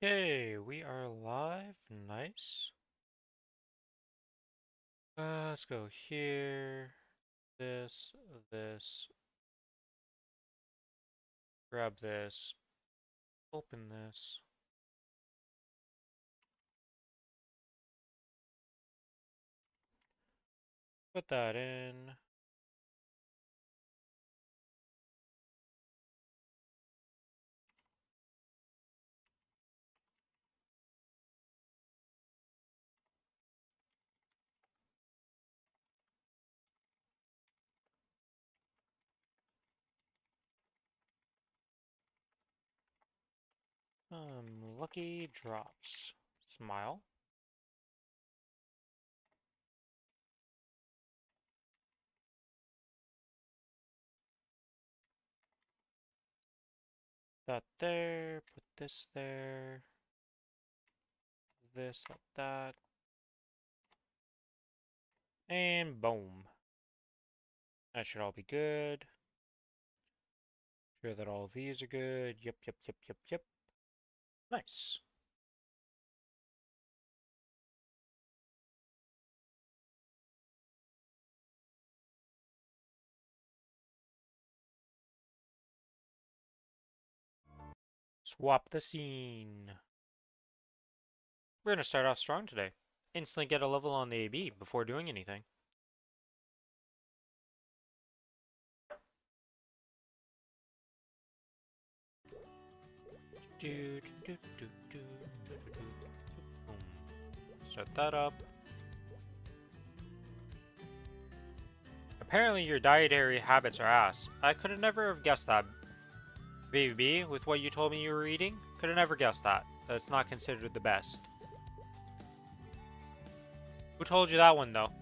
Okay, we are live. Nice. Let's go here. This. Grab this. Open this. Put that in. Lucky drops. Smile. That there. Put this there. This, like that. And boom. That should all be good. Sure that all of these are good. Yep. Nice. Swap the scene. We're gonna start off strong today. Instantly get a level on the AB before doing anything. Boom. Set that up. Apparently your dietary habits are ass. I could have never have guessed that. Baby, with what you told me you were eating, could have never guessed that. That's not considered the best. Who told you that one, though?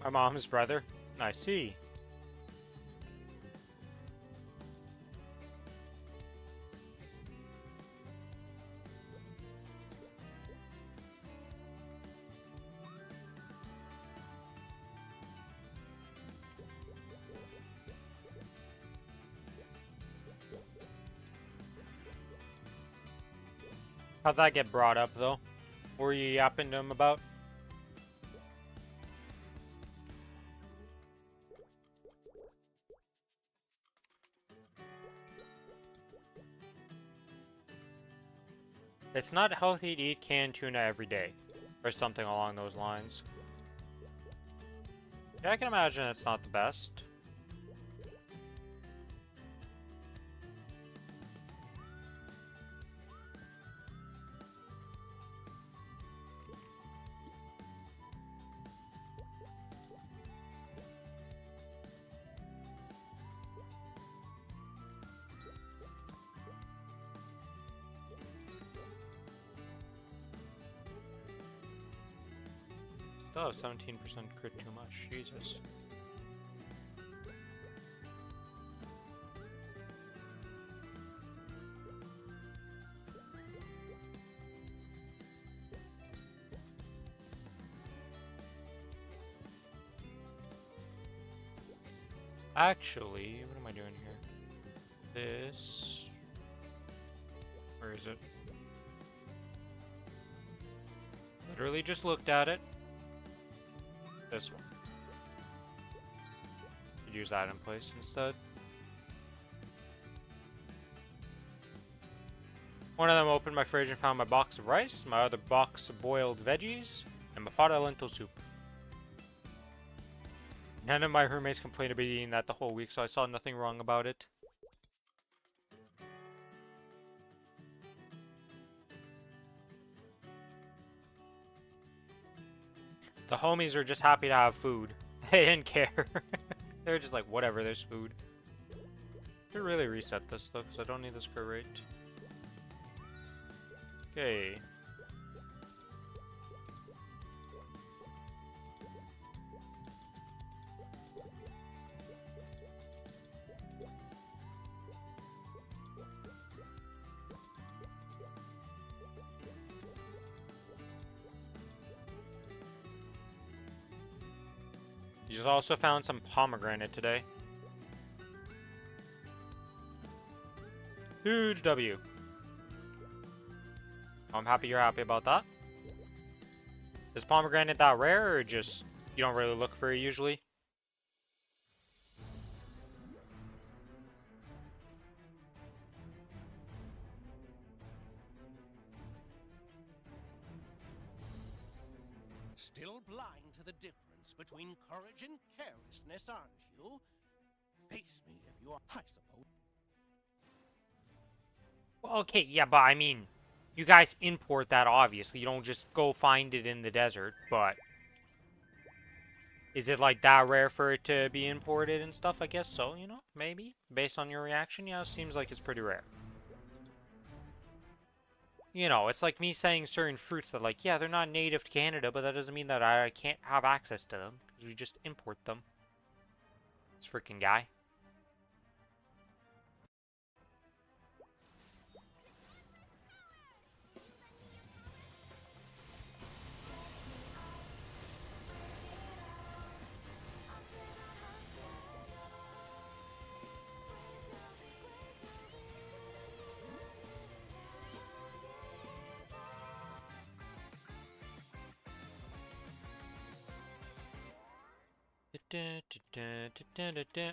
My mom's brother? I see. How'd that get brought up, though? What were you yapping to him about? It's not healthy to eat canned tuna every day, or something along those lines. Yeah, I can imagine it's not the best. Still have 17% crit too much. Jesus. Actually, what am I doing here? This... Where is it? Literally just looked at it. This one. Could use that in place instead. One of them opened my fridge and found my box of rice, my other box of boiled veggies, and my pot of lentil soup. None of my roommates complained about eating that the whole week, so I saw nothing wrong about it. The homies are just happy to have food. They didn't care. They're just like, whatever, there's food. Should really reset this though, because I don't need this crit rate. Okay. You just also found some pomegranate today. Huge W. I'm happy you're happy about that. Is pomegranate that rare, or just you don't really look for it usually? Still blind to the difference between courage and carelessness, aren't you? Face me if you are, I suppose. Well, okay, yeah, but I mean, you guys import that, obviously. You don't just go find it in the desert, but... Is it, like, that rare for it to be imported and stuff? I guess so, you know? Maybe? Based on your reaction, yeah, it seems like it's pretty rare. You know, it's like me saying certain fruits that, like, yeah, they're not native to Canada, but that doesn't mean that I can't have access to them, because we just import them. This freaking guy.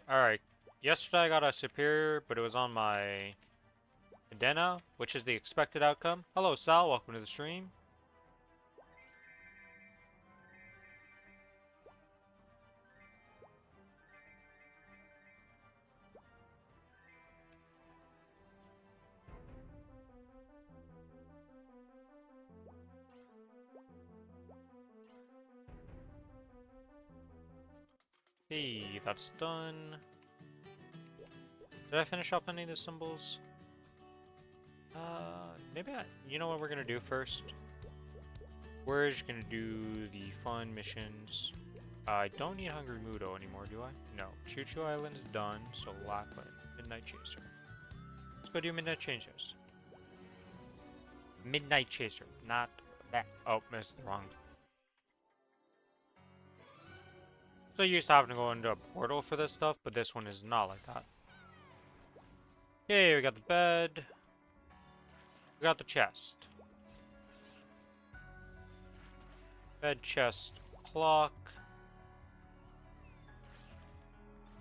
Alright, yesterday I got a superior, but it was on my Adena, which is the expected outcome. Hello Sal, welcome to the stream. Hey, that's done. Did I finish up any of the symbols? Maybe you know what we're gonna do first? We're just gonna do the fun missions. I don't need Hungry Mudo anymore, do I? No. Choo Choo Island's done, so Lackland. Midnight Chaser. Let's go do Midnight Chasers. Midnight Chaser, not that. Oh, missed the wrong. So used to having to go into a portal for this stuff, but this one is not like that. Okay, we got the bed. We got the chest. Bed, chest, clock.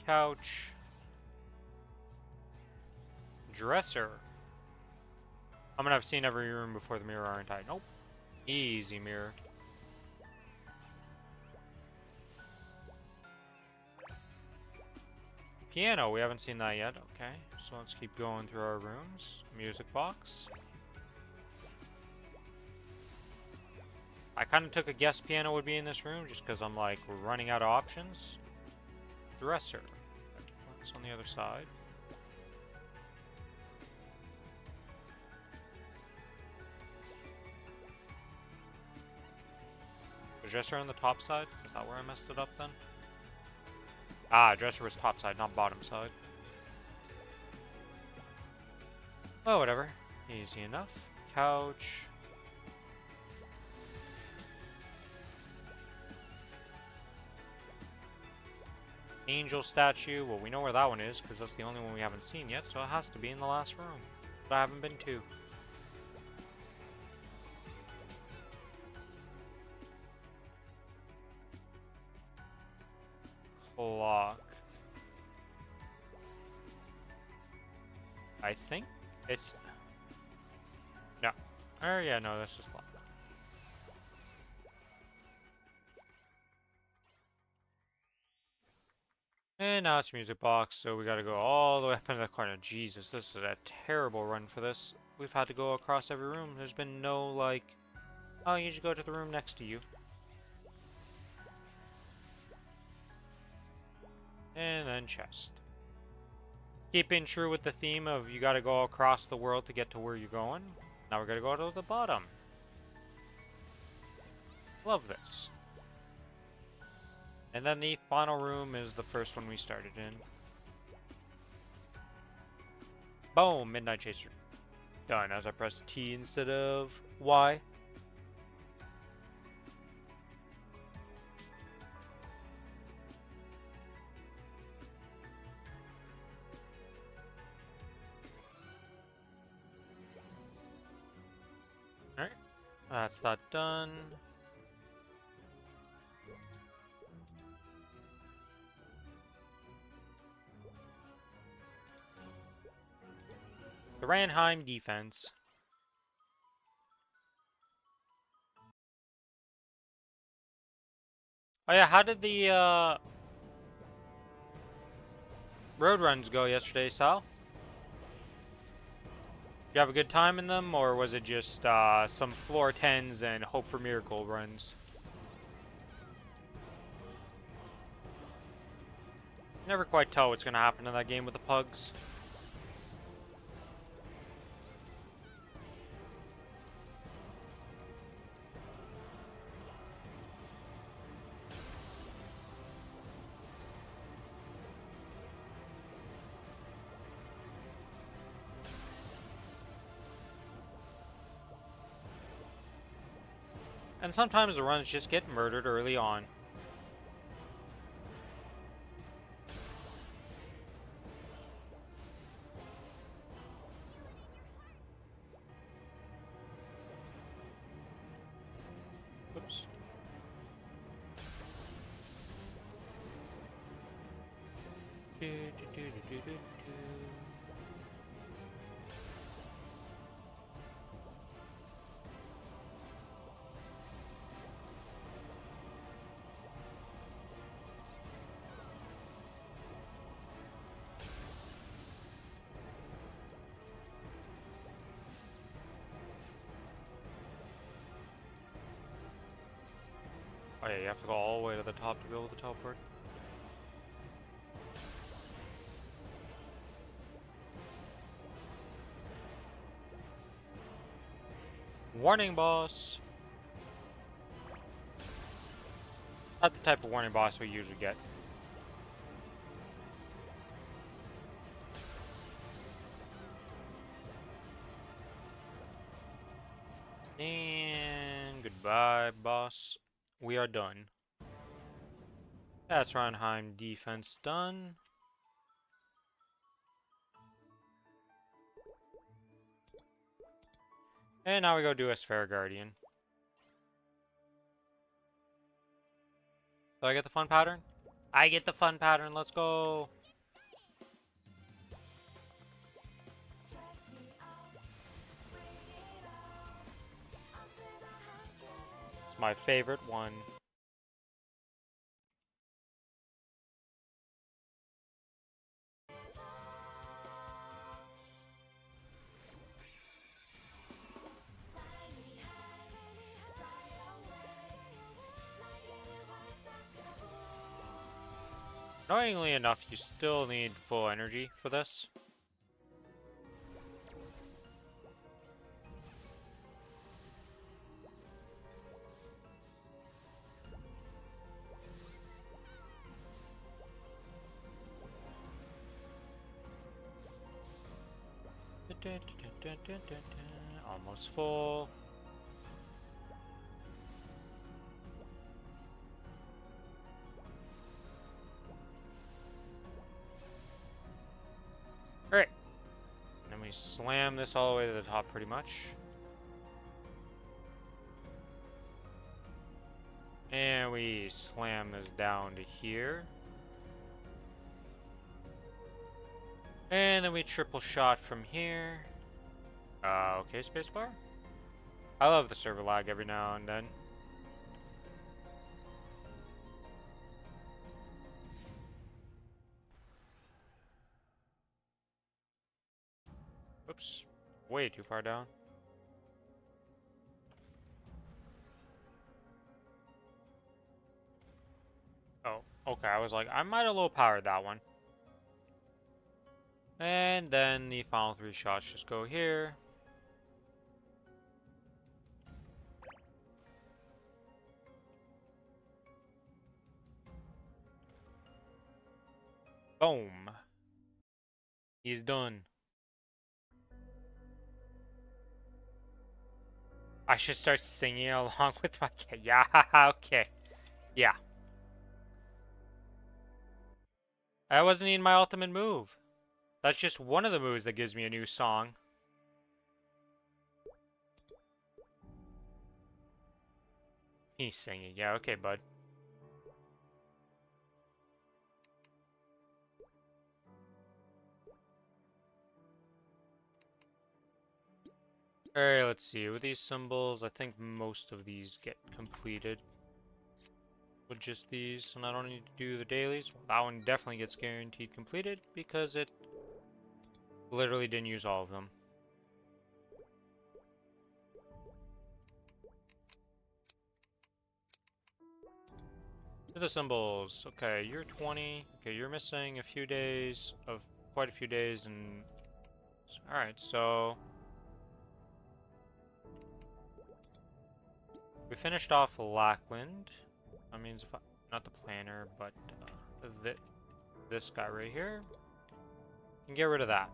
Couch. Dresser. I'm gonna have seen every room before the mirror, aren't I? Nope. Easy mirror. Piano, we haven't seen that yet. Okay, so let's keep going through our rooms. Music box. I kind of took a guess piano would be in this room just because I'm like, we're running out of options. Dresser. What's on the other side? Was dresser on the top side? Is that where I messed it up then? Ah, dresser was top side, not bottom side. Oh, whatever. Easy enough. Couch. Angel statue. Well, we know where that one is because that's the only one we haven't seen yet, so it has to be in the last room that I haven't been to. Clock. I think it's... No. Oh, yeah, no, this is clock. And now it's music box, so we gotta go all the way up into the corner. Jesus, this is a terrible run for this. We've had to go across every room. There's been no, like... Oh, you just go to the room next to you. And then chest. Keeping true with the theme of you gotta go across the world to get to where you're going. Now we're gonna go to the bottom. Love this. And then the final room is the first one we started in. Boom! Midnight Chaser. Done as I press T instead of Y. That's that done. The Ranheim defense. Oh yeah, how did the road runs go yesterday, Sal? Did you have a good time in them, or was it just some floor 10s and hope for miracle runs? Never quite tell what's going to happen in that game with the pugs. And sometimes the runs just get murdered early on. Oops. Oh yeah, you have to go all the way to the top to go with the teleport. Warning boss! Not the type of warning boss we usually get. And goodbye, boss. We are done. That's Ranheim defense done. And now we go do a Sphere Guardian. Do I get the fun pattern? I get the fun pattern, let's go! It's my favorite one. Annoyingly enough, you still need full energy for this. Almost full. Alright. Then we slam this all the way to the top pretty much. And we slam this down to here. And then we triple shot from here. Okay, spacebar. I love the server lag every now and then. Oops. Way too far down. Oh, okay. I was like, I might have low powered that one. And then the final 3 shots just go here. Boom. He's done. I should start singing along with my kid. Yeah, okay. Yeah. That wasn't even my ultimate move. That's just one of the moves that gives me a new song. He's singing. Yeah, okay, bud. Alright, let's see. With these symbols, I think most of these get completed. With just these, and I don't need to do the dailies. Well, that one definitely gets guaranteed completed because it literally didn't use all of them. To the symbols. Okay, you're 20. Okay, you're missing a few days of quite a few days, and alright, so we finished off Lackland. That means if I, not the planner, but this guy right here. Can get rid of that.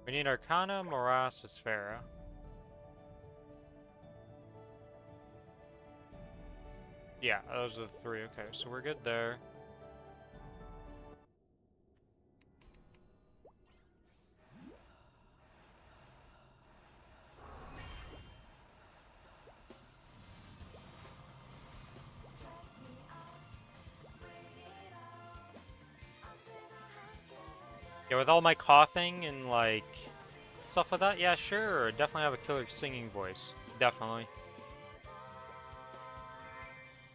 We need Arcana, Morass, Sphera. Yeah, those are the three. Okay, so we're good there. Yeah, with all my coughing and like stuff like that, yeah, sure. Definitely have a killer singing voice. Definitely.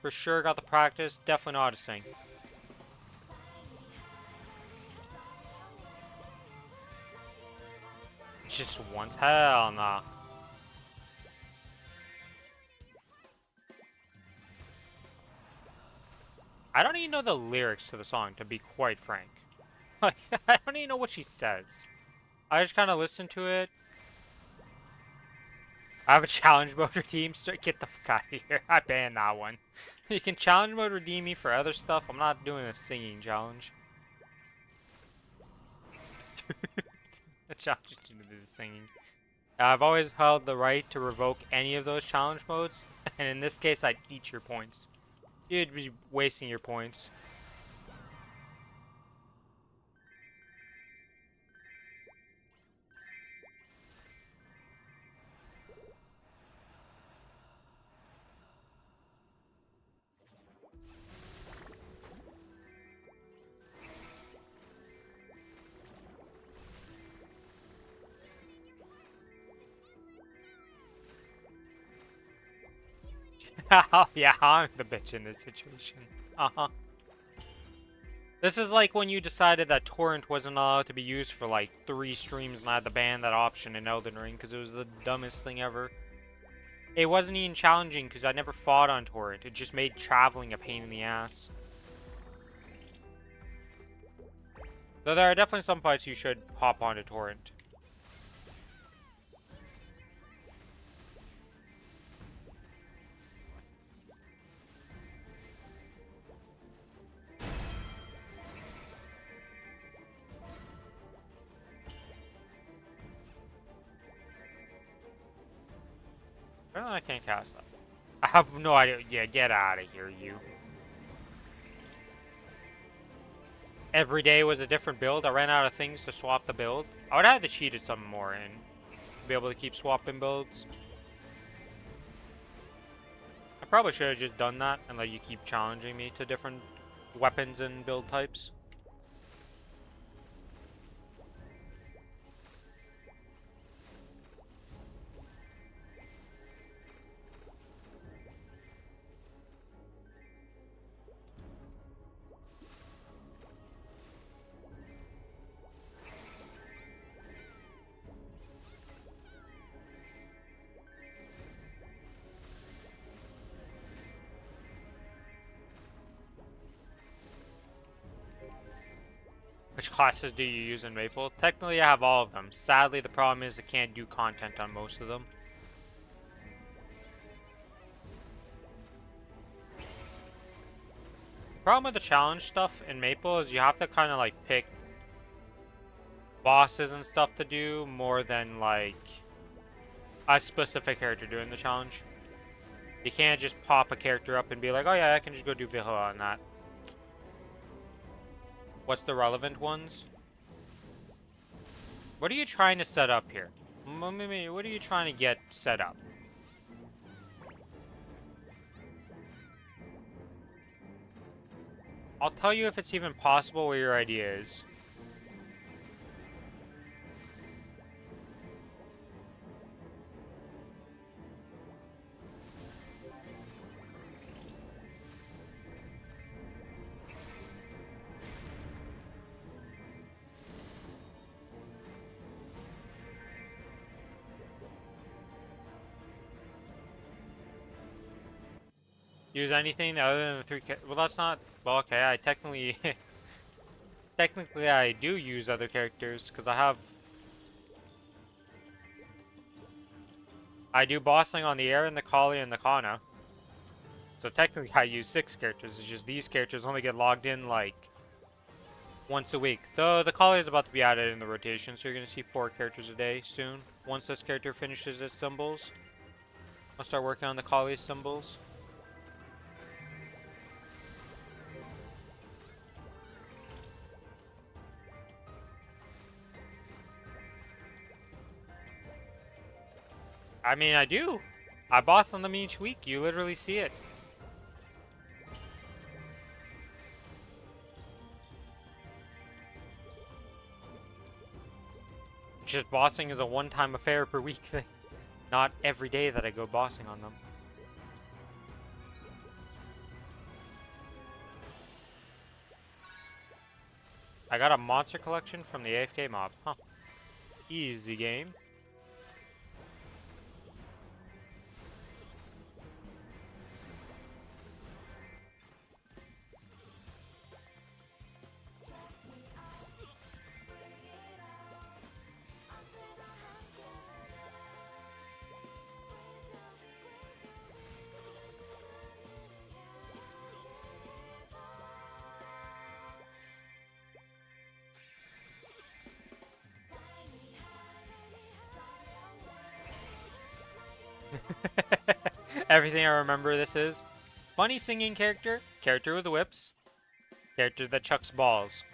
For sure got the practice. Definitely know how to sing. Just once. Hell nah. I don't even know the lyrics to the song, to be quite frank. Like, I don't even know what she says. I just kind of listen to it. I have a challenge mode redeem, so get the fuck out of here. I banned that one. You can challenge mode redeem me for other stuff. I'm not doing a singing challenge. The challenge is to do the singing. I've always held the right to revoke any of those challenge modes, and in this case, I'd eat your points. You'd be wasting your points. Oh, yeah, I'm the bitch in this situation. Uh-huh. This is like when you decided that torrent wasn't allowed to be used for like 3 streams and I had to ban that option in Elden Ring because it was the dumbest thing ever. It wasn't even challenging because I never fought on torrent. It just made traveling a pain in the ass. Though there are definitely some fights you should hop onto torrent. Apparently I can't cast that. I have no idea. Yeah, get out of here, you. Every day was a different build. I ran out of things to swap the build. I would have to cheated some more and be able to keep swapping builds. I probably should have just done that and let you keep challenging me to different weapons and build types. Which classes do you use in Maple? Technically, I have all of them. Sadly, the problem is I can't do content on most of them. The problem with the challenge stuff in Maple is you have to kind of like pick bosses and stuff to do more than like a specific character doing the challenge. You can't just pop a character up and be like, oh yeah, I can just go do Valhalla on that. What's the relevant ones? What are you trying to set up here? What are you trying to get set up? I'll tell you if it's even possible what your idea is. Use anything other than the three. Well, that's not. Well, okay. I technically, technically, I do use other characters because I do bossing on the air and the collie and the Kana. So technically, I use 6 characters. It's just these characters only get logged in like once a week. Though the collie is about to be added in the rotation, so you're gonna see 4 characters a day soon. Once this character finishes its symbols, I'll start working on the collie symbols. I mean, I do. I boss on them each week. You literally see it. Just bossing is a one-time affair per week thing. Not every day that I go bossing on them. I got a monster collection from the AFK mob. Huh. Easy game. Everything I remember this is. Funny singing character, character with whips, character that chucks balls.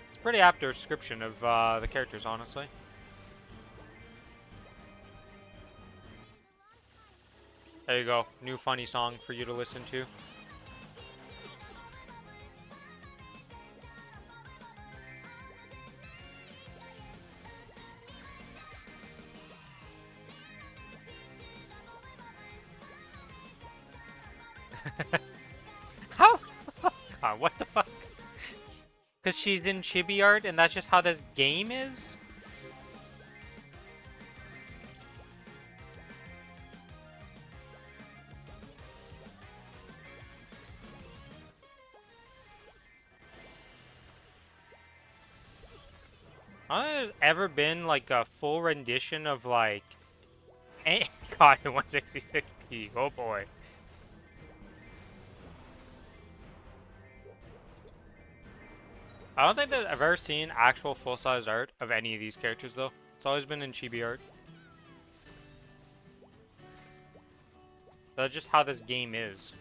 It's a pretty apt description of the characters, honestly. There you go. New funny song for you to listen to. How? God, what the fuck? Because she's in chibi art and that's just how this game is? I don't think there's ever been like a full rendition of like God, 166p. Oh boy. I don't think that I've ever seen actual full-size art of any of these characters though. It's always been in chibi art. That's just how this game is.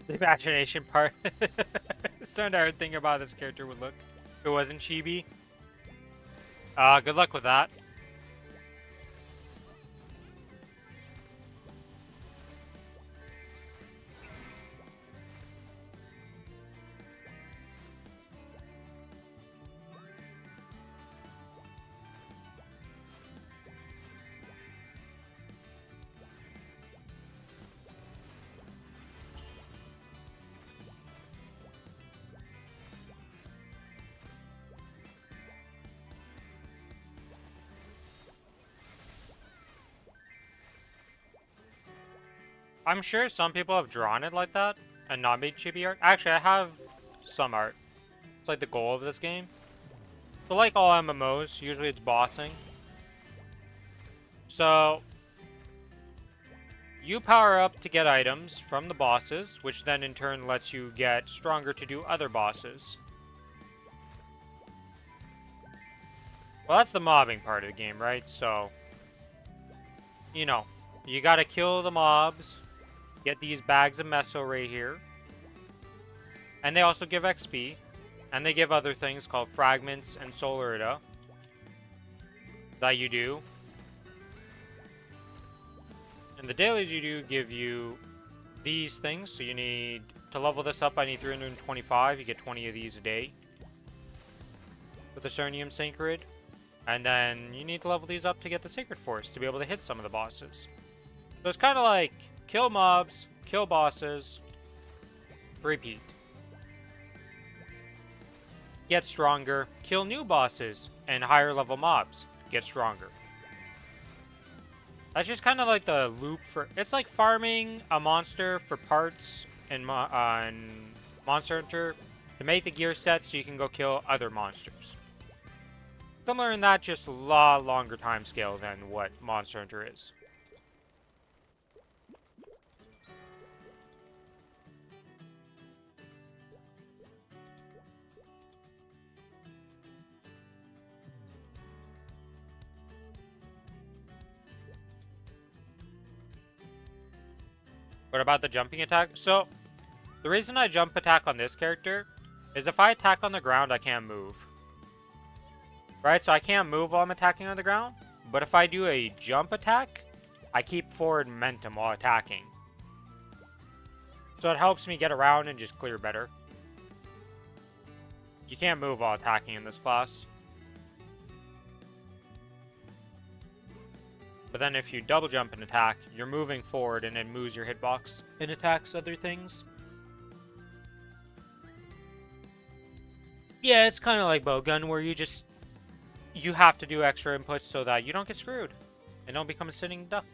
The imagination part. Starting to think about how this character would look if it wasn't chibi. Good luck with that. I'm sure some people have drawn it like that and not made chibi art. Actually, I have some art. It's like the goal of this game. So like all MMOs, usually it's bossing. So you power up to get items from the bosses, which then in turn lets you get stronger to do other bosses. Well, that's the mobbing part of the game, right? So, you know, you gotta kill the mobs, get these bags of meso right here. And they also give XP. And they give other things called fragments and solarita that you do. And the dailies you do give you these things. So you need, to level this up, I need 325. You get 20 of these a day with the Cernium Sacred. And then you need to level these up to get the Sacred Force to be able to hit some of the bosses. So it's kind of like kill mobs, kill bosses, repeat. Get stronger, kill new bosses, and higher level mobs. Get stronger. That's just kind of like the loop for... It's like farming a monster for parts in Monster Hunter to make the gear set so you can go kill other monsters. Similar in that, just a lot longer time scale than what Monster Hunter is. What about the jumping attack? So, the reason I jump attack on this character is if I attack on the ground, I can't move. Right? So I can't move while I'm attacking on the ground. But if I do a jump attack, I keep forward momentum while attacking. So it helps me get around and just clear better. You can't move while attacking in this class. But then if you double jump and attack, you're moving forward and it moves your hitbox and attacks other things. Yeah, it's kind of like bowgun where you have to do extra inputs so that you don't get screwed and don't become a sitting duck.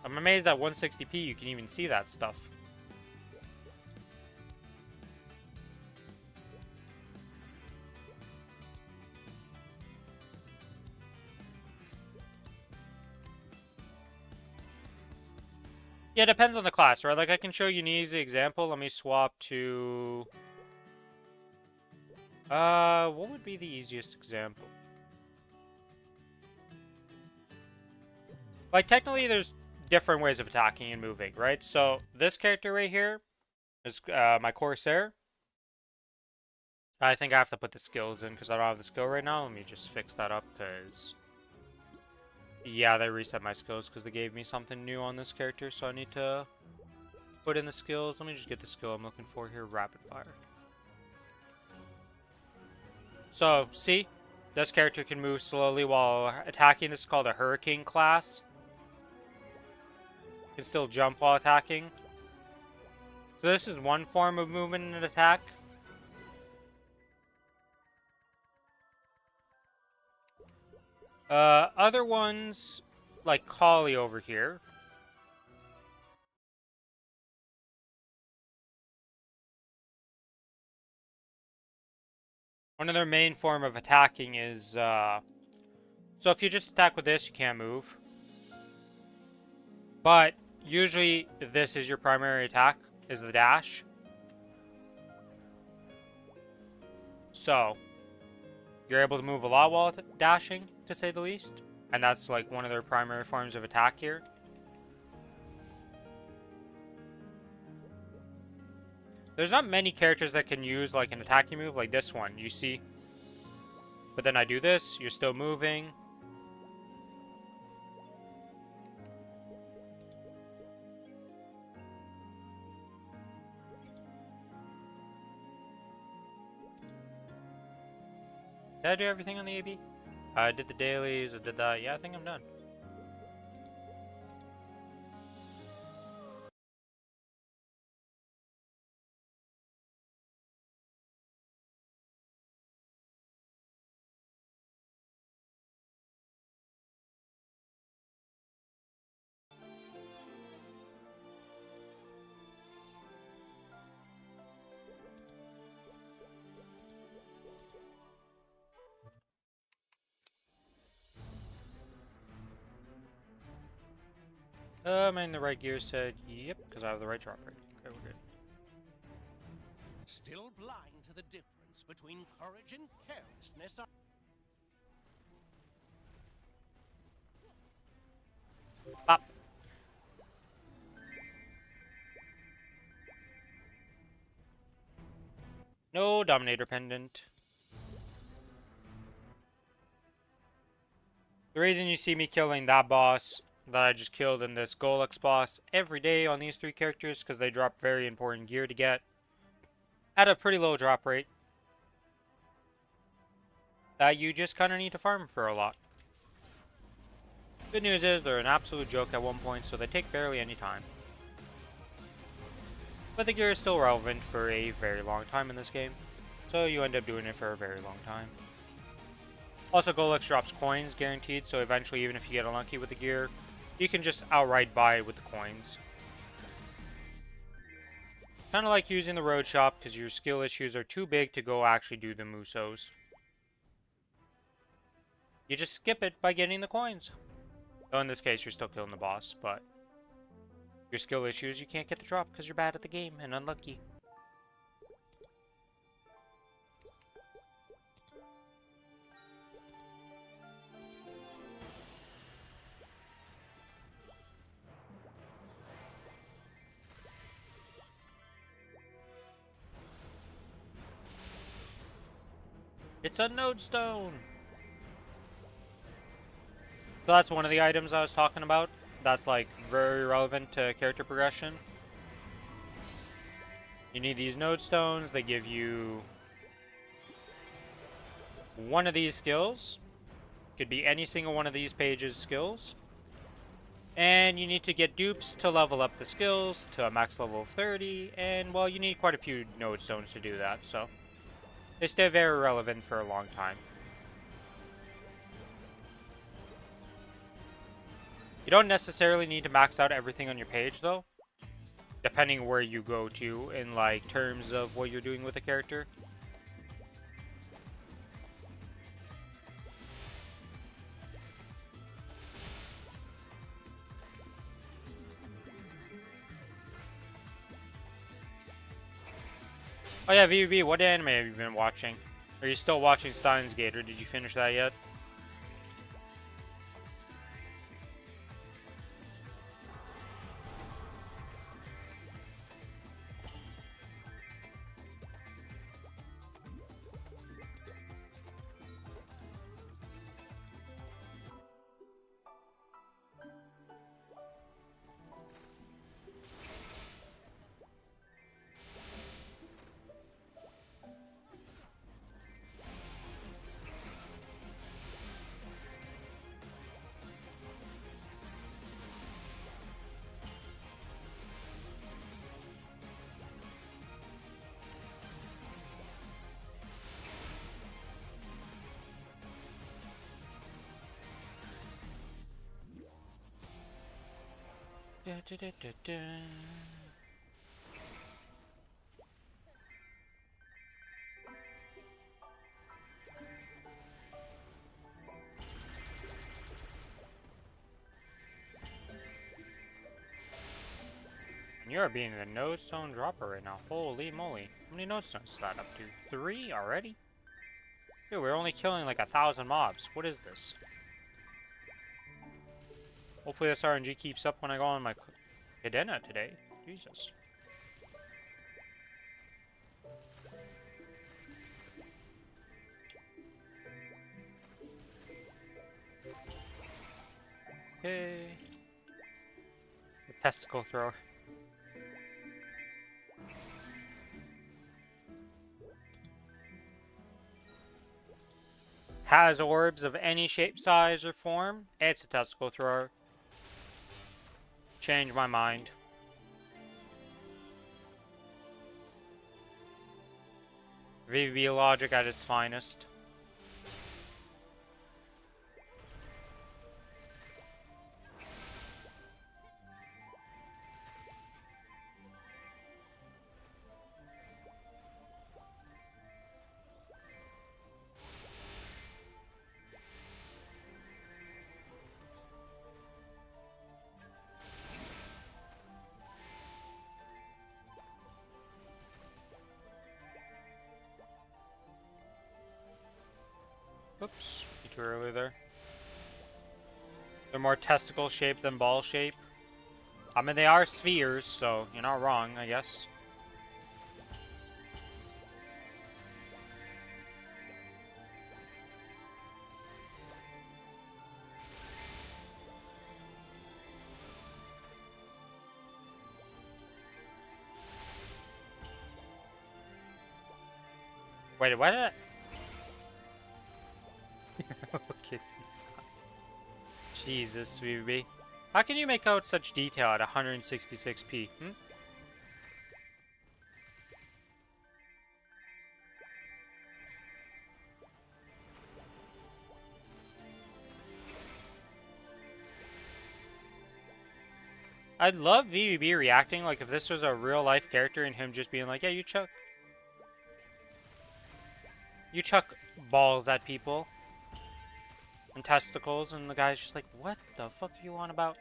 I'm amazed at 160p you can even see that stuff. Yeah, it depends on the class, right? Like, I can show you an easy example. Let me swap to... what would be the easiest example? Like, technically, there's different ways of attacking and moving, right? So, this character right here is my Corsair. I think I have to put the skills in because I don't have the skill right now. Let me just fix that up because... Yeah, they reset my skills because they gave me something new on this character, so I need to put in the skills. Let me just get the skill I'm looking for here, Rapid Fire. So, see? This character can move slowly while attacking. This is called a Hurricane class. Can still jump while attacking. So this is one form of movement and attack. Other ones, like Collie over here. One of their main form of attacking is, so if you just attack with this, you can't move. But usually this is your primary attack, is the dash. So, you're able to move a lot while dashing, to say the least. And that's like one of their primary forms of attack here. There's not many characters that can use like an attacking move like this one, you see? But then I do this, you're still moving. Did I do everything on the AB? I did the dailies, I did that. Yeah, I think I'm done. I'm in the right gear said, yep, because I have the right drop rate. Okay, we're good. Still blind to the difference between courage and carelessness. Pop. No Dominator Pendant. The reason you see me killing that boss that I just killed in this Golux boss every day on these three characters because they drop very important gear to get at a pretty low drop rate that you just kind of need to farm for a lot. Good news is they're an absolute joke at one point, so they take barely any time. But the gear is still relevant for a very long time in this game, so you end up doing it for a very long time. Also, Golux drops coins guaranteed, so eventually, even if you get unlucky with the gear, you can just outright buy it with the coins. Kind of like using the road shop, because your skill issues are too big to go actually do the Musos. You just skip it by getting the coins. So in this case, you're still killing the boss, but your skill issues, you can't get the drop because you're bad at the game and unlucky. It's a node stone! So that's one of the items I was talking about. That's like very relevant to character progression. You need these node stones. They give you one of these skills. Could be any single one of these pages' skills. And you need to get dupes to level up the skills to a max level of 30. And, well, you need quite a few node stones to do that, so they stay very relevant for a long time. You don't necessarily need to max out everything on your page, though, depending where you go to in, like, terms of what you're doing with a character. Oh yeah, VVB, what anime have you been watching? Are you still watching Steins Gate, or did you finish that yet? Da, da, da, da, da. And you're being a node stone dropper right now. Holy moly. How many node stones is that up to? 3 already? Dude, we're only killing like 1,000 mobs. What is this? Hopefully this RNG keeps up when I go on my cadena today. Jesus. Okay. The testicle thrower. Has orbs of any shape, size, or form. It's a testicle thrower. Change my mind. VVB logic at its finest. Oops, too early there. They're more testicle shaped than ball shape. I mean, they are spheres, so you're not wrong, I guess. Wait, what did I... Kids inside. Jesus, VB. How can you make out such detail at 166p? Hmm? I'd love VVB reacting, like if this was a real life character and him just being like, yeah, you chuck balls at people and testicles, and the guy's just like, what the fuck are you on about?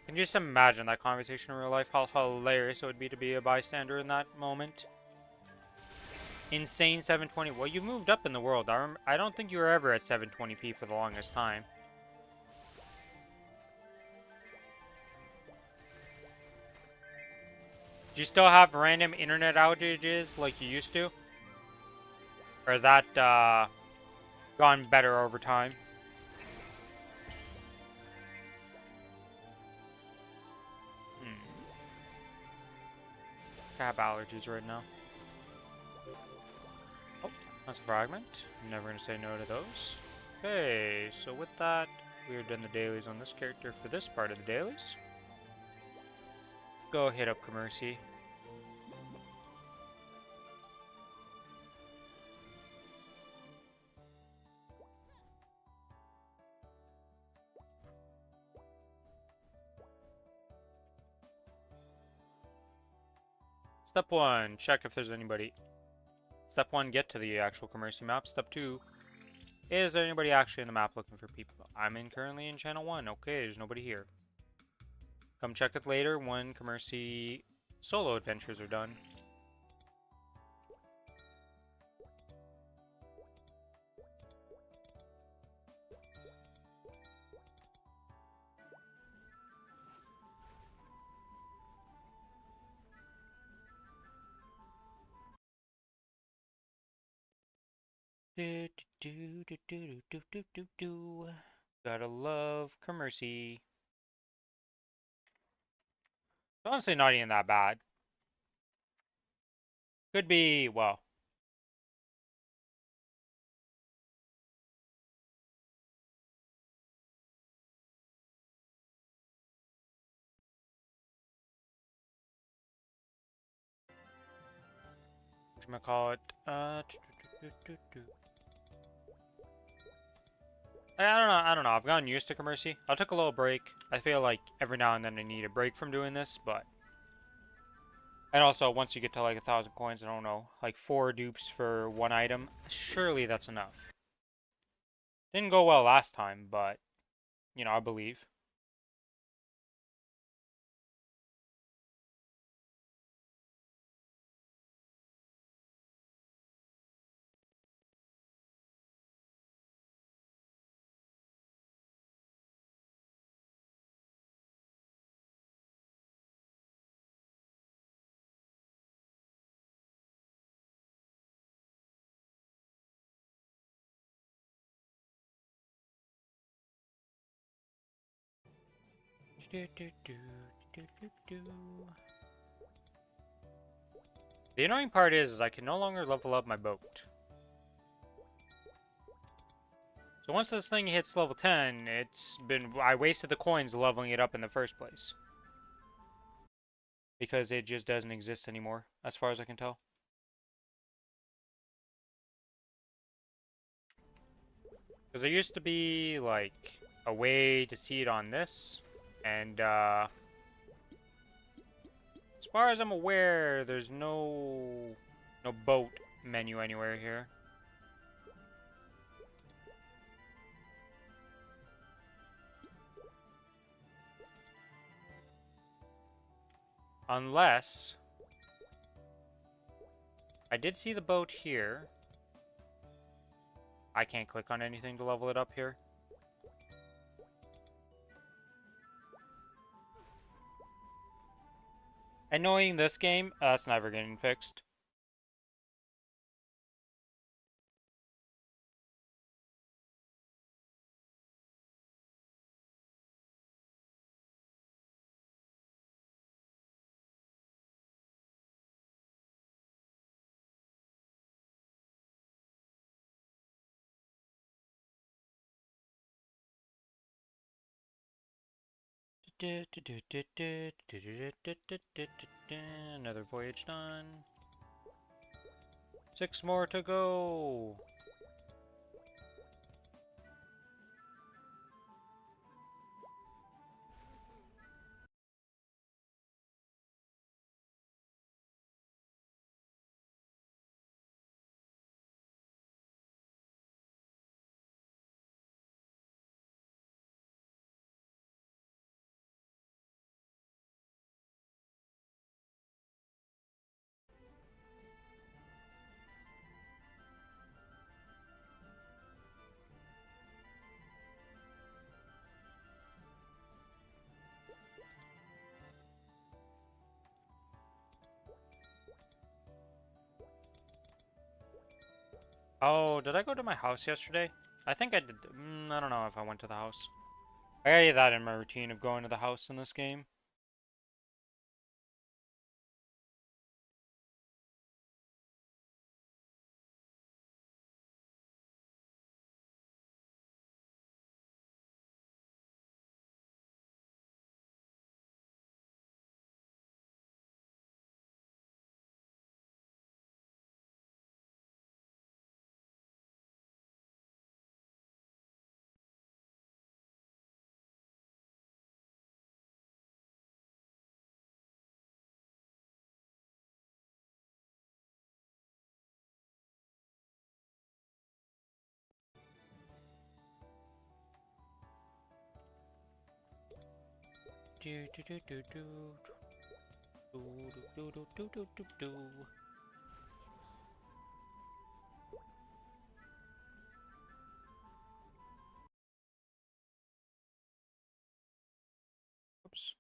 Can you just imagine that conversation in real life? How hilarious it would be to be a bystander in that moment. Insane 720. Well, you moved up in the world. I don't think you were ever at 720p for the longest time. Do you still have random internet outages like you used to? Or has that gone better over time? I have allergies right now. Oh, that's a fragment. I'm never going to say no to those. Okay, so with that, we are done the dailies on this character for this part of the dailies. Let's go hit up Commercy. Step 1, check if there's anybody. Step 1, get to the actual Commercy map. Step 2, is there anybody actually in the map looking for people? I'm currently in channel 1. Okay, there's nobody here. Come check it later when Commercy solo adventures are done. Gotta love Commercy. Honestly, not even that bad. Could be, well. Whatchamacallit? I don't know. I've gotten used to Commercy. I'll take a little break. I feel like every now and then I need a break from doing this, but... And also, once you get to like 1,000 coins, I don't know, like 4 dupes for 1 item, surely that's enough. Didn't go well last time, but, you know, I believe. The annoying part is I can no longer level up my boat. So once this thing hits level 10, I wasted the coins leveling it up in the first place. Because it just doesn't exist anymore, as far as I can tell. Because there used to be, like, a way to see it on this, and, as far as I'm aware, there's no boat menu anywhere here. Unless I did see the boat here. I can't click on anything to level it up here. Annoying this game, it's never getting fixed. Another voyage done. 6 more to go. Oh, did I go to my house yesterday? I think I did. I don't know if I went to the house. I gotta get that in my routine of going to the house in this game. Do do do do do do do do do do do do. Oops.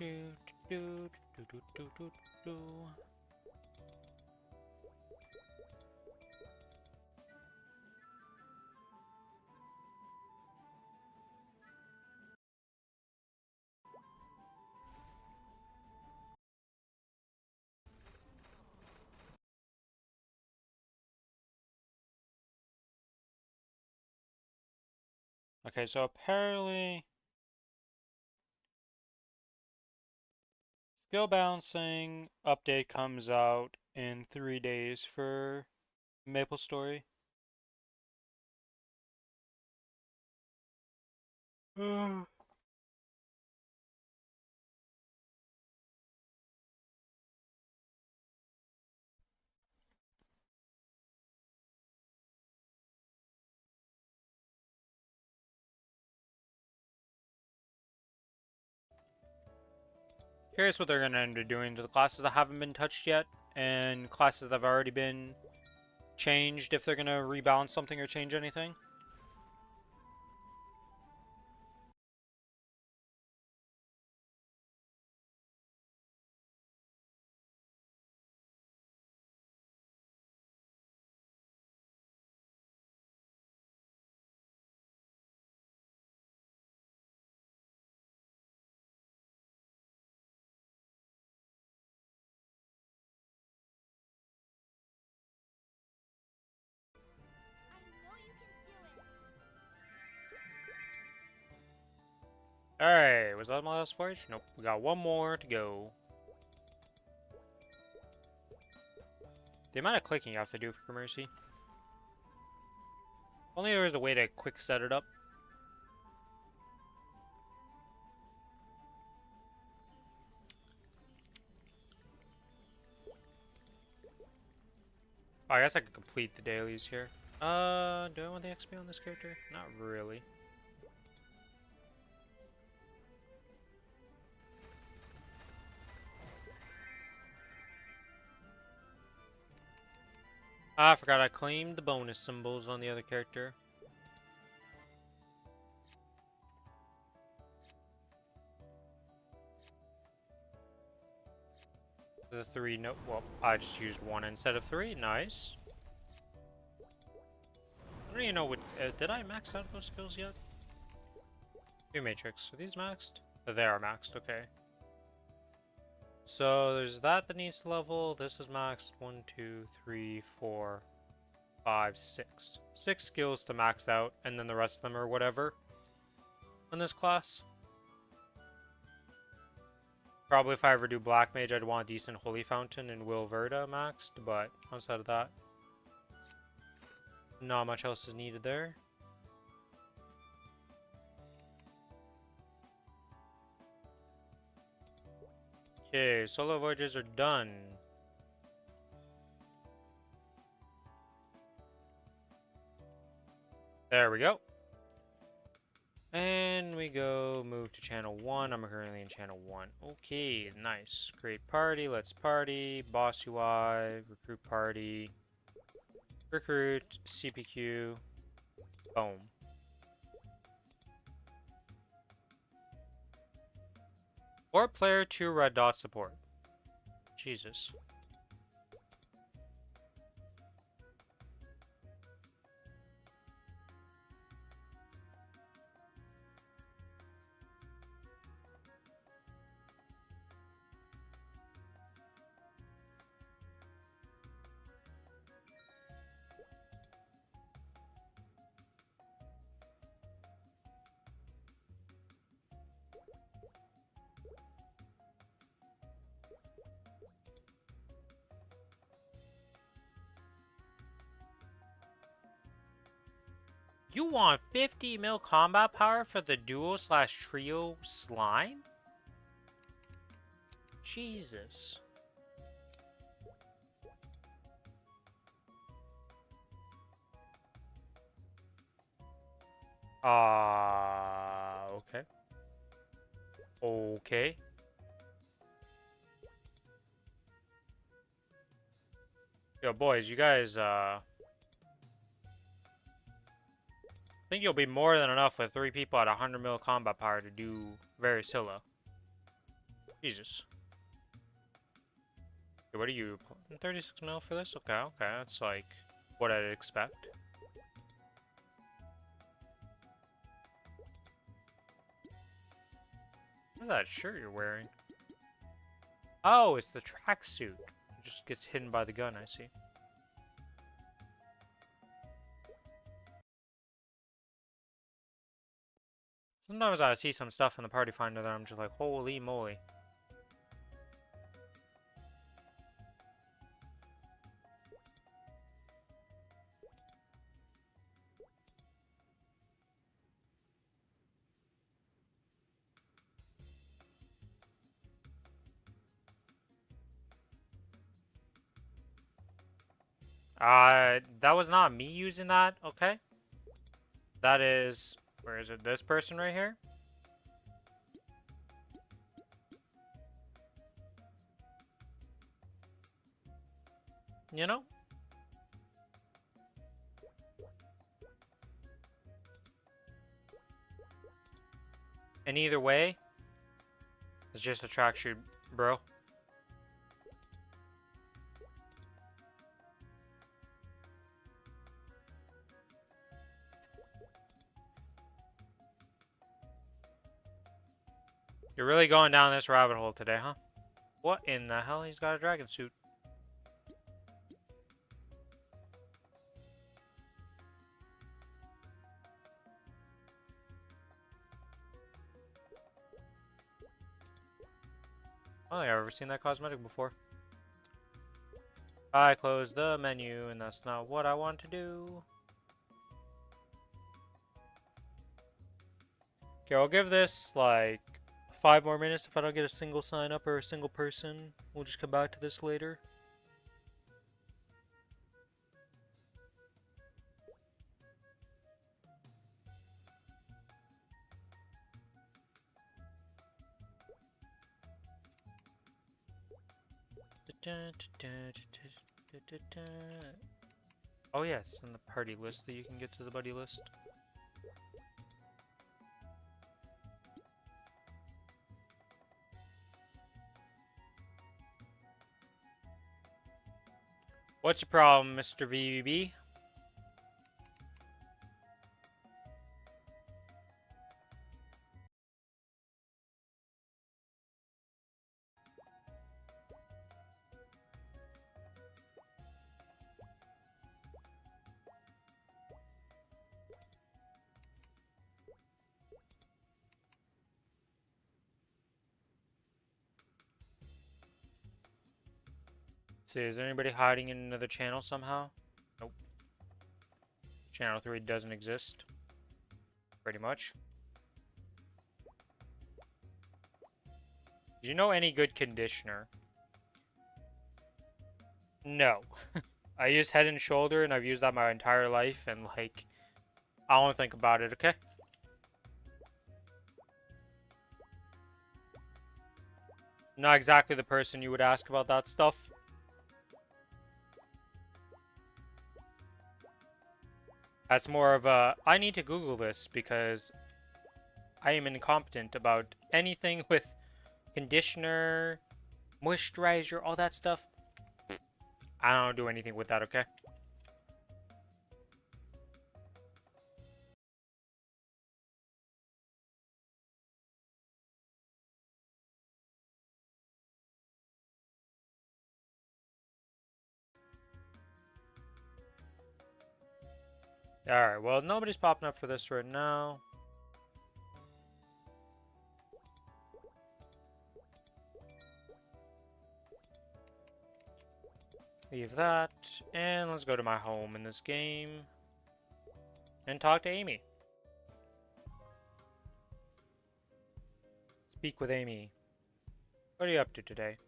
Do do do do do do do. Okay, so apparently skill balancing update comes out in 3 days for Maplestory. Curious what they're gonna end up doing to the classes that haven't been touched yet, and classes that have already been changed, if they're gonna rebalance something or change anything. Alright, was that my last voyage? Nope, we got one more to go. The amount of clicking you have to do for Mercy. Only there was a way to quick set it up. Oh, I guess I could complete the dailies here. Do I want the XP on this character? Not really. Ah, I forgot I claimed the bonus symbols on the other character. The 3, no, well, I just used 1 instead of 3, nice. I don't even know what, did I max out those skills yet? 2 matrix, are these maxed? Oh, they are maxed, okay. So there's that needs to level, this is maxed, 1, 2, 3, 4, 5, 6. 6 skills to max out, and then the rest of them are whatever in this class. Probably if I ever do Black Mage, I'd want a decent Holy Fountain and Will Verda maxed, but outside of that, not much else is needed there. Okay, solo voyages are done. There we go. And we go move to channel 1. I'm currently in channel 1. Okay, nice. Create party, let's party. Boss UI, recruit party. Recruit, CPQ. Boom. Or player 2 red dot support. Jesus. You want 50 mil combat power for the duo slash trio slime? Jesus. Okay. Okay. Yo, boys, you guys, think you'll be more than enough with 3 people at 100 mil combat power to do Varicilla. Jesus. Okay, what are you? 36 mil for this? Okay, okay. That's like what I'd expect. What's that shirt you're wearing? Oh, it's the tracksuit. It just gets hidden by the gun, I see. Sometimes I see some stuff in the party finder that I'm just like, holy moly. That was not me using that, okay? That is, where is it? This person right here? You know? And either way, it's just a tracksuit, bro. You're really going down this rabbit hole today, huh? What in the hell? He's got a dragon suit. I don't think I've ever seen that cosmetic before. I closed the menu, and that's not what I want to do. Okay, I'll give this like 5 more minutes. If I don't get a single sign up or a single person, we'll just come back to this later. Oh yeah, it's in the party list that you can get to the buddy list. What's your problem, Mr. VVB? See, is there anybody hiding in another channel somehow? Nope. Channel 3 doesn't exist. Pretty much. Do you know any good conditioner? No. I use Head and Shoulder, and I've used that my entire life, and like, I don't think about it, okay? Not exactly the person you would ask about that stuff. That's more of a, I need to Google this because I am incompetent about anything with conditioner, moisturizer, all that stuff. I don't do anything with that, okay? Alright, well, nobody's popping up for this right now. Leave that, and let's go to my home in this game and talk to Amy. Speak with Amy. What are you up to today?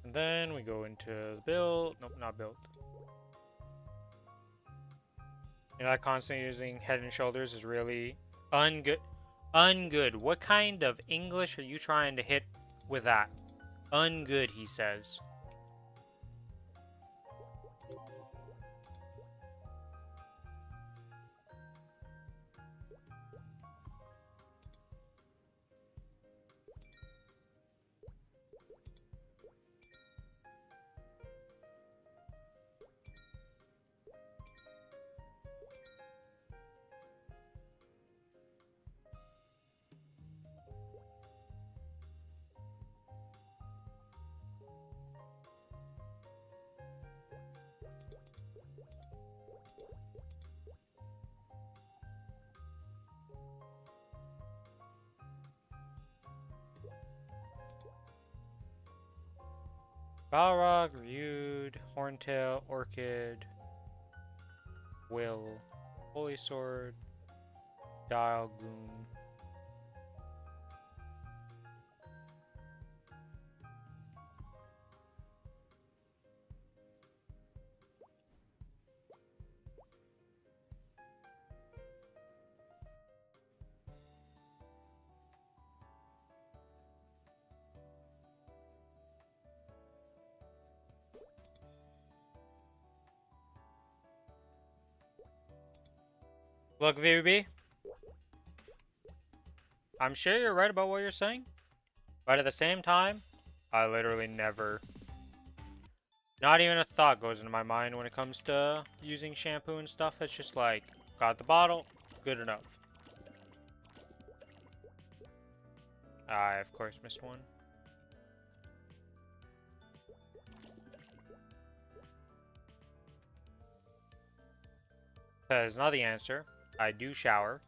And then we go into the build. Nope, not build. You know, that constantly using Head and Shoulders is really ungood. Ungood. What kind of English are you trying to hit with that? Ungood, he says. Balrog, Ryud, Horntail, Orchid, Will, Holy Sword, Dialgoon. Look, VB, I'm sure you're right about what you're saying, but at the same time, I literally never... Not even a thought goes into my mind when it comes to using shampoo and stuff. It's just like, got the bottle, good enough. I, of course, missed one. That is not the answer. I do shower.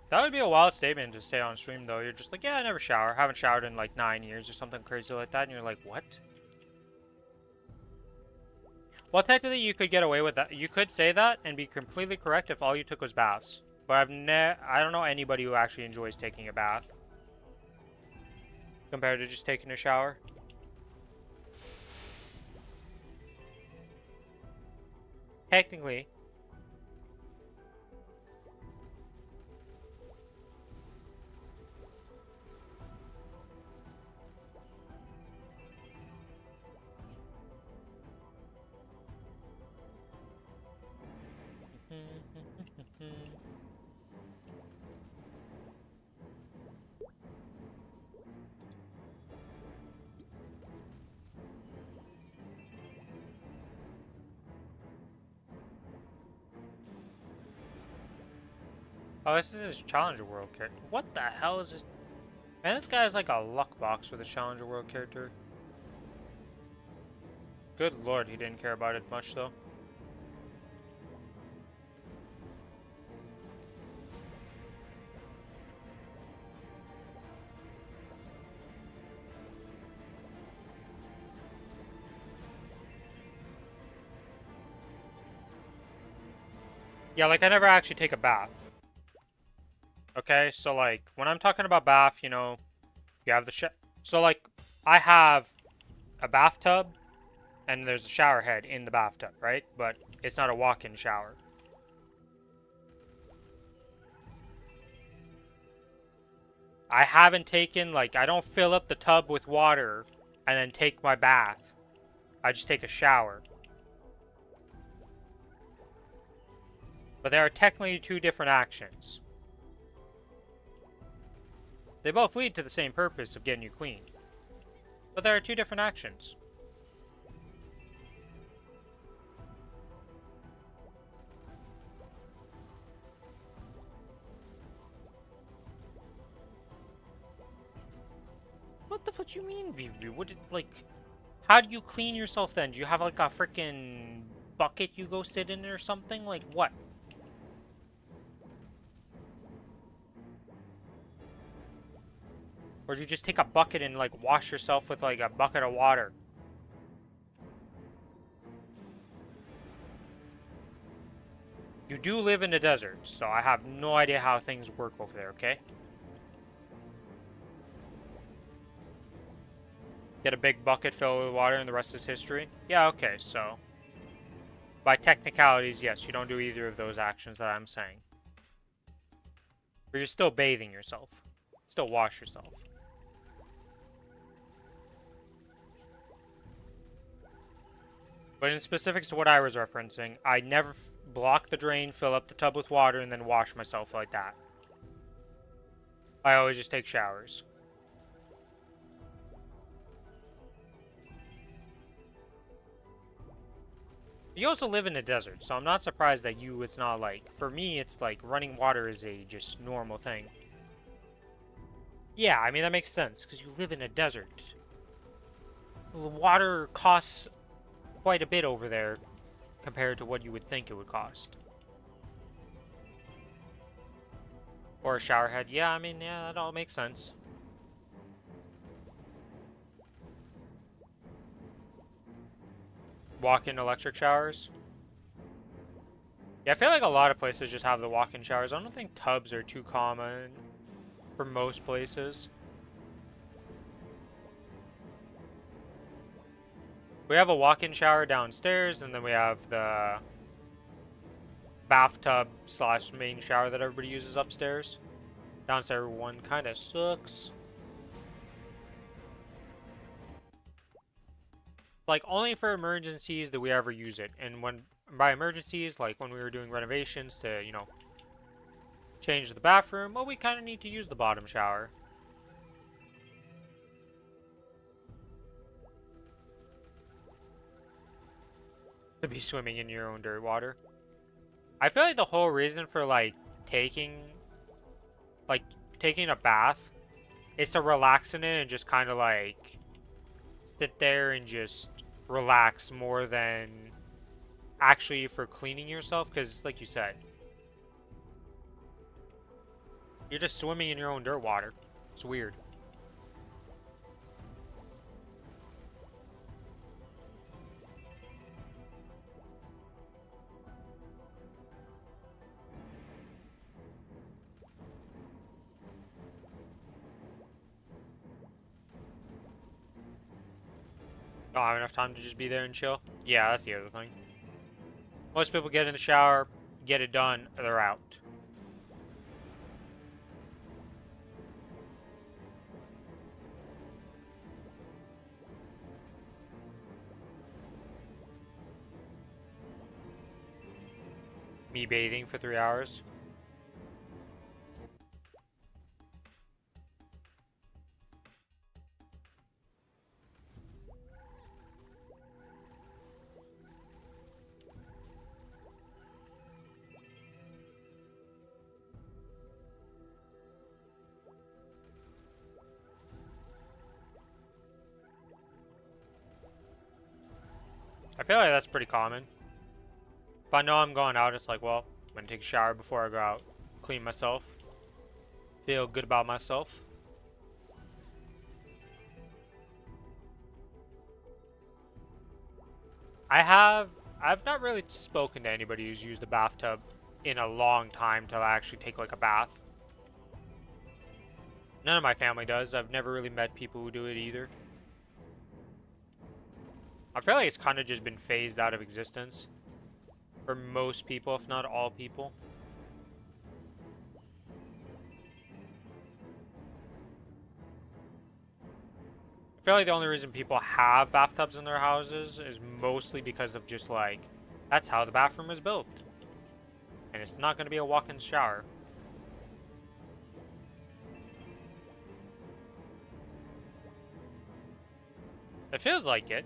That would be a wild statement to say on stream, though. You're just like, yeah, I never shower. Haven't showered in like 9 years or something crazy like that. And you're like, what? Well, technically, you could get away with that. You could say that and be completely correct if all you took was baths. But I don't know anybody who actually enjoys taking a bath compared to just taking a shower. Technically. Oh, this is his Challenger World character. What the hell is this? Man, this guy is like a luck box with a Challenger World character. Good lord, he didn't care about it much, though. Yeah, like, I never actually take a bath. Okay, so, like, when I'm talking about bath, you know, you have the so, like, I have a bathtub, and there's a shower head in the bathtub, right? But it's not a walk-in shower. I haven't taken, like, I don't fill up the tub with water and then take my bath. I just take a shower. But there are technically two different actions. They both lead to the same purpose of getting you clean. But there are two different actions. What the fuck do you mean, Vivi? What did, like... How do you clean yourself then? Do you have, like, a freaking bucket you go sit in or something? Like, what? Or do you just take a bucket and, like, wash yourself with, like, a bucket of water? You do live in the desert, so I have no idea how things work over there, okay? Get a big bucket filled with water and the rest is history? Yeah, okay, so... By technicalities, yes, you don't do either of those actions that I'm saying. But you're still bathing yourself. Still wash yourself. But in specifics to what I was referencing, I never block the drain, fill up the tub with water, and then wash myself like that. I always just take showers. You also live in a desert, so I'm not surprised that it's not like... For me, it's like running water is a just normal thing. Yeah, I mean, that makes sense, because you live in a desert. Water costs quite a bit over there compared to what you would think it would cost. Or a shower head. Yeah, I mean, yeah, that all makes sense. Walk-in electric showers. Yeah, I feel like a lot of places just have the walk-in showers. I don't think tubs are too common for most places. We have a walk-in shower downstairs, and then we have the bathtub slash main shower that everybody uses upstairs. Downstairs one kind of sucks. Like, only for emergencies do we ever use it. And when, by emergencies, like when we were doing renovations to, you know, change the bathroom, well, we kind of need to use the bottom shower. To be swimming in your own dirt water. I feel like the whole reason for, like, taking a bath is to relax in it and just kind of like sit there and just relax more than actually for cleaning yourself. Because, like you said, you're just swimming in your own dirt water. It's weird. Don't have enough time to just be there and chill. Yeah, that's the other thing. Most people get in the shower, get it done, they're out. Me bathing for 3 hours. I feel like that's pretty common. If I know I'm going out, it's like, well, I'm gonna take a shower before I go out. Clean myself. Feel good about myself. I've not really spoken to anybody who's used a bathtub in a long time to actually take like a bath. None of my family does. I've never really met people who do it either. I feel like it's kind of just been phased out of existence for most people, if not all people. I feel like the only reason people have bathtubs in their houses is mostly because of just like, that's how the bathroom is built. And it's not going to be a walk-in shower. It feels like it.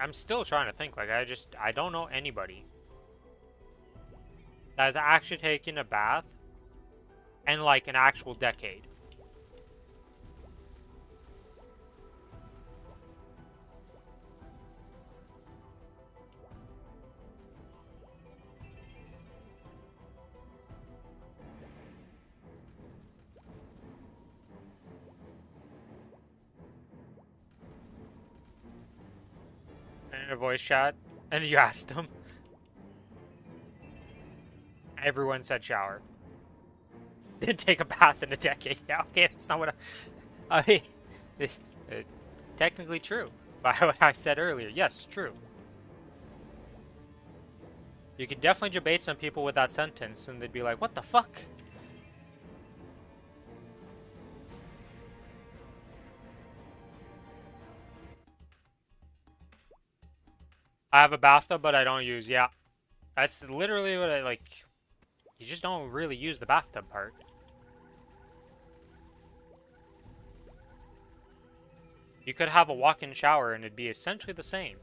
I'm still trying to think. Like, I don't know anybody that has actually taken a bath in like an actual decade. In a voice chat, and you asked them. Everyone said shower. Didn't take a bath in a decade. Yeah, okay, that's not what I mean, it's, technically true. By what I said earlier. Yes, true. You could definitely debate some people with that sentence, and they'd be like, what the fuck? I have a bathtub, but I don't use. Yeah. That's literally what I like. You just don't really use the bathtub part. You could have a walk-in shower and it'd be essentially the same.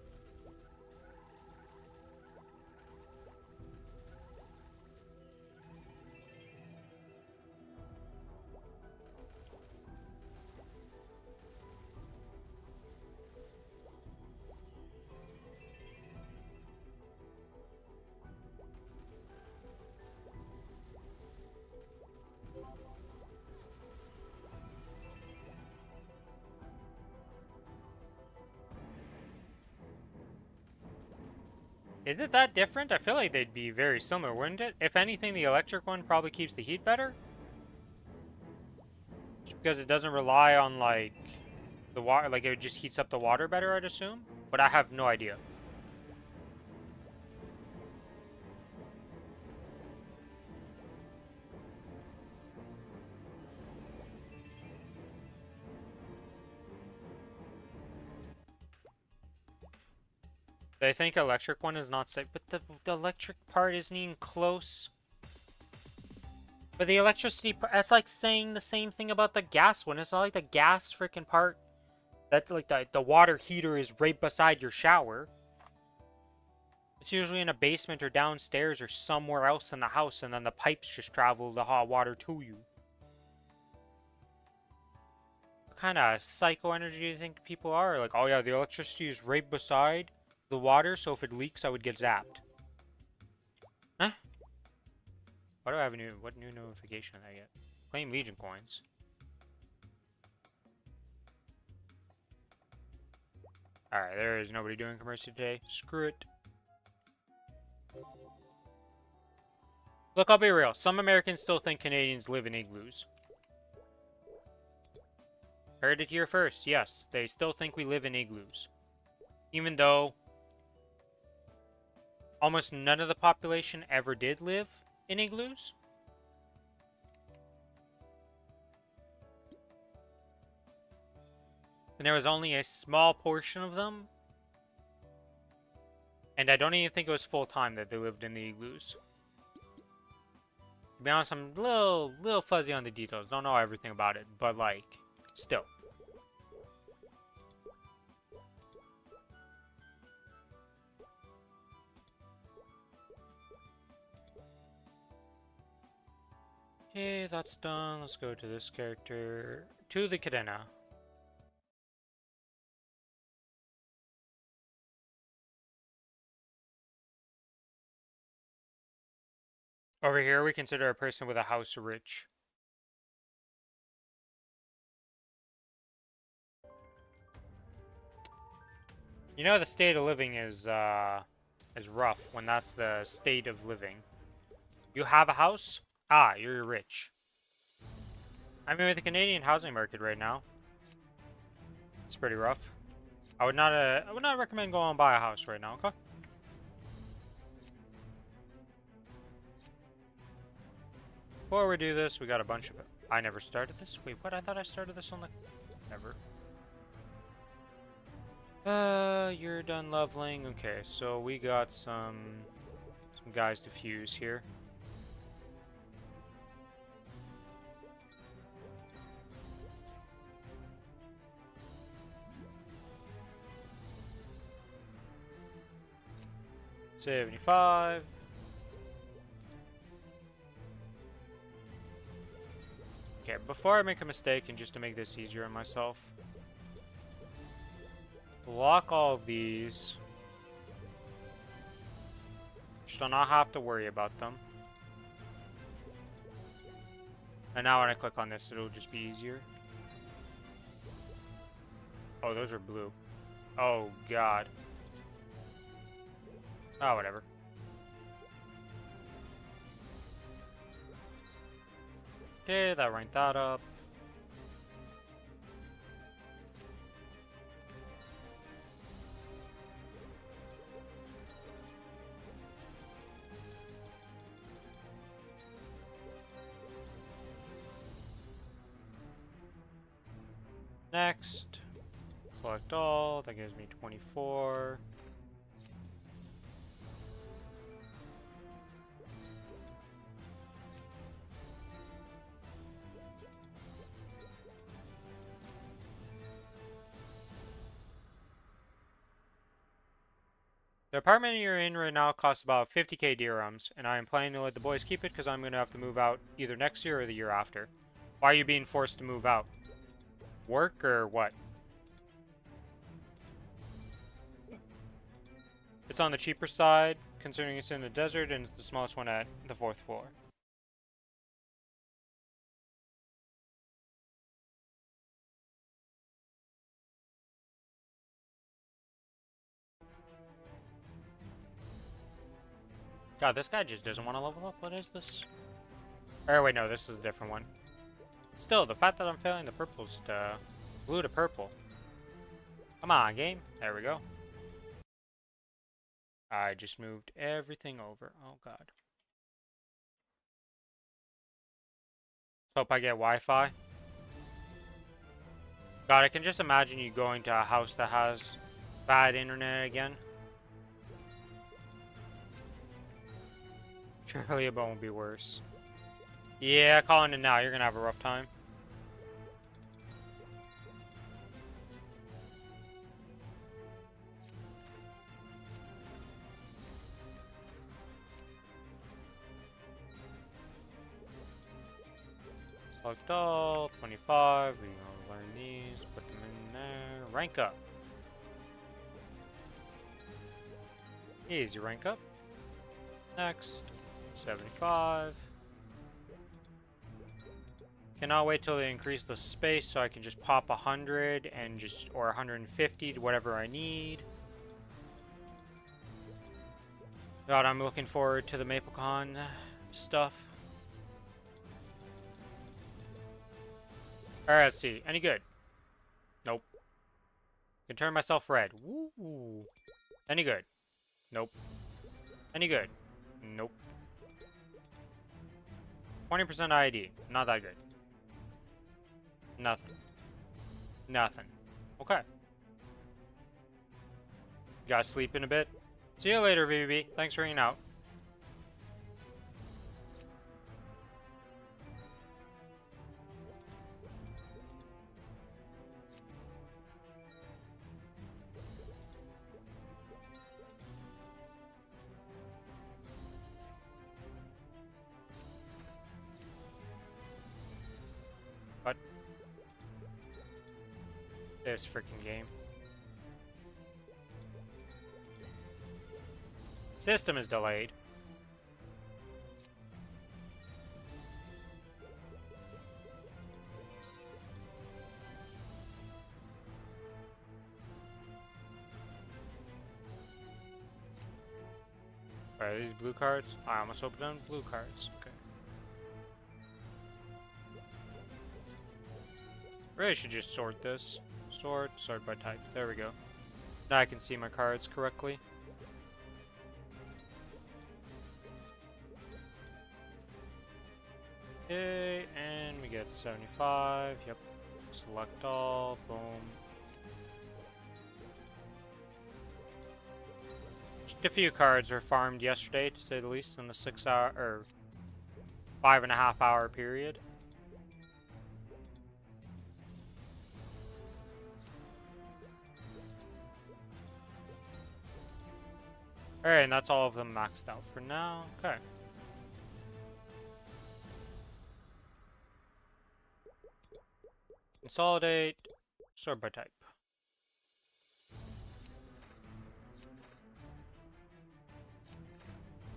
Is it that different? I feel like they'd be very similar, wouldn't it? If anything, the electric one probably keeps the heat better. Just because it doesn't rely on, like, the water. Like, it just heats up the water better, I'd assume. But I have no idea. They think electric one is not safe, but the electric part isn't even close. But the electricity part, that's like saying the same thing about the gas one. It's not like the gas freaking part. That's like the water heater is right beside your shower. It's usually in a basement or downstairs or somewhere else in the house, and then the pipes just travel the hot water to you. What kind of psycho energy do you think people are? Like, oh yeah, the electricity is right beside the water, so if it leaks, I would get zapped. Huh? Why do I have what new notification did I get? Claim Legion coins. Alright, there is nobody doing commercial today. Screw it. Look, I'll be real. Some Americans still think Canadians live in igloos. Heard it here first. Yes, they still think we live in igloos. Even though almost none of the population ever did live in igloos. And there was only a small portion of them. And I don't even think it was full-time that they lived in the igloos. To be honest, I'm a little fuzzy on the details. Don't know everything about it, but like, still. Okay, that's done. Let's go to this character. To the Cadena. Over here, we consider a person with a house rich. You know the state of living is rough when that's the state of living. You have a house? Ah, you're rich. I mean, with the Canadian housing market right now, it's pretty rough. I would not recommend going and buy a house right now, okay? Before we do this, we got a bunch of it. I never started this? Wait, what? I thought I started this on the... Never. You're done leveling. Okay, so we got some guys to fuse here. $75. Okay, before I make a mistake, and just to make this easier on myself, block all of these. Just do not have to worry about them. And now when I click on this, it'll just be easier. Oh, those are blue. Oh, God. Oh, whatever. Okay, that ranked that up. Next, select all, that gives me 24. The apartment you're in right now costs about 50k dirhams, and I am planning to let the boys keep it because I'm going to have to move out either next year or the year after. Why are you being forced to move out? Work or what? It's on the cheaper side, considering it's in the desert, and it's the smallest one at the 4th floor. God, this guy just doesn't want to level up. What is this? Or wait, no, this is a different one. Still, the fact that I'm failing the purples to blue to purple. Come on, game. There we go. I just moved everything over. Oh, God. Let's hope I get Wi-Fi. God, I can just imagine you going to a house that has bad internet again. Surely it won't be worse. Yeah, calling it now. You're gonna have a rough time. Select all, 25, we're gonna learn these, put them in there, rank up. Easy rank up. Next, 75. Cannot wait till they increase the space so I can just pop 100 and just, or 150 to whatever I need. God, I'm looking forward to the MapleCon stuff. Alright, let's see. Any good? Nope. Can turn myself red. Woo. Any good? Nope. Any good? Nope. 20% ID. Not that good. Nothing. Nothing. Okay. You guys sleep in a bit? See you later, VB. Thanks for hanging out. What? This freaking game. System is delayed. Alright, these blue cards? I almost opened on blue cards. Okay. Really should just sort this. Sort by type. There we go. Now I can see my cards correctly. Okay, and we get 75. Yep. Select all. Boom. Just a few cards were farmed yesterday, to say the least, in the 6 hour or 5.5 hour period. Alright, and that's all of them maxed out for now. Okay. Consolidate, sort by type.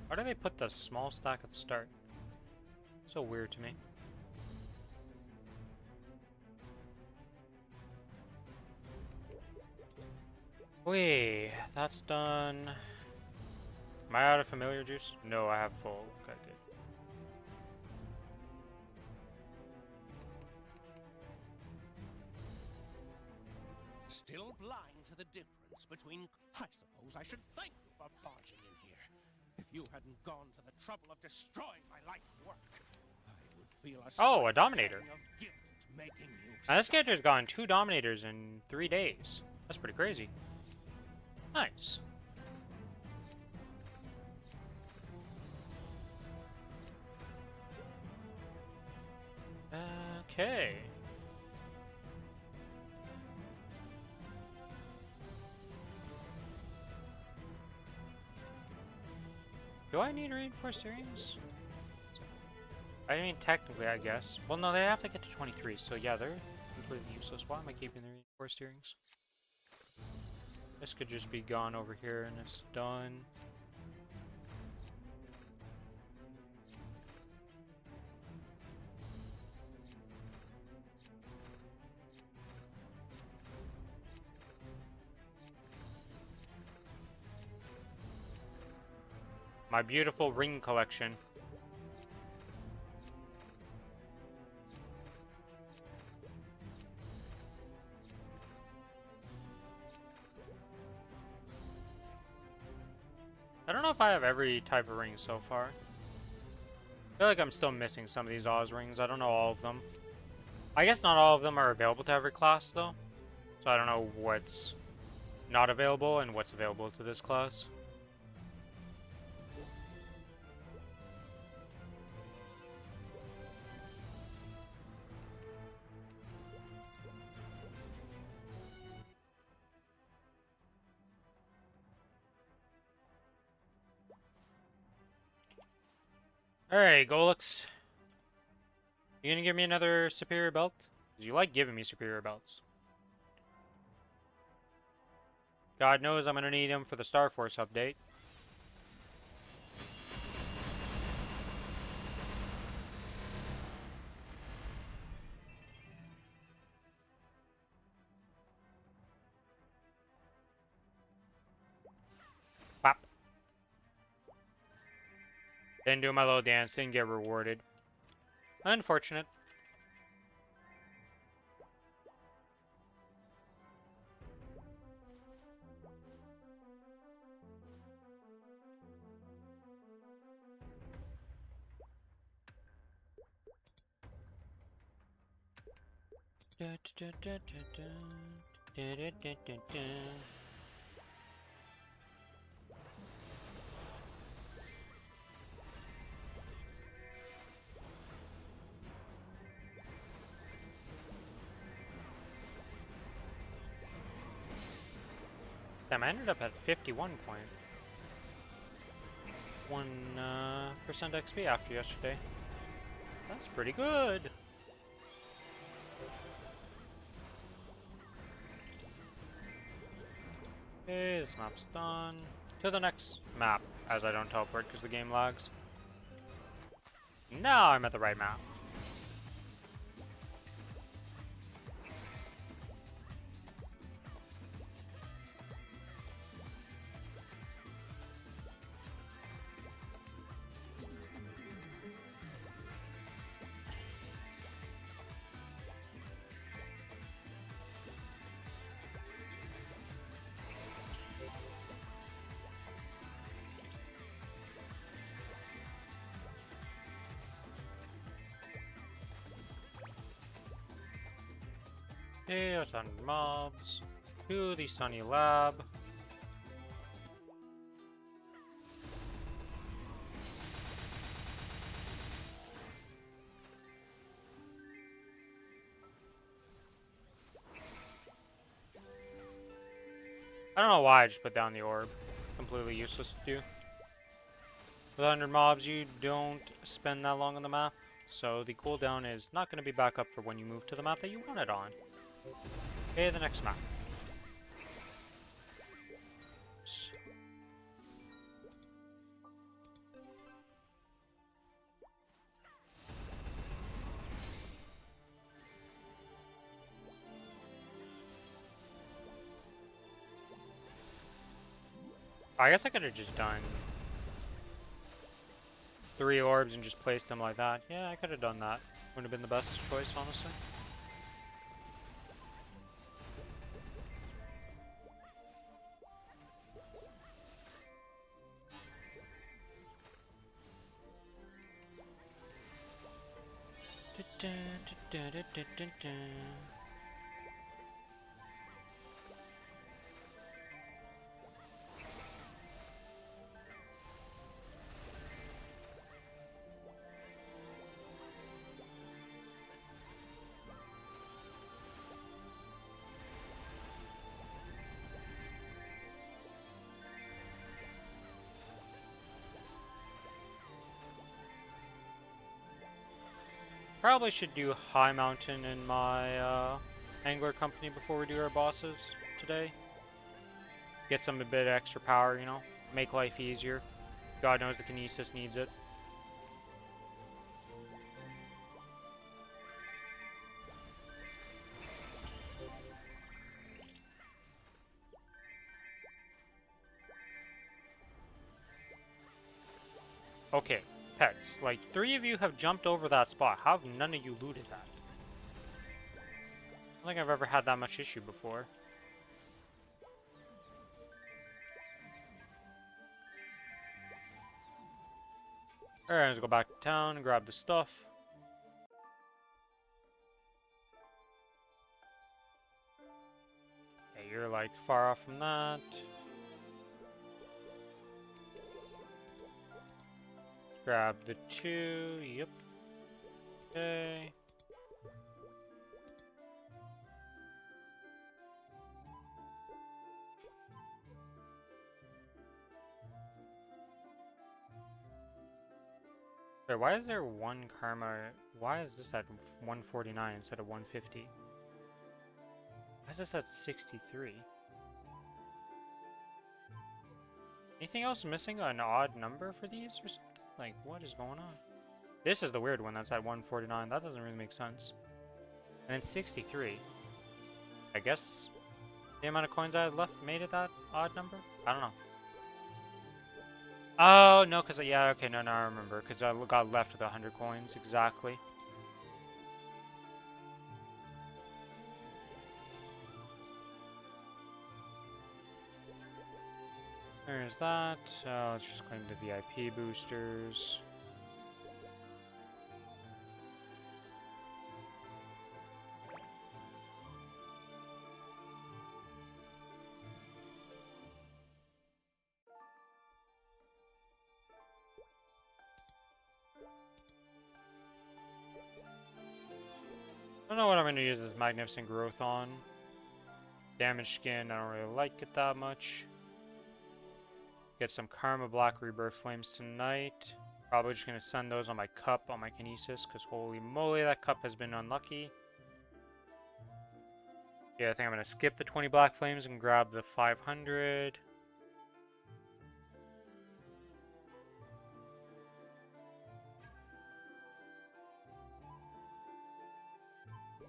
Why do they put the small stack at the start? So weird to me. Wait, that's done. Am I out of familiar juice? No, I have full. Okay, good. Still blind to the difference between... I suppose I should thank you for barging in here. If you hadn't gone to the trouble of destroying my life's work, I would feel a Dominator. Of guilt at making you Now this character's gotten 2 Dominators in 3 days. That's pretty crazy. Nice. Okay. Do I need reinforced earrings? I mean, technically, I guess. Well, no, they have to get to 23, so yeah, they're completely useless. Why am I keeping the reinforced earrings? This could just be gone over here and it's done. My beautiful ring collection. I don't know if I have every type of ring so far. I feel like I'm still missing some of these Oz rings. I don't know all of them. I guess not all of them are available to every class, though. So I don't know what's not available and what's available to this class. Alright, Golux. You gonna give me another superior belt? Because you like giving me superior belts. God knows I'm gonna need them for the Star Force update. Pop. Didn't do my little dance, didn't get rewarded. Unfortunate. Damn, I ended up at 51.1% XP after yesterday. That's pretty good. Okay, this map's done. To the next map, as I don't teleport because the game lags. Now I'm at the right map. Okay, 100 mobs. To the Sunny Lab. I don't know why I just put down the orb. Completely useless to do. With 100 mobs, you don't spend that long on the map. So the cooldown is not going to be back up for when you move to the map that you want it on. Okay, the next map. I guess I could have just done 3 orbs and just placed them like that. Yeah, I could have done that. Would have been the best choice, honestly. Probably should do High Mountain in my angler company before we do our bosses today. Get some a bit of extra power, you know, make life easier. God knows the Kinesis needs it. Okay, pets. Like, 3 of you have jumped over that spot. How have none of you looted that? I don't think I've ever had that much issue before. Alright, let's go back to town and grab the stuff. Okay, you're like far off from that. Grab the 2, yep. Okay. Wait, why is there one karma? Why is this at 149 instead of 150? Why is this at 63? Anything else missing? An odd number for these or something? Like, what is going on? This is the weird one that's at 149. That doesn't really make sense. And it's 63. I guess the amount of coins I had left made it that odd number? I don't know. Oh, no, because, yeah, okay, no, I remember. Because I got left with 100 coins, exactly. There's that. Let's just claim the VIP boosters. I don't know what I'm going to use this Magnificent Growth on. Damage skin, I don't really like it that much. Get some Karma Black Rebirth Flames tonight. Probably just going to send those on my cup, on my Kinesis, because holy moly, that cup has been unlucky. Yeah, I think I'm going to skip the 20 Black Flames and grab the 500.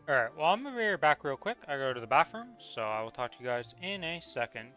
Alright, well, I'm going to be back real quick. I go to the bathroom, so I will talk to you guys in a second.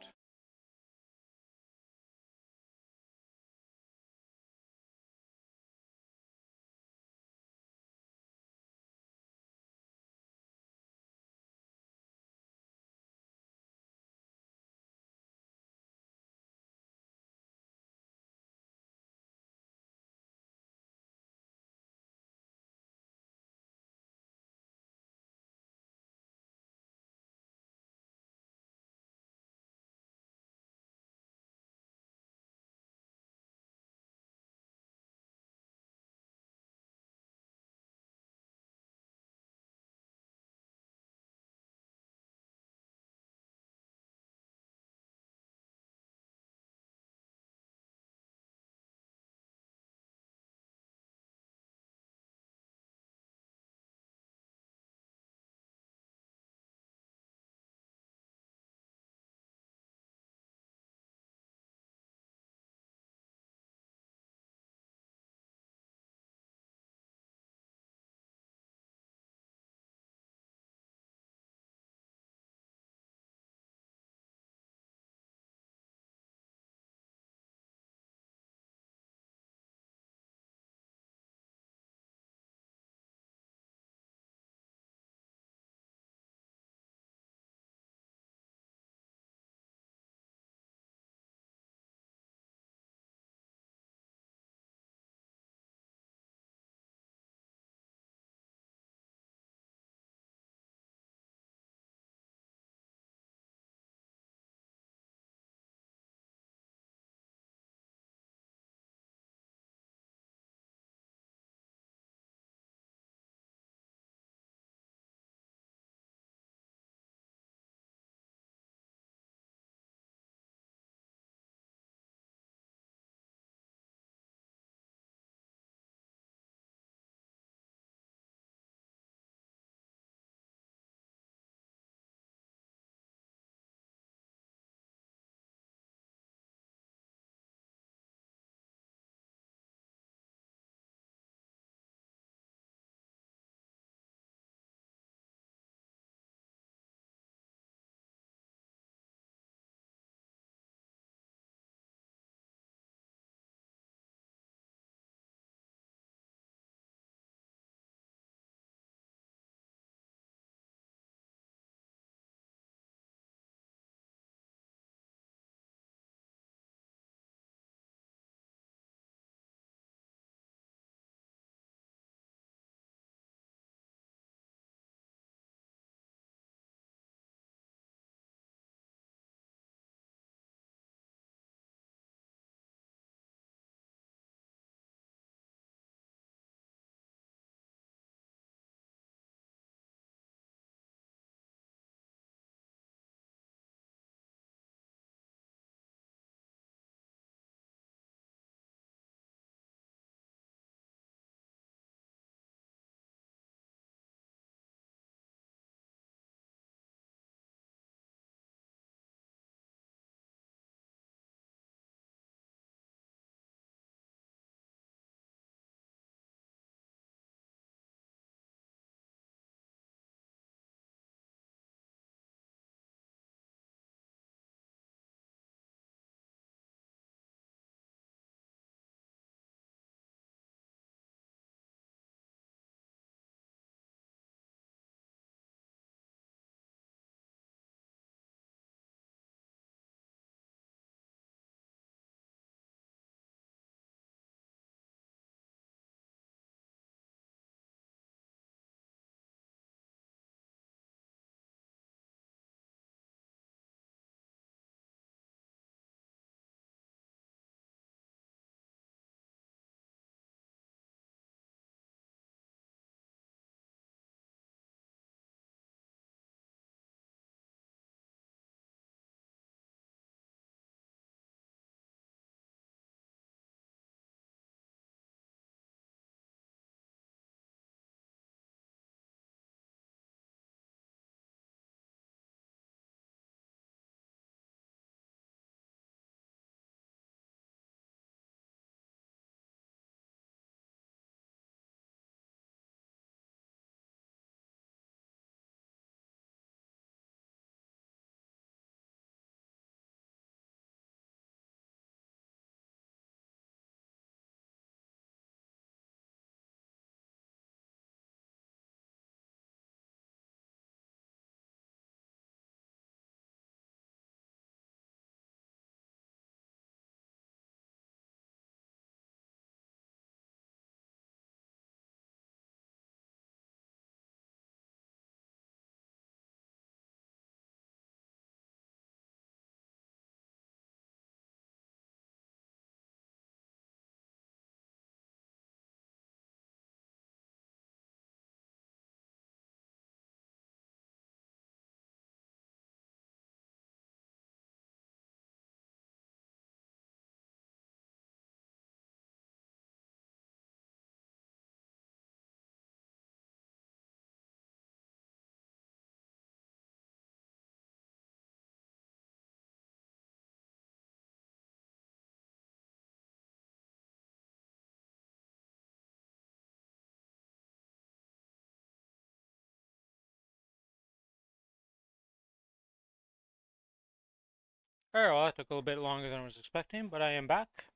Alright, well, that took a little bit longer than I was expecting, but I am back.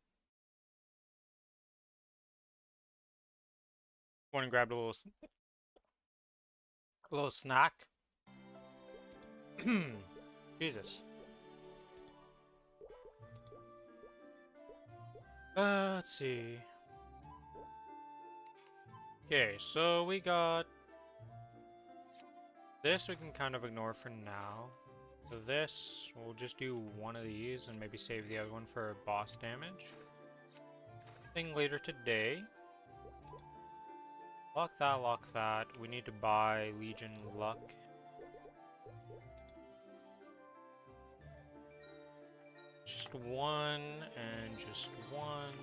Went and grabbed a little snack. Jesus. Let's see. Okay, so we got this we can kind of ignore for now. So this, we'll just do one of these and maybe save the other one for boss damage. Thing later today. Lock that, lock that. We need to buy Legion Luck. Just one and just one.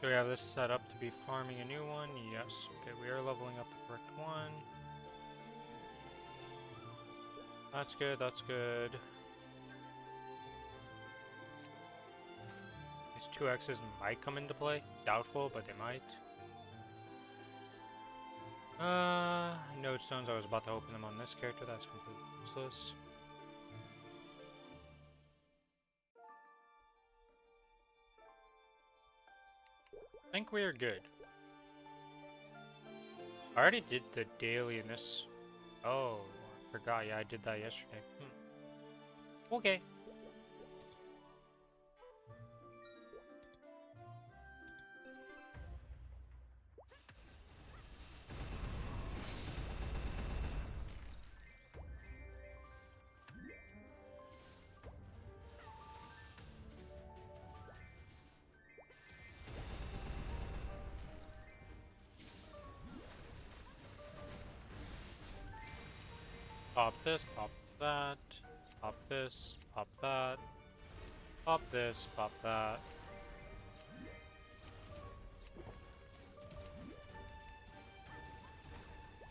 Do we have this set up to be farming a new one? Yes. Okay, we are leveling up the correct one. That's good, that's good. These 2X's might come into play. Doubtful, but they might. Node stones, I was about to open them on this character, that's completely useless. I think we are good. I already did the daily in this. Oh, I forgot, yeah, I did that yesterday. Okay. Pop this, pop that, pop this, pop that, pop this, pop that.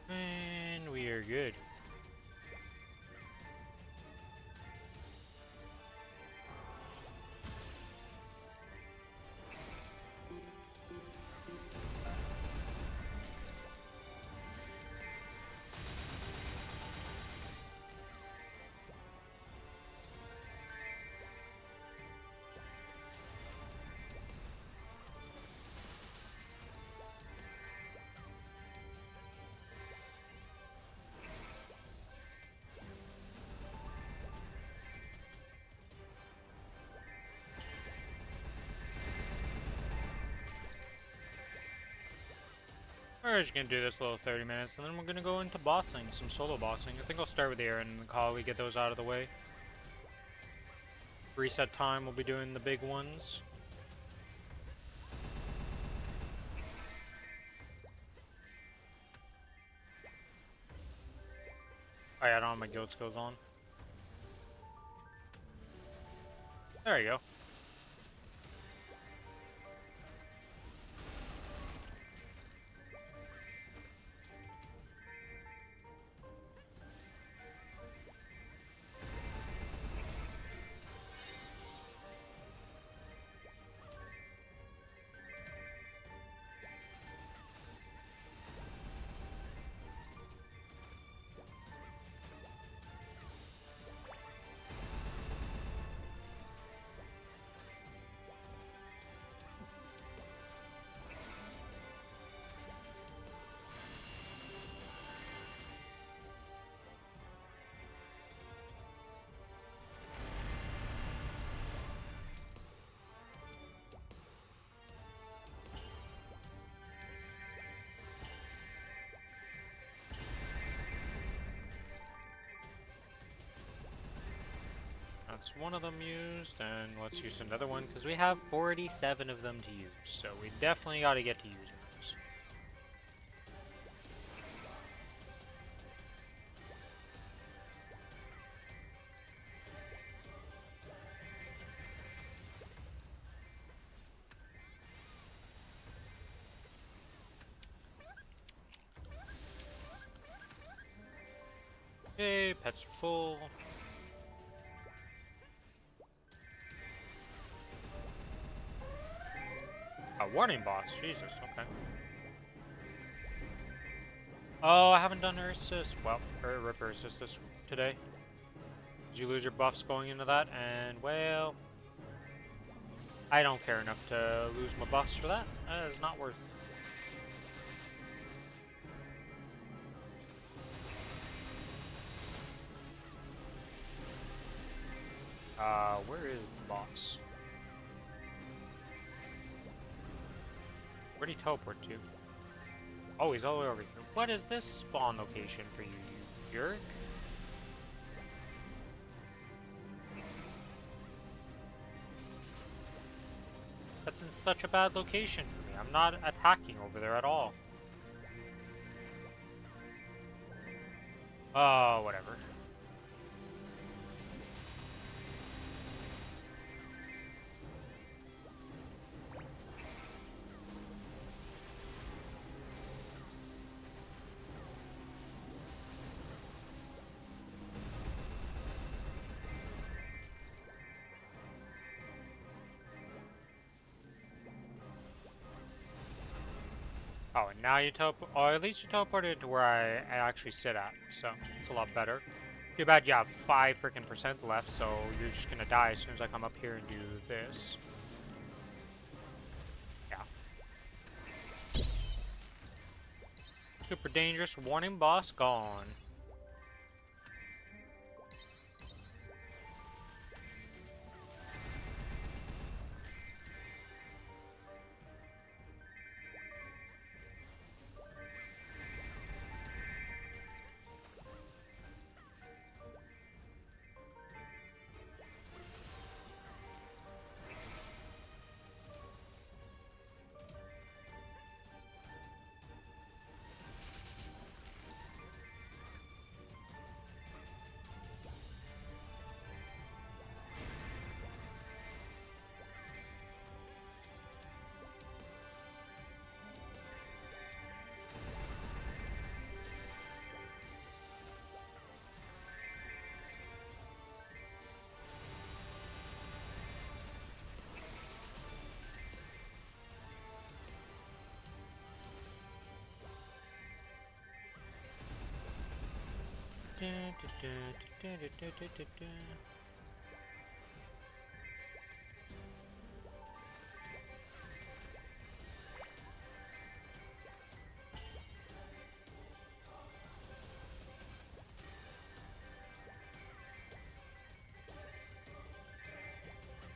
And we are good. We're just gonna do this little 30 minutes, and then we're gonna go into bossing, some solo bossing. I think I'll start with the Aaron and the Kali, get those out of the way. Reset time, we'll be doing the big ones. Oh yeah, I don't have my guild skills on. There you go. That's one of them used, and let's use another one, because we have 47 of them to use, so we definitely gotta get to using those. Okay, pets are full. A warning boss, Jesus, okay. Oh, I haven't done her assist. Well, or Ripper assist this today. Did you lose your buffs going into that? And, well, I don't care enough to lose my buffs for that. That is not worth. Where is the boss? Where'd he teleport to? Oh, he's all the way over here. What is this spawn location for you, you jerk? That's in such a bad location for me. I'm not attacking over there at all. Oh, whatever. Oh, and now you teleport. Oh, at least you teleported to where I actually sit at, so it's a lot better. Too bad you have 5 freaking % left, so you're just gonna die as soon as I come up here and do this. Yeah. Super dangerous. Warning, boss gone.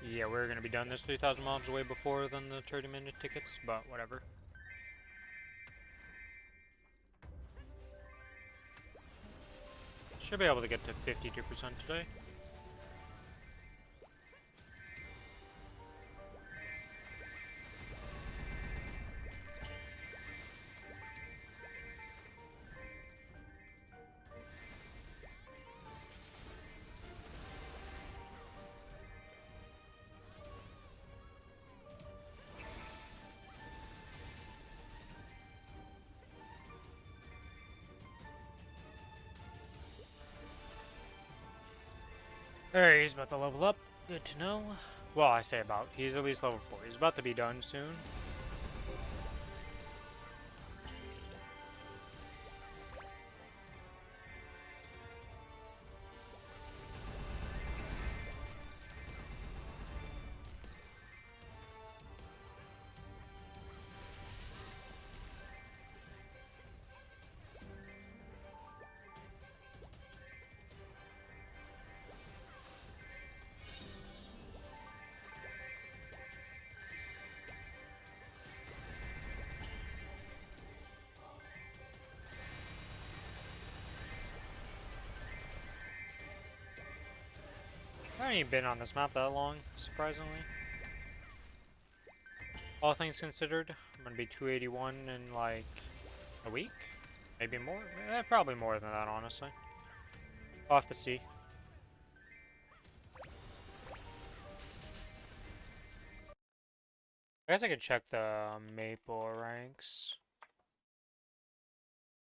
Yeah, we're gonna be done this 3,000 mobs way before than the 30-minute tickets, but whatever. Should be able to get to 52% today. Alright, he's about to level up. Good to know. Well, I say about. He's at least level 4. He's about to be done soon. I haven't even been on this map that long, surprisingly. All things considered, I'm gonna be 281 in like a week? Maybe more? Probably more than that, honestly. I'll have to see. I guess I could check the Maple ranks.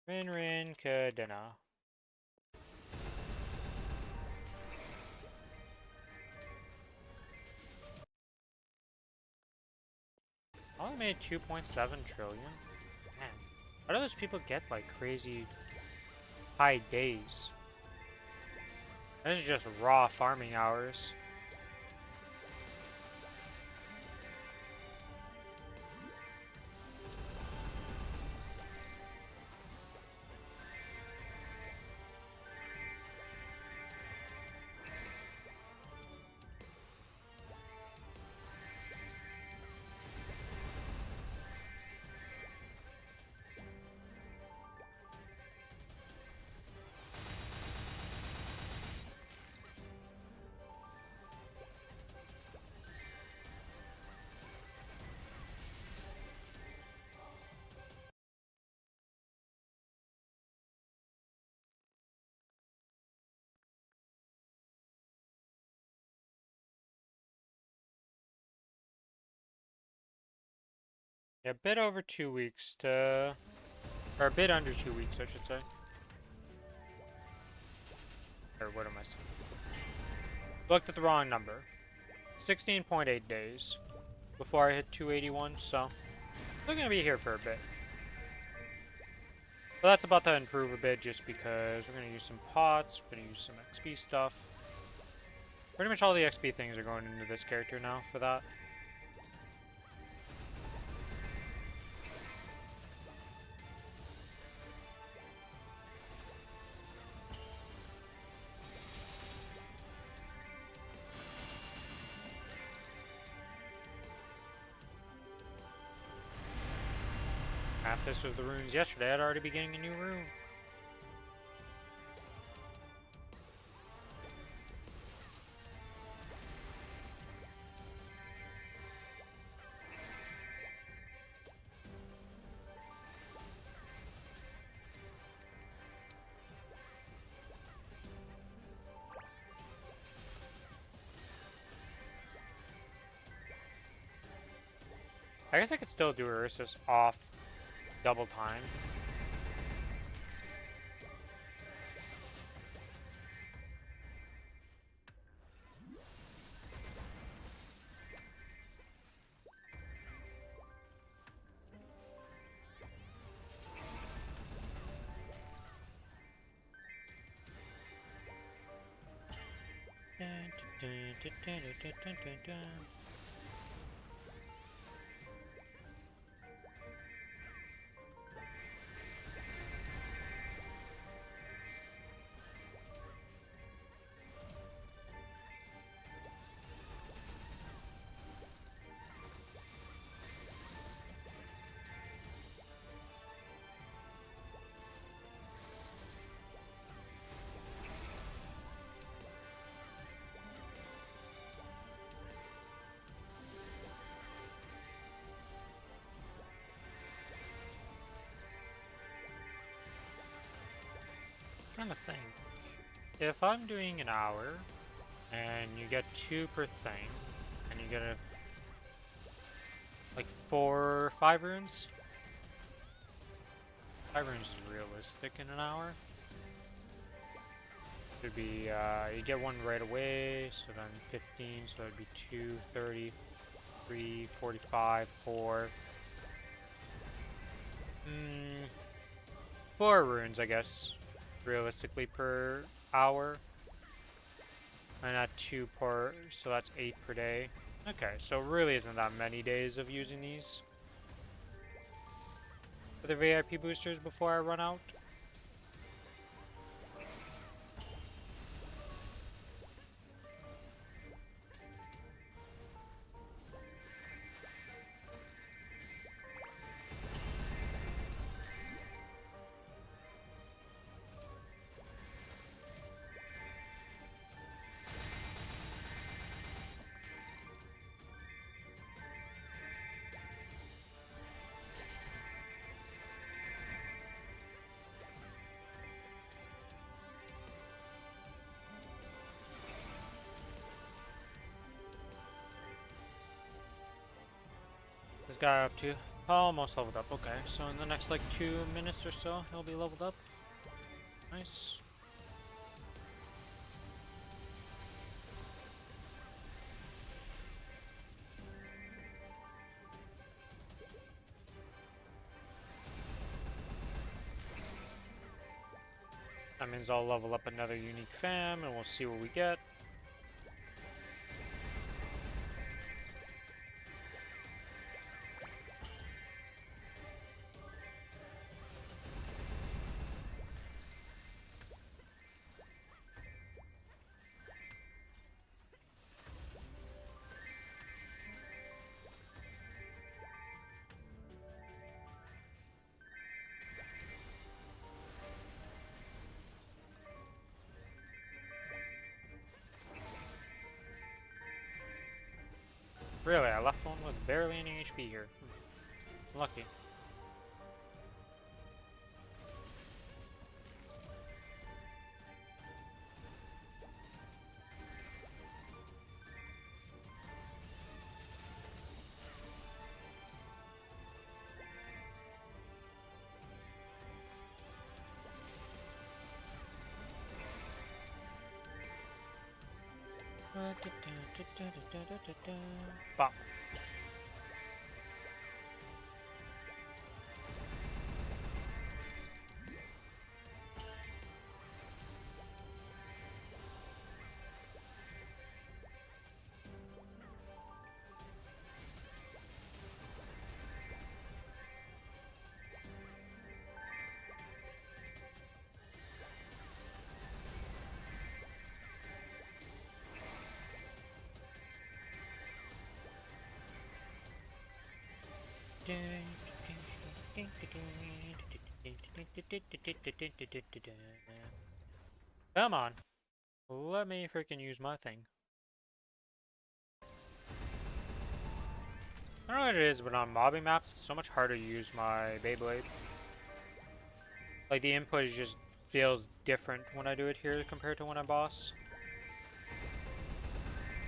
Rin Kadena. I only made 2.7 trillion. Man. How do those people get like crazy high days? This is just raw farming hours. Yeah, a bit over 2 weeks to, or a bit under 2 weeks, I should say. Or what am I saying? Looked at the wrong number. 16.8 days before I hit 281, so we're gonna be here for a bit. But that's about to improve a bit just because we're gonna use some pots, we're gonna use some XP stuff. Pretty much all the XP things are going into this character now for that. Half this with the runes yesterday, I'd already be getting a new rune. I guess I could still do Ursus off double time. Trying to think. If I'm doing an hour and you get 2 per thing and you get a like 4 or 5 runes? 5 runes is realistic in an hour. Should be you get one right away, so then 15, so that'd be 2, 30, 3, 45, 4. 4 runes, I guess, realistically per hour. And at 2 per, so that's 8 per day. Okay, so it really isn't that many days of using these for the VIP boosters before I run out. This guy up to almost leveled up. Okay, so in the next like 2 minutes or so, he'll be leveled up. Nice. That means I'll level up another unique fam, and we'll see what we get. Really, I left one with barely any HP here. Lucky. Bop. Come on. Let me freaking use my thing. I don't know what it is, but on mobbing maps, it's so much harder to use my Beyblade. Like, the input just feels different when I do it here compared to when I boss.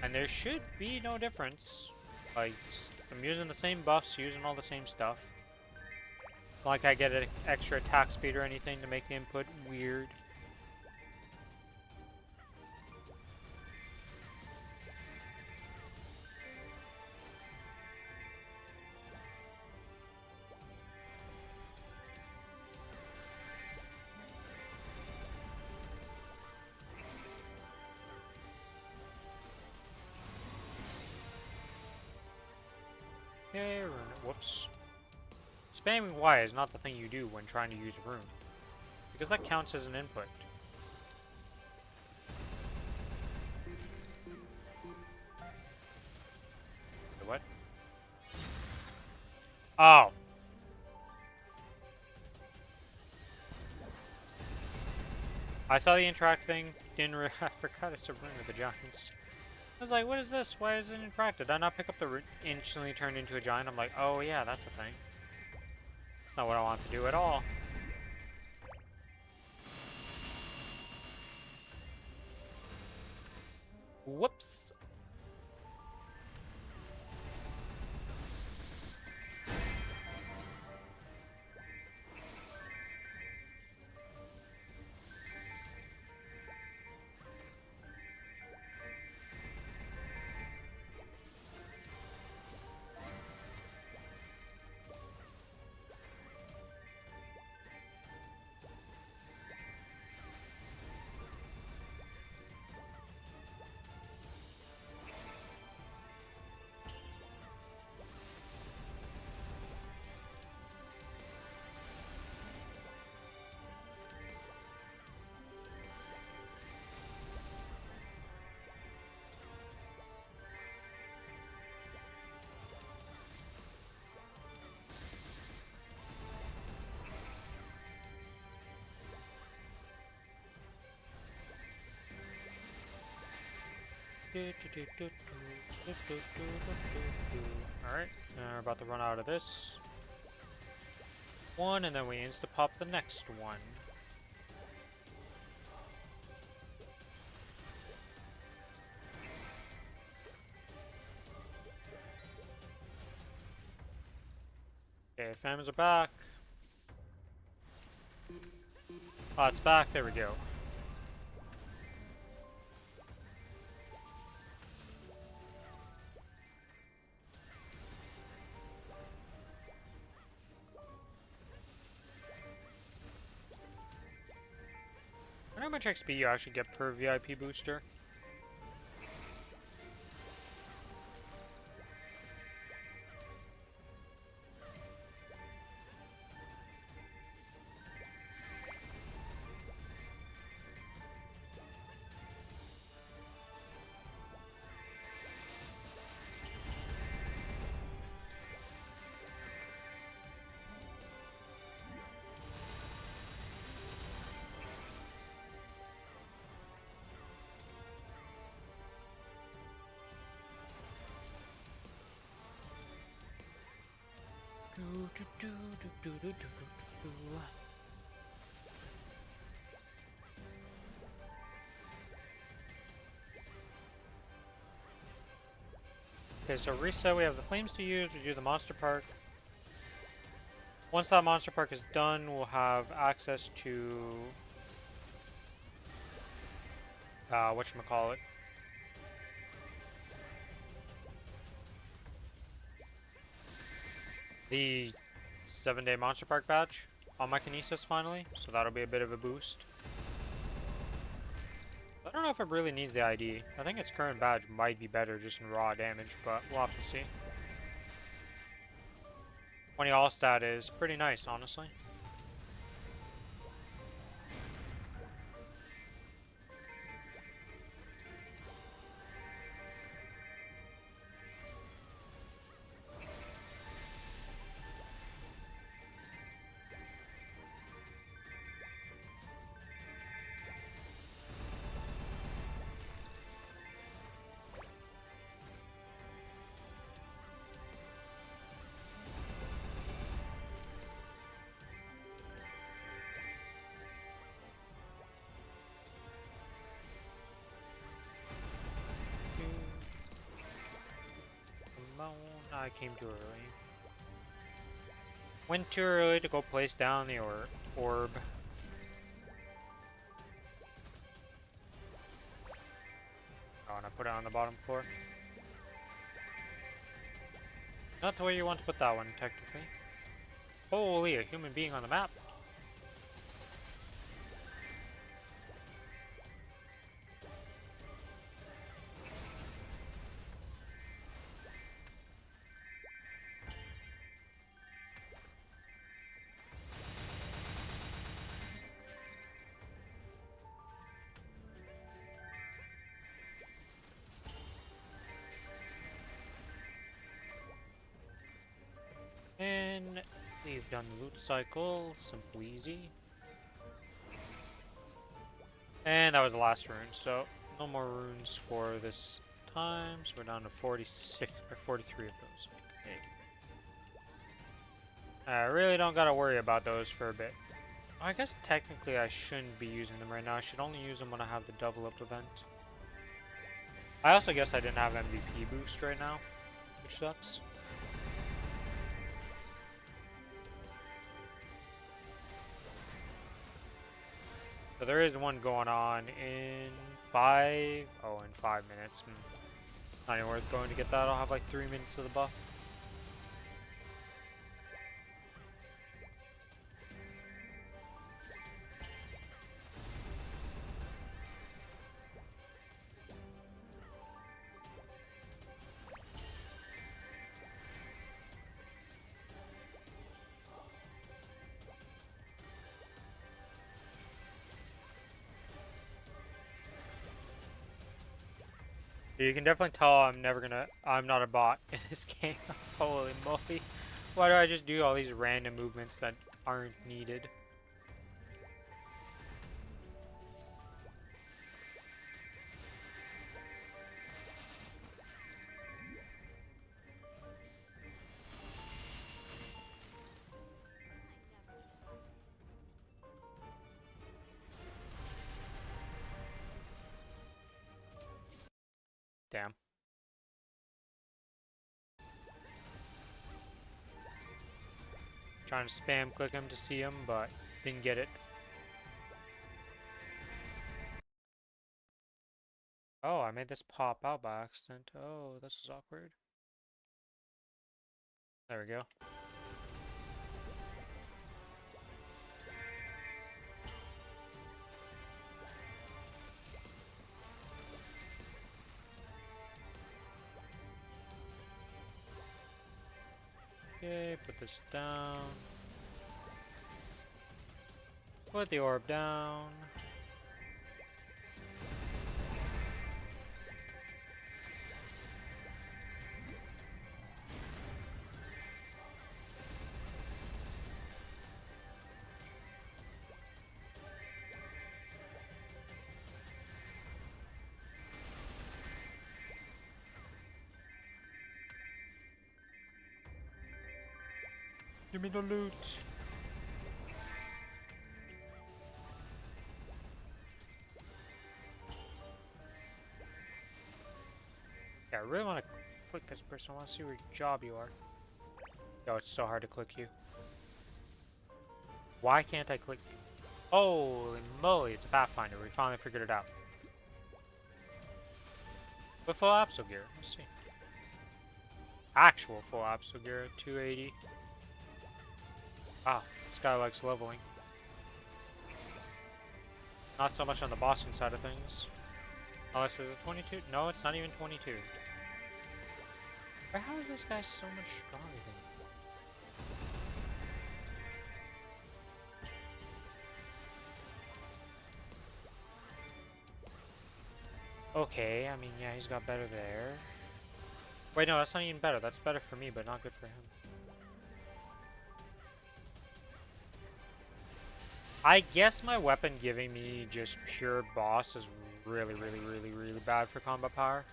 And there should be no difference. Like, I'm using the same buffs, using all the same stuff. Not like I get an extra attack speed or anything to make the input weird. Okay, rune. Whoops. Spamming Y is not the thing you do when trying to use rune, because that counts as an input. What? Oh. I saw the interact thing, I forgot it's a rune of the giants. I was like, what is this? Why is it interacted? Did I not pick up the instantly turned into a giant? I'm like, oh yeah, that's a thing. It's not what I want to do at all. Whoops. Alright, now we're about to run out of this one, and then we insta-pop the next one. Okay, fams are back. Oh, it's back. There we go. how much XP you actually get per VIP booster. Okay, so reset, we have the flames to use, we do the monster park. Once that monster park is done, we'll have access to whatchamacallit. The 7-day monster park badge on my Kinesis finally, so that'll be a bit of a boost. I don't know if it really needs the ID. I think its current badge might be better just in raw damage, but we'll have to see. 20 all stat is pretty nice, honestly. I came too early. Went too early to go place down the orb. Oh, and I put it on the bottom floor. Not the way you want to put that one, technically. Holy, a human being on the map. And we've done the loot cycle, simple easy. And that was the last rune, so no more runes for this time. So we're down to 46 or 43 of those. Okay. I really don't gotta worry about those for a bit. I guess technically I shouldn't be using them right now. I should only use them when I have the double up event. I also guess I didn't have MVP boost right now, which sucks. So there is one going on in 5 minutes. Not even worth going to get that. I'll have like 3 minutes of the buff. You can definitely tell I'm not a bot in this game. Holy moly. Why do I just do all these random movements that aren't needed? Damn. Trying to spam click him to see him, but didn't get it. Oh, I made this pop out by accident. Oh, this is awkward. There we go. put this down. Put the orb down. Give me the loot. Yeah, I really want to click this person. I want to see what job you are. Yo, it's so hard to click you. Why can't I click you? Holy moly, it's a Pathfinder. We finally figured it out. With full Absol gear. Let's see. Actual full Absol gear, 280. Wow, this guy likes leveling. Not so much on the bossing side of things. Unless it's a 22? No, it's not even 22. But how is this guy so much stronger than me? Okay, I mean, yeah, he's got better there. Wait, no, that's not even better. That's better for me, but not good for him. I guess my weapon giving me just pure boss is really bad for combat power.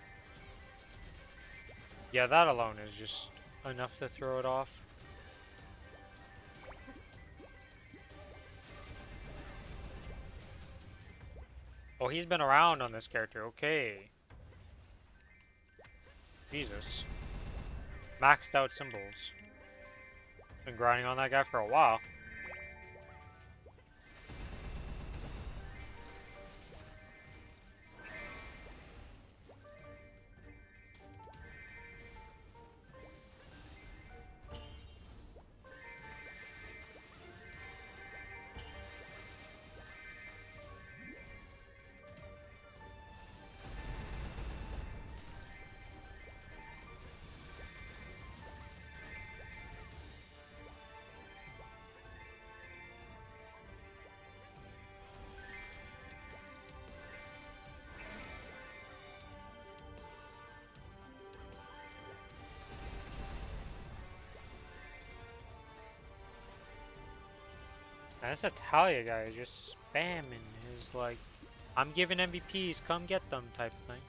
Yeah, that alone is just enough to throw it off. Oh, he's been around on this character. Okay. Jesus. Maxed out symbols. Been grinding on that guy for a while. And this Italia guy is just spamming his, like, I'm giving MVPs, come get them type of thing.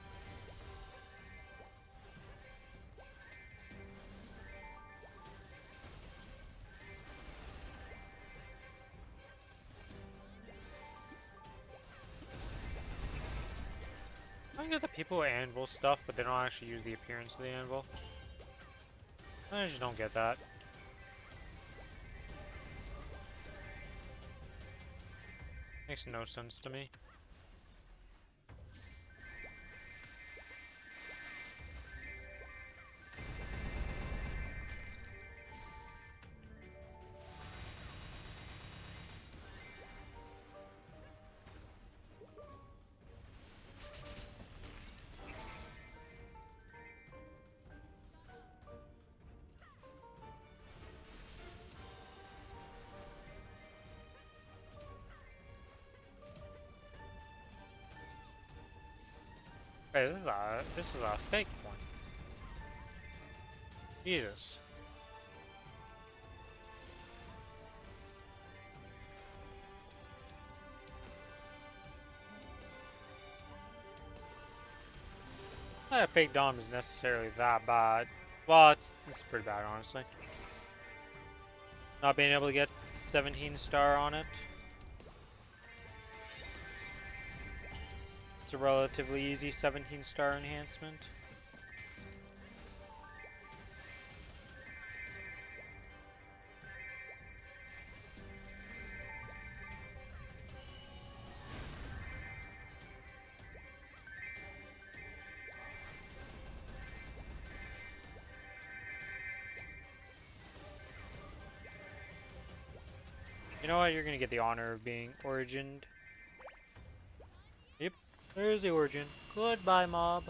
I get the people who anvil stuff, but they don't actually use the appearance of the anvil. I just don't get that. Makes no sense to me. Wait, this is a fake one. Jesus. Not that fake Dom is necessarily that bad. Well, it's pretty bad, honestly. Not being able to get 17 star on it. It's a relatively easy 17 star enhancement. You know what? You're gonna get the honor of being origined. Yep, there's the origin. Goodbye, mob.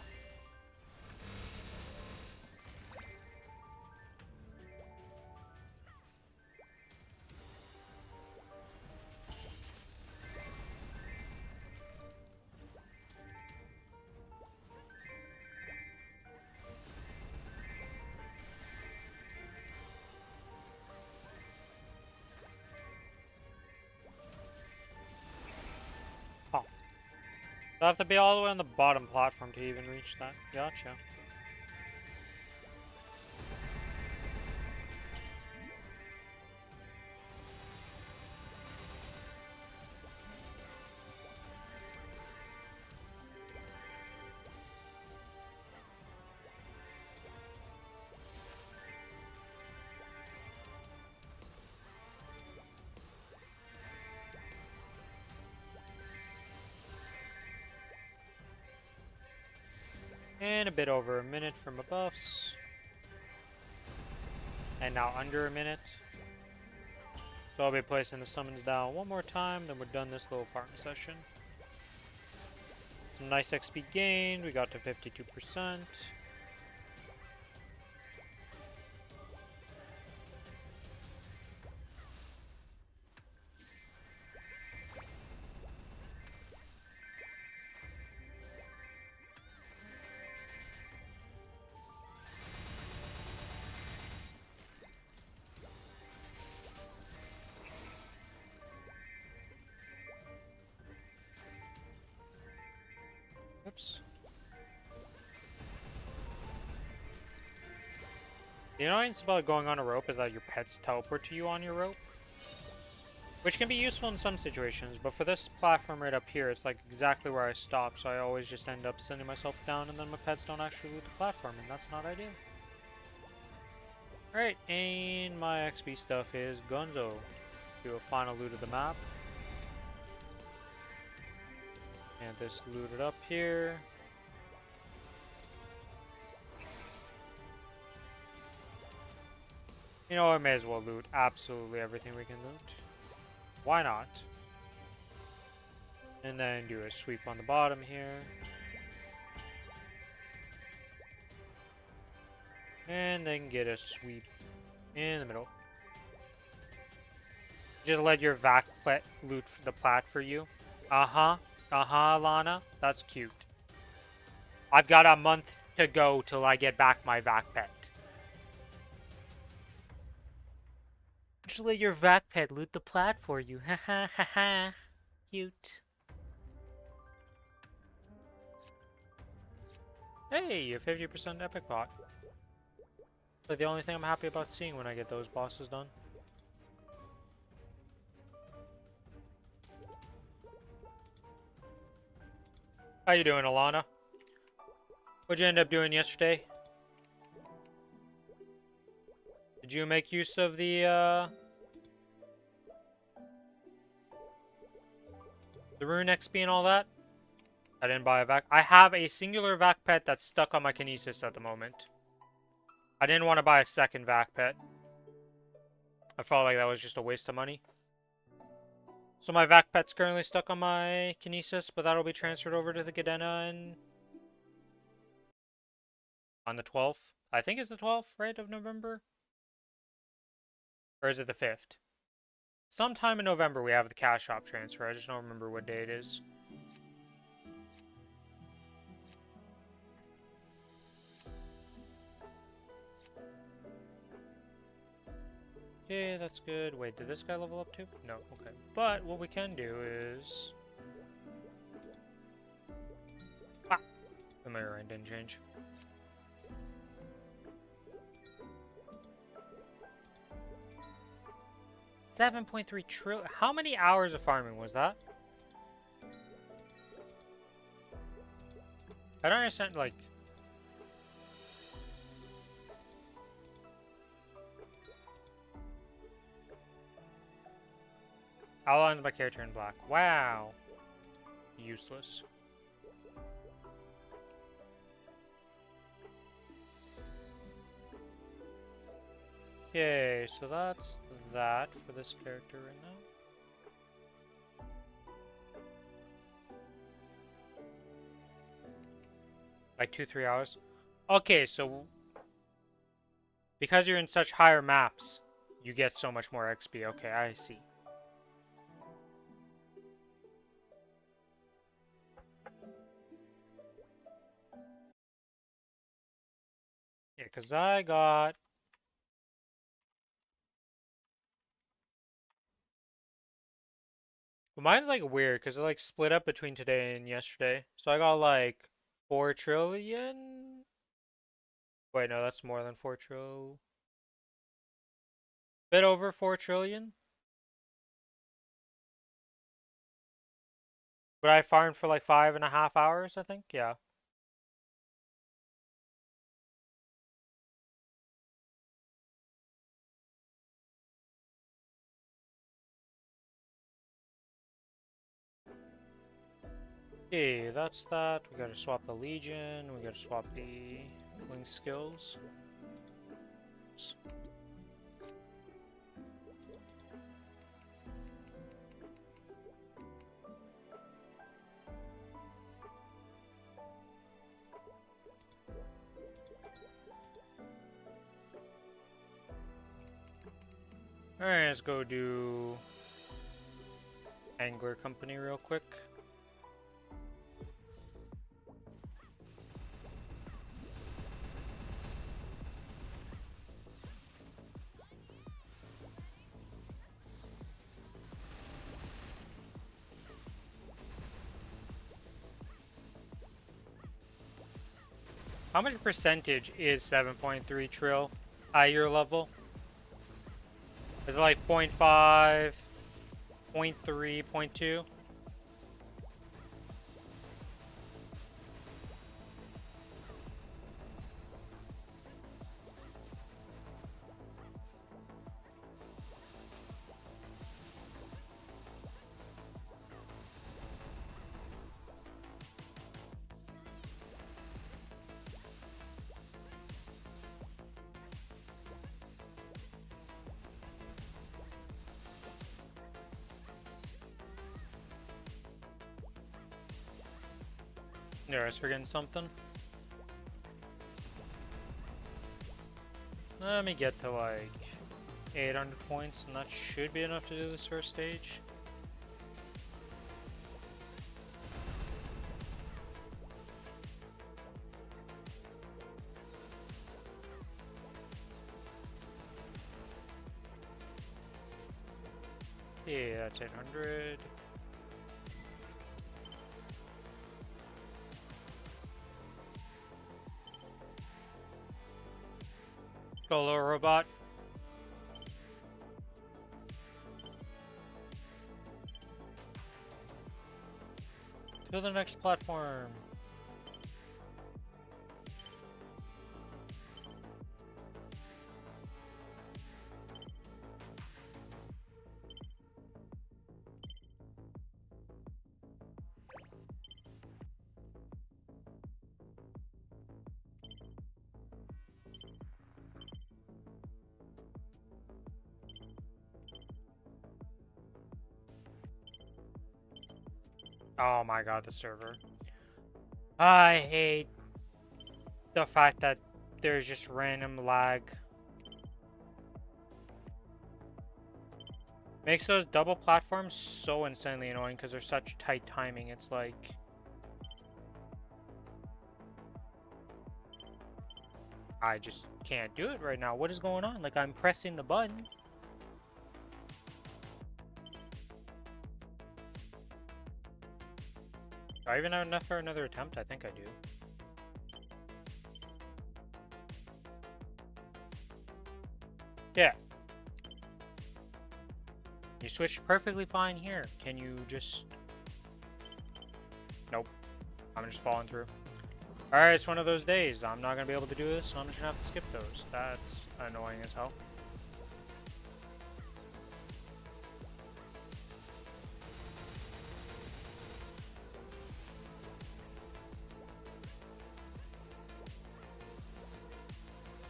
So I have to be all the way on the bottom platform to even reach that. Gotcha. And a bit over a minute for my buffs. And now under a minute. So I'll be placing the summons down one more time, then we're done this little farm session. Some nice XP gained, we got to 52%. Oops. The annoyance about going on a rope is that your pets teleport to you on your rope. Which can be useful in some situations, but for this platform right up here, it's like exactly where I stop, so I always just end up sending myself down and then my pets don't actually loot the platform, and that's not ideal. Alright, and my XP stuff is Gonzo. Do a final loot of the map. And this looted up here. You know, I may as well loot absolutely everything we can loot. Why not? And then do a sweep on the bottom here. And then get a sweep in the middle. Just let your vac pet loot the plat for you. Uh-huh. Uh-huh, Lana. That's cute. I've got a month to go till I get back my vac pet. Just let your vac pet loot the plat for you. Ha ha ha ha. Cute. Hey, a 50% epic bot. Like the only thing I'm happy about seeing when I get those bosses done. How you doing, Alana? What'd you end up doing yesterday? Did you make use of the rune XP and all that? I didn't buy a vac. I have a singular vac pet that's stuck on my kinesis at the moment. I didn't want to buy a second vac pet. I felt like that was just a waste of money. So my vac pet's currently stuck on my kinesis, but that'll be transferred over to the Gadena and on the 12th. I think it's the 12th, right, of November? Or is it the 5th? Sometime in November we have the cash shop transfer. I just don't remember what day it is. Okay, that's good. Wait, did this guy level up too? No, okay. But what we can do is... Ah! The mirror didn't change. $7.3 trillion. How many hours of farming was that? I don't understand, like... Outlines my character in black. Wow. Useless. Okay, so that's that for this character right now. Like 2-3 hours. Okay, so because you're in such higher maps, you get so much more XP. Okay, I see. Yeah, because I got... But mine's like weird because it like split up between today and yesterday. So I got like 4 trillion. Wait, no, that's more than 4 trillion. Bit over 4 trillion. But I farmed for like 5.5 hours, I think. Yeah. Okay, that's that. We gotta swap the Legion. We gotta swap the wing skills. Alright, let's go do Angler Company real quick. How much percentage is 7.3 trill at your level? Is it like 0.5, 0.3, 0.2? Yeah, I was forgetting something. Let me get to like 800 points, and that should be enough to do this first stage. Yeah, that's 800. Solo robot. To the next platform. Oh my god, the server. I hate the fact that there's just random lag. Makes those double platforms so insanely annoying because they're such tight timing. It's like... I just can't do it right now. What is going on? Like, I'm pressing the button. Do I even have enough for another attempt? I think I do. Yeah. You switched perfectly fine here. Can you just... Nope. I'm just falling through. Alright, it's one of those days. I'm not going to be able to do this, so I'm just going to have to skip those. That's annoying as hell.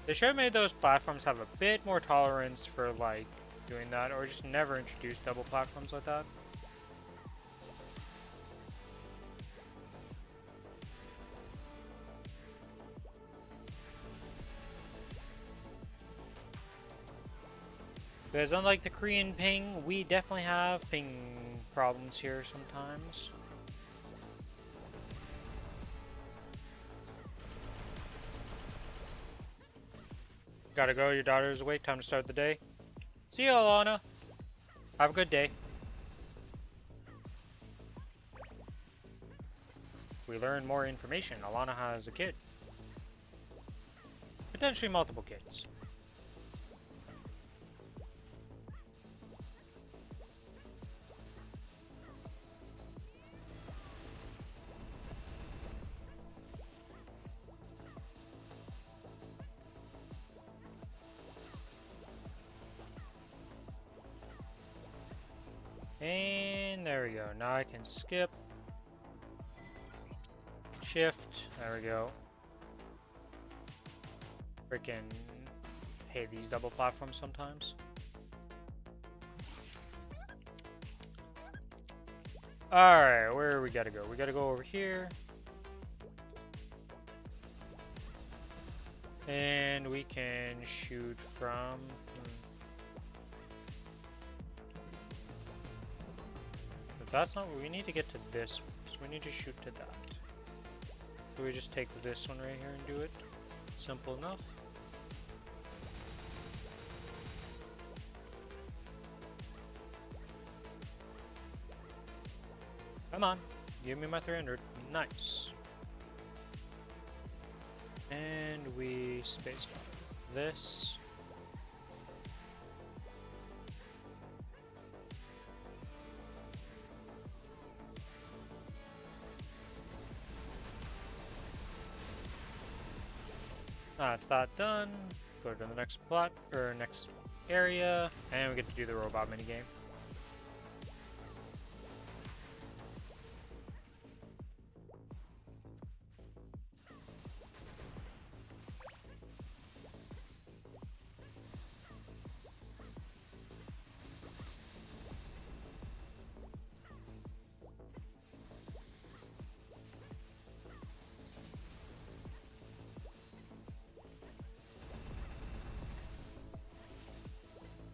They should have made those platforms have a bit more tolerance for, like, doing that, or just never introduce double platforms like that. Because unlike the Korean ping, we definitely have ping problems here sometimes. Gotta go, your daughter's awake, time to start the day. See you, Alana. Have a good day. we learn more information. Alana has a kid. Potentially multiple kids. And there we go. Now I can skip. Shift. There we go. Freaking hate these double platforms sometimes. Alright, where we gotta go? We gotta go over here. And we can shoot from... If that's not what we need to get to this one, so we need to shoot to that. So we just take this one right here and do it. Simple enough. Come on, give me my 300. Nice. And we spacebar this. That's that done. Go to the next plot or next area, and we get to do the robot minigame.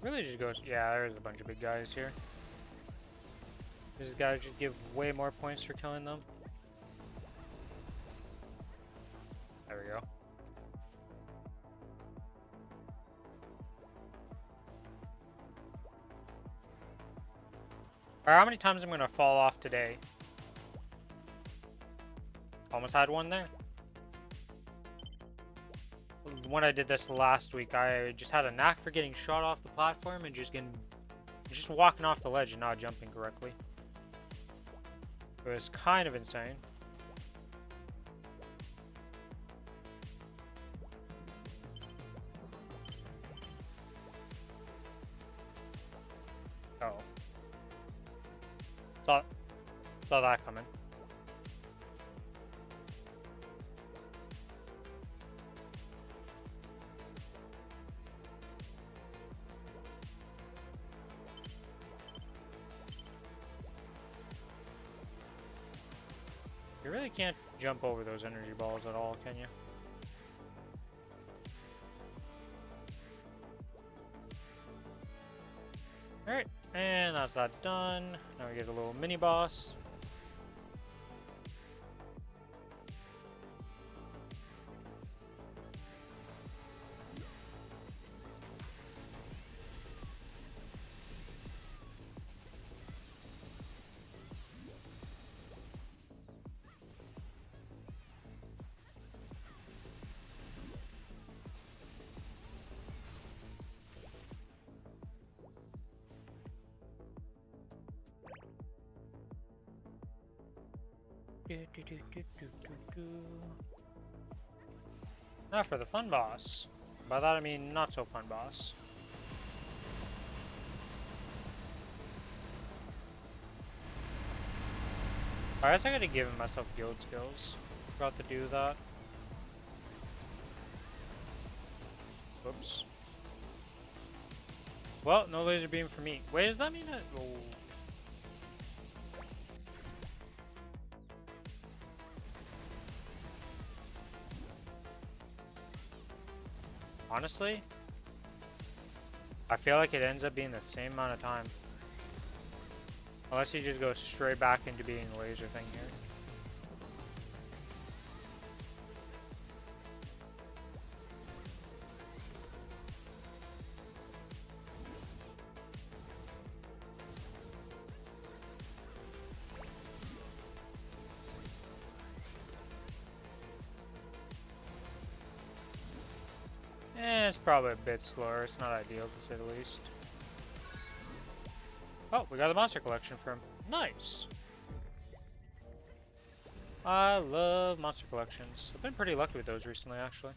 Really just goes, yeah, there's a bunch of big guys here. These guys just give way more points for killing them. There we go. Alright, how many times I'm gonna fall off today? Almost had one there. When I did this last week, I just had a knack for getting shot off the platform and just walking off the ledge and not jumping correctly. It was kind of insane. Oh. Saw that coming. You really can't jump over those energy balls at all, can you? Alright, and that's that done. Now we get a little mini boss. Now for the fun boss. By that I mean not so fun boss. I guess I gotta give myself guild skills. Forgot to do that. Whoops. Well, no laser beam for me. Wait, does that mean that? Oh. Honestly, I feel like it ends up being the same amount of time. Unless you just go straight back into being a laser thing here. It's probably a bit slower. It's not ideal, to say the least. Oh, we got the monster collection from him. Nice. I love monster collections. I've been pretty lucky with those recently, actually.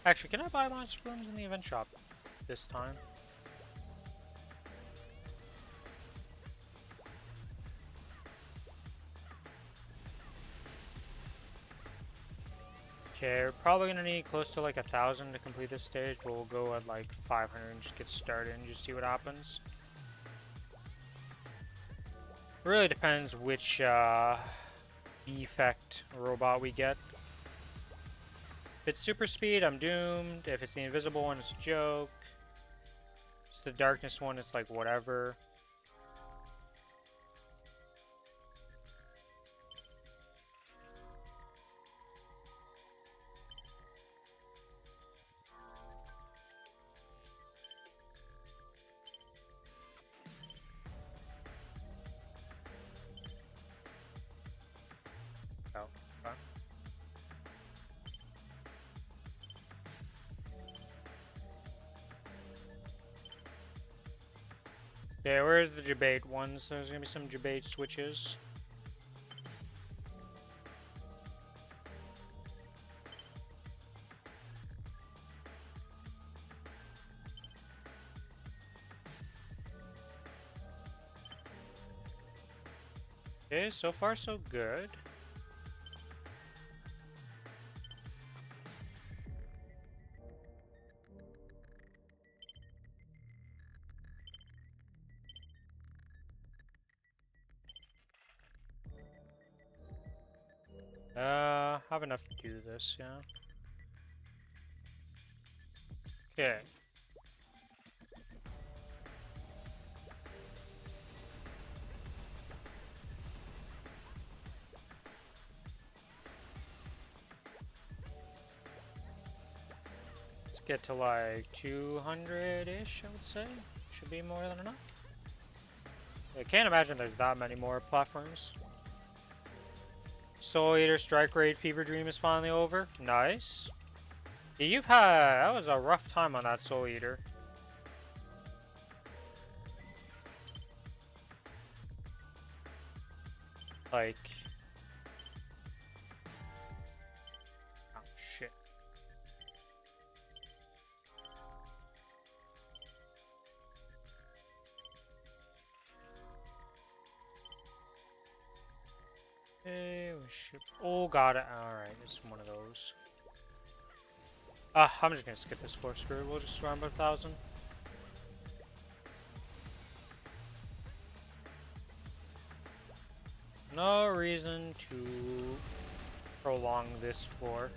Actually, can I buy monster rooms in the event shop this time? Okay, we're probably gonna need close to like 1,000 to complete this stage, but we'll go at like 500 and just get started and just see what happens. Really depends which defect robot we get. If it's super speed, I'm doomed. If it's the invisible one, it's a joke. If it's the darkness one, it's like whatever. Oh, okay. Okay, where's the debate ones? There's gonna be some debate switches. Okay, so far so good. Have enough to do this, yeah. Okay. Let's get to like 200-ish, I would say. Should be more than enough. I can't imagine there's that many more platforms. Soul Eater, Strike Rate, Fever Dream is finally over. Nice. Yeah, you've had... That was a rough time on that Soul Eater. Like... Oh, shit. Hey, we should... Oh, got it. Alright, it's one of those. I'm just gonna skip this floor. Screw it. We'll just run about 1,000. No reason to prolong this floor.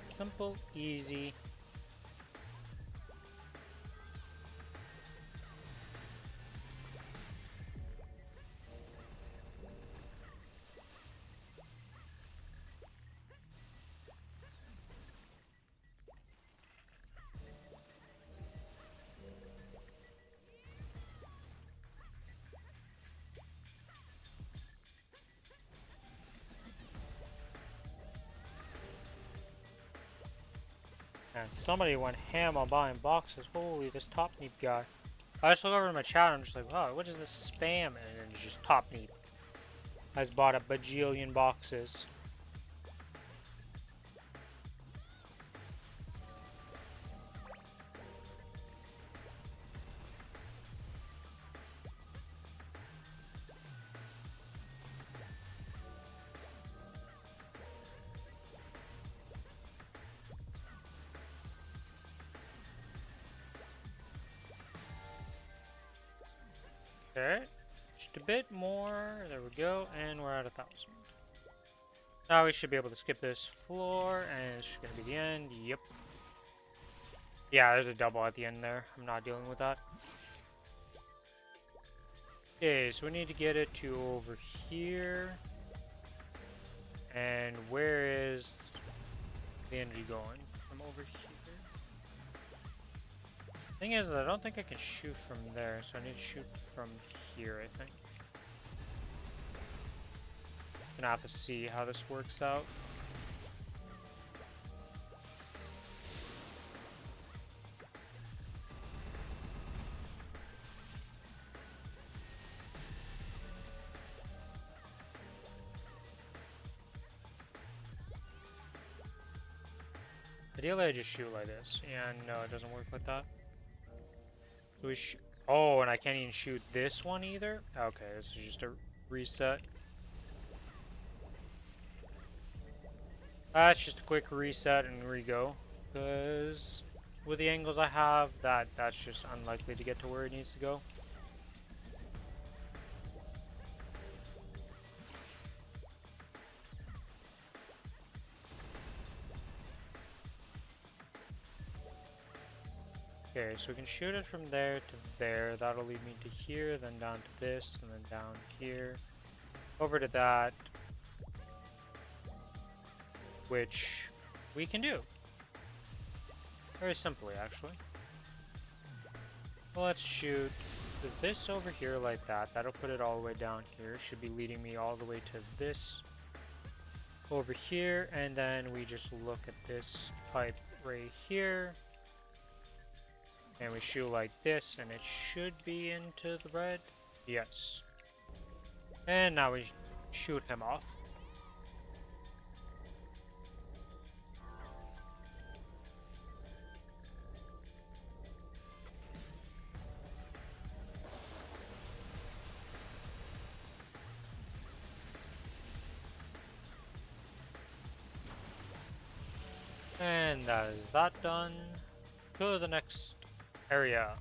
Simple, easy. And somebody went ham on buying boxes. Holy, this Top Neep guy. I just look over to my chat and I'm just like, wow, what is this spam? And then it's just Top Neep has bought a bajillion boxes. Okay. Just a bit more. There we go. And we're at 1,000. Now we should be able to skip this floor, and it's just going to be the end. Yep. Yeah, there's a double at the end there. I'm not dealing with that. Okay, so we need to get it to over here. And where is the energy going? From over here? Thing is that I don't think I can shoot from there, so I need to shoot from here, I think. Gonna have to see how this works out. Ideally, I just shoot like this, and no, it doesn't work like that. So we oh, and I can't even shoot this one either? Okay, this is just a reset. That's just a quick reset and re-go. Because with the angles I have, that's just unlikely to get to where it needs to go. Okay, so we can shoot it from there to there. That'll lead me to here, then down to this, and then down here. Over to that. Which we can do. Very simply, actually. Well, let's shoot this over here like that. That'll put it all the way down here. Should be leading me all the way to this over here. And then we just look at this pipe right here. And we shoot like this, and it should be into the red. Yes. And now we shoot him off. And that is that done. Go to the next area.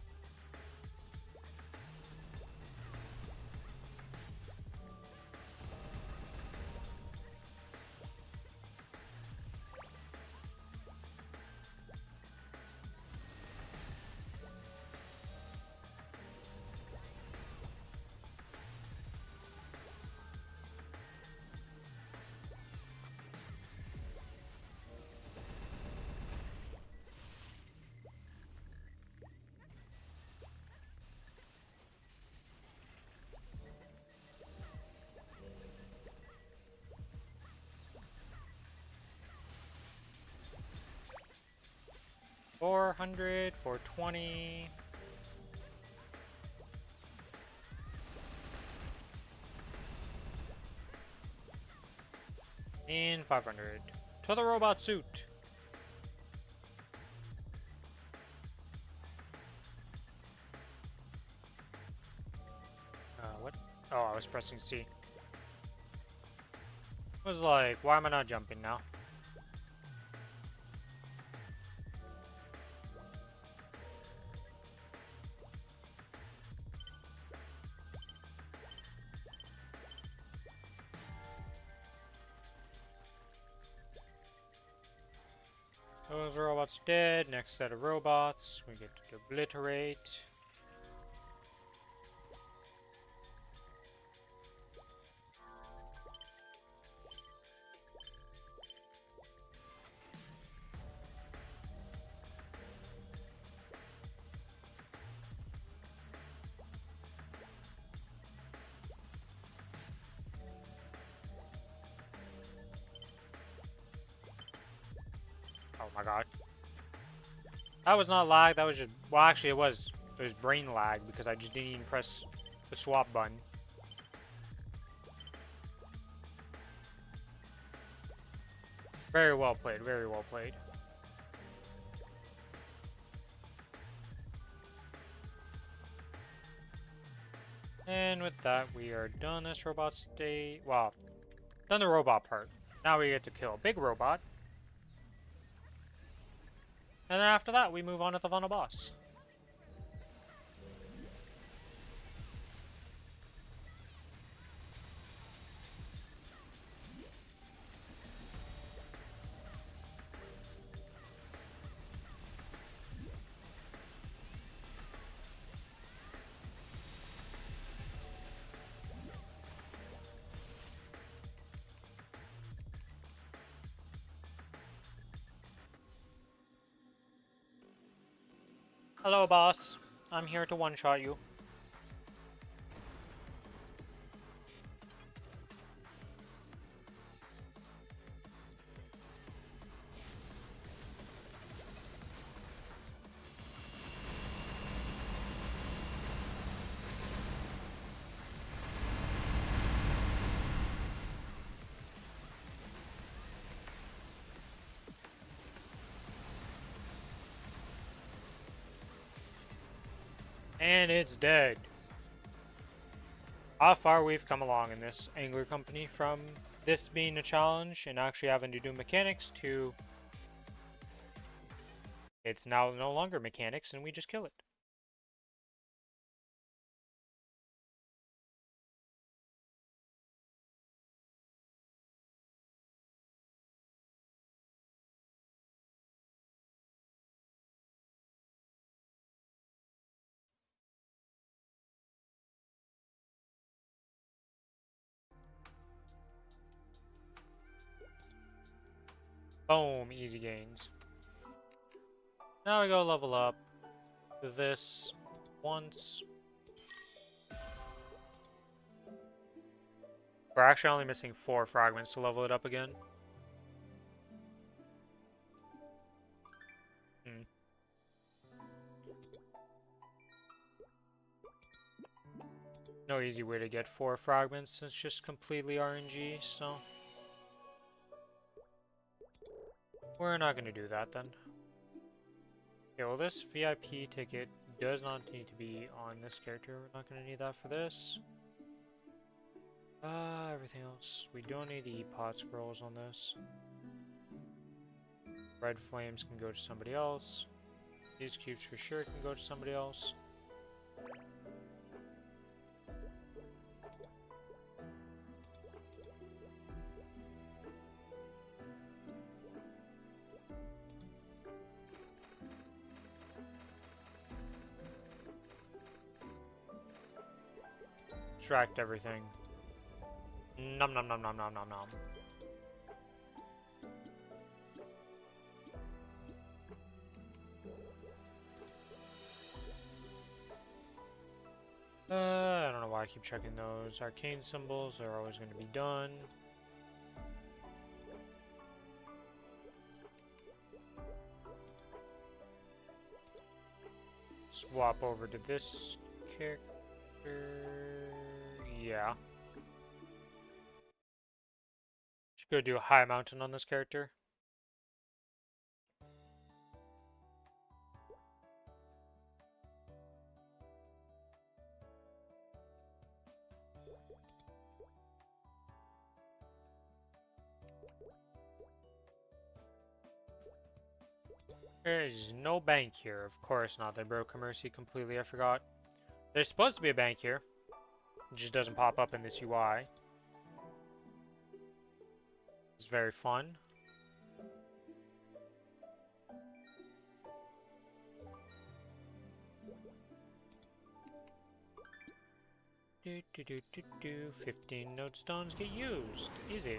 $400, $420. And $500. To the robot suit. What? Oh, I was pressing C. Was like, why am I not jumping now? Those robots dead. Next set of robots. We get to obliterate. Oh my god. That was not lag, that was just... Well, actually, it was brain lag because I just didn't even press the swap button. Very well played, very well played. And with that, we are done this robot state. Well, done the robot part. Now we get to kill a big robot. And then after that, we move on to the final boss. Hello, boss. I'm here to one-shot you. And it's dead. How far we've come along in this Angler Company from this being a challenge and actually having to do mechanics to it's now no longer mechanics and we just kill it. Boom, easy gains. Now we go level up to this once. We're actually only missing 4 fragments to level it up again. Hmm. No easy way to get 4 fragments, it's just completely RNG, so we're not going to do that then. Okay, well this VIP ticket does not need to be on this character. We're not going to need that for this. Everything else. We don't need the pot scrolls on this. Red flames can go to somebody else. These cubes for sure can go to somebody else. Extract everything. Nom nom nom nom nom nom nom. I don't know why I keep checking those. Arcane symbols are always going to be done. Swap over to this character. Yeah. Should go do a high mountain on this character. There's no bank here. Of course not. They broke Mercy completely. I forgot. There's supposed to be a bank here. It just doesn't pop up in this UI. It's very fun. Do, do, do, do, do. 15 node stones get used. Easy.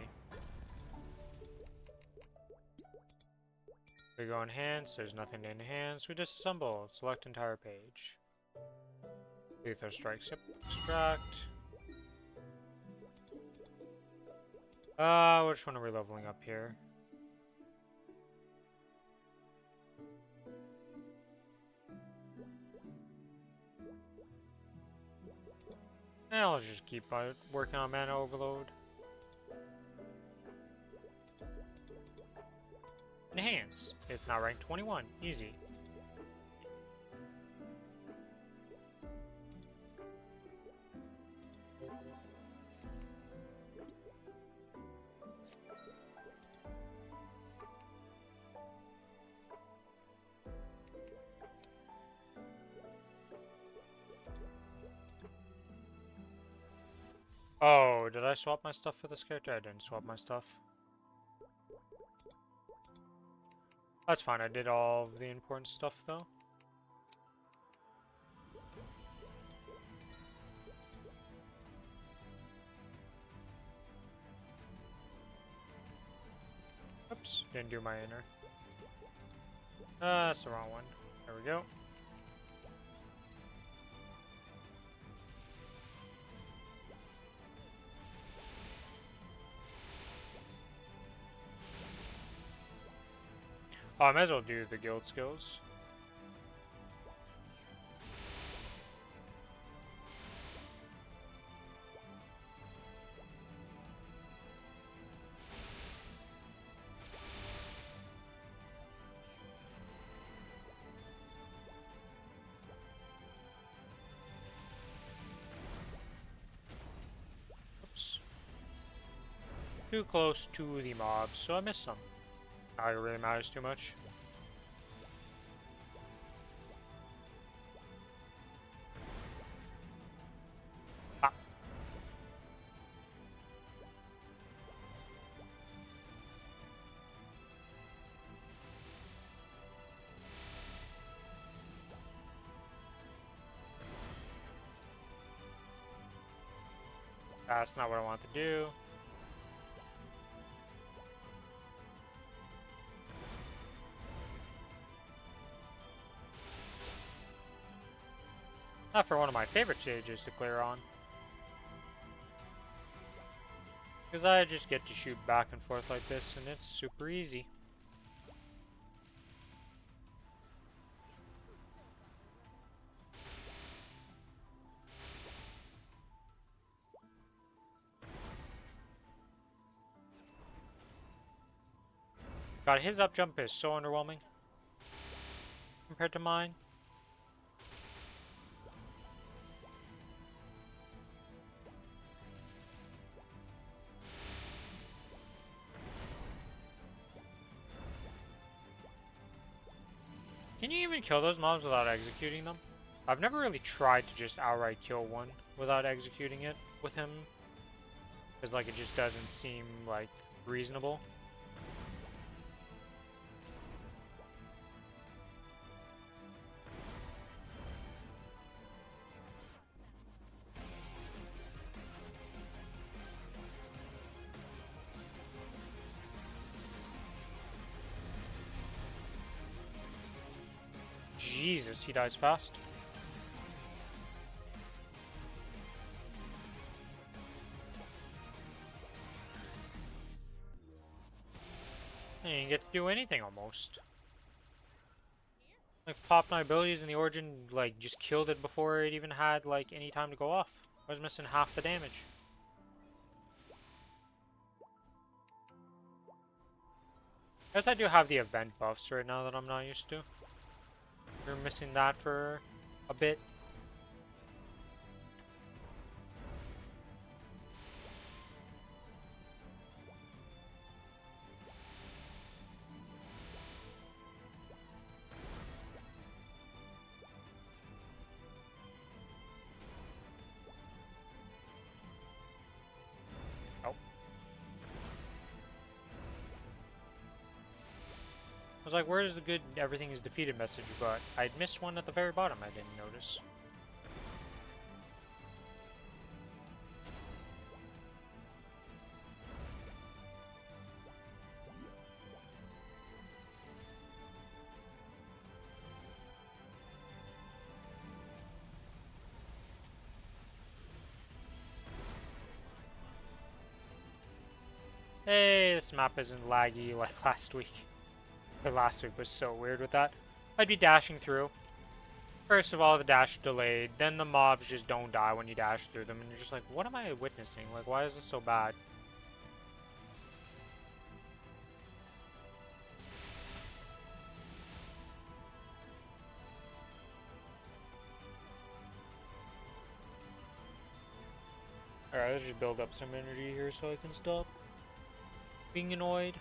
We go enhance. There's nothing to enhance. We disassemble. Select entire page. Lethal strikes. Yep. Extract. Which one are we leveling up here? I'll just keep working on mana overload. Enhance. It's now ranked 21. Easy. Oh, did I swap my stuff for this character? I didn't swap my stuff. That's fine, I did all of the important stuff though. Oops, didn't do my inner. That's the wrong one. There we go. Oh, I might as well do the guild skills. Oops. Too close to the mobs, so I missed some. Not it really matters too much. Ah. That's not what I want to do. Not for one of my favorite stages to clear on. Because I just get to shoot back and forth like this, and it's super easy. God, his up jump is so underwhelming compared to mine. Can you even kill those mobs without executing them? I've never really tried to just outright kill one without executing it with him. Because, like, it just doesn't seem, like, reasonable. Jesus, he dies fast. I didn't get to do anything almost. Like, popped my abilities and the Origin, like, just killed it before it even had, like, any time to go off. I was missing half the damage. I guess I do have the event buffs right now that I'm not used to. We're missing that for a bit. Oh. I was like, where's the good everything is defeated message? But I'd missed one at the very bottom I didn't notice. Hey, this map isn't laggy like last week. But last week was so weird with that. I'd be dashing through. First of all, the dash delayed. Then the mobs just don't die when you dash through them. And you're just like, what am I witnessing? Like, why is this so bad? Alright, let's just build up some energy here so I can stop being annoyed.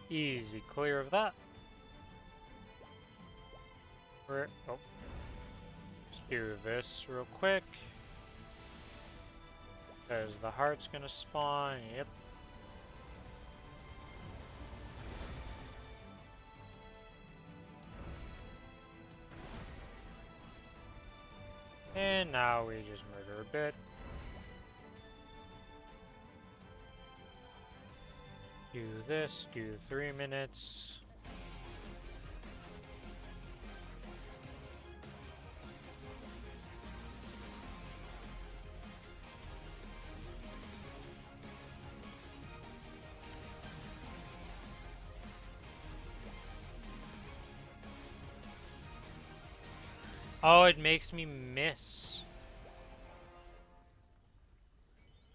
Easy clear of that. Oh. Let's do this real quick. Because the heart's gonna spawn. Yep. And now we just murder a bit. Do this, do 3 minutes. Oh, it makes me miss.